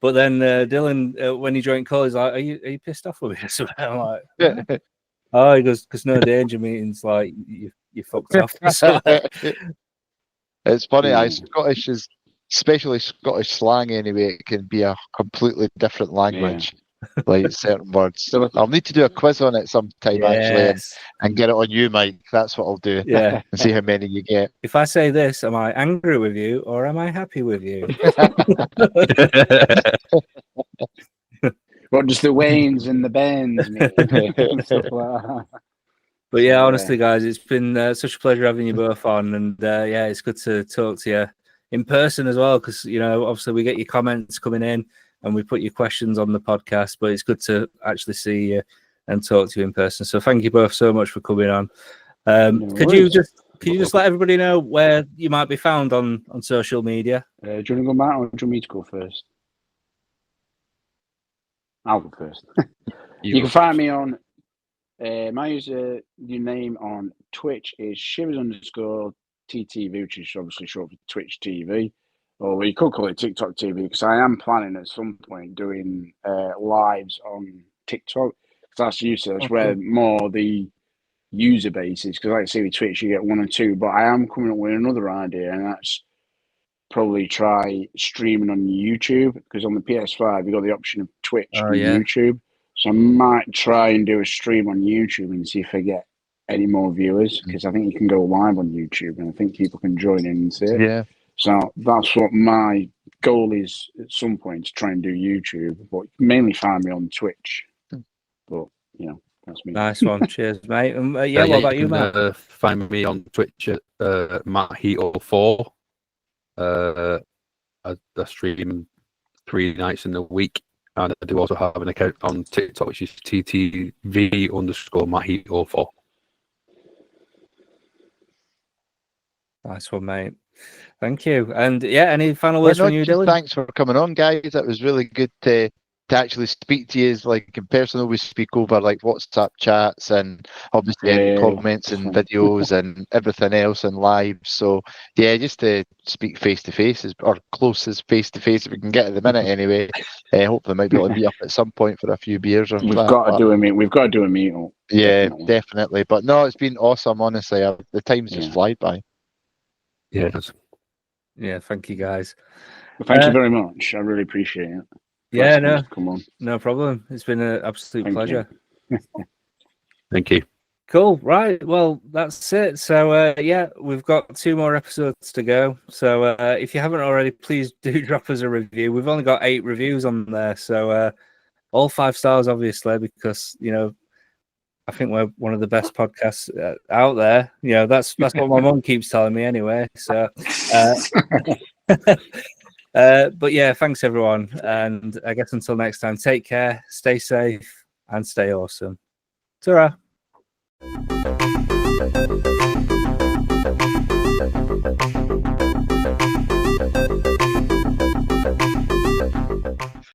S1: But then Dylan, when he joined call, he's like, are you pissed off with me? So I'm like, oh, he goes, because no danger means like you fucked off.
S2: It's funny, Scottish is, especially Scottish slang anyway, it can be a completely different language. Like certain words. I'll need to do a quiz on it sometime actually and get it on you, Mike. That's what I'll do.
S1: Yeah.
S2: And see how many you get.
S1: If I say this, am I angry with you or am I happy with you?
S3: What does the Waynes and the Bens mean? Stuff like that.
S1: But yeah, honestly, guys, it's been such a pleasure having you both on, and it's good to talk to you in person as well, because obviously we get your comments coming in and we put your questions on the podcast, but it's good to actually see you and talk to you in person. So thank you both so much for coming on. Could you just let everybody know where you might be found on social media?
S3: Do you want to go, Matt, or do you want me to go first? I'll go first. You can find me on my username on Twitch is Shivers_TTV, which is obviously short for Twitch TV, or you could call it TikTok TV, because I am planning at some point doing lives on TikTok. That's that's where more the user base is. Because like I say, with Twitch you get one or two, but I am coming up with another idea, and that's probably try streaming on YouTube, because on the PS5 you got the option of Twitch and YouTube. So I might try and do a stream on YouTube and see if I get any more viewers, because I think you can go live on YouTube and I think people can join in and see it.
S2: Yeah.
S3: So that's what my goal is at some point, to try and do YouTube, but mainly find me on Twitch. But that's me.
S1: Nice one. Cheers, mate. What about you, Matt?
S4: Find me on Twitch at Matt Heaton4. I stream 3 nights in the week, and I do also have an account on TikTok, which is TTV_Matt Heaton4.
S1: Nice one, mate. Thank you. And any final words from you, Dylan?
S2: Thanks for coming on, guys. It was really good to actually speak to you, like in person. We speak over like WhatsApp chats and obviously any comments and videos and everything else and live. So yeah, just to speak face to face, or close as face to face if we can get at the minute anyway. Hopefully might be able to be up at some point for a few beers or
S3: We've got to do a meet.
S2: Yeah, definitely. But no, it's been awesome, honestly. The time's just flied by.
S4: Yeah, it does.
S1: Yeah, thank you, guys.
S3: Well, thank you very much. I really appreciate it.
S1: Yeah,
S3: come on.
S1: No problem. It's been an absolute pleasure.
S4: Thank you.
S1: Cool. Right. Well, that's it. So, yeah, we've got 2 more episodes to go. So, if you haven't already, please do drop us a review. We've only got 8 reviews on there. So, all 5 stars, obviously, because, I think we're one of the best podcasts out there. That's what my mum keeps telling me anyway. So, but yeah, thanks everyone. And I guess until next time, take care, stay safe, and stay awesome. Ta-ra.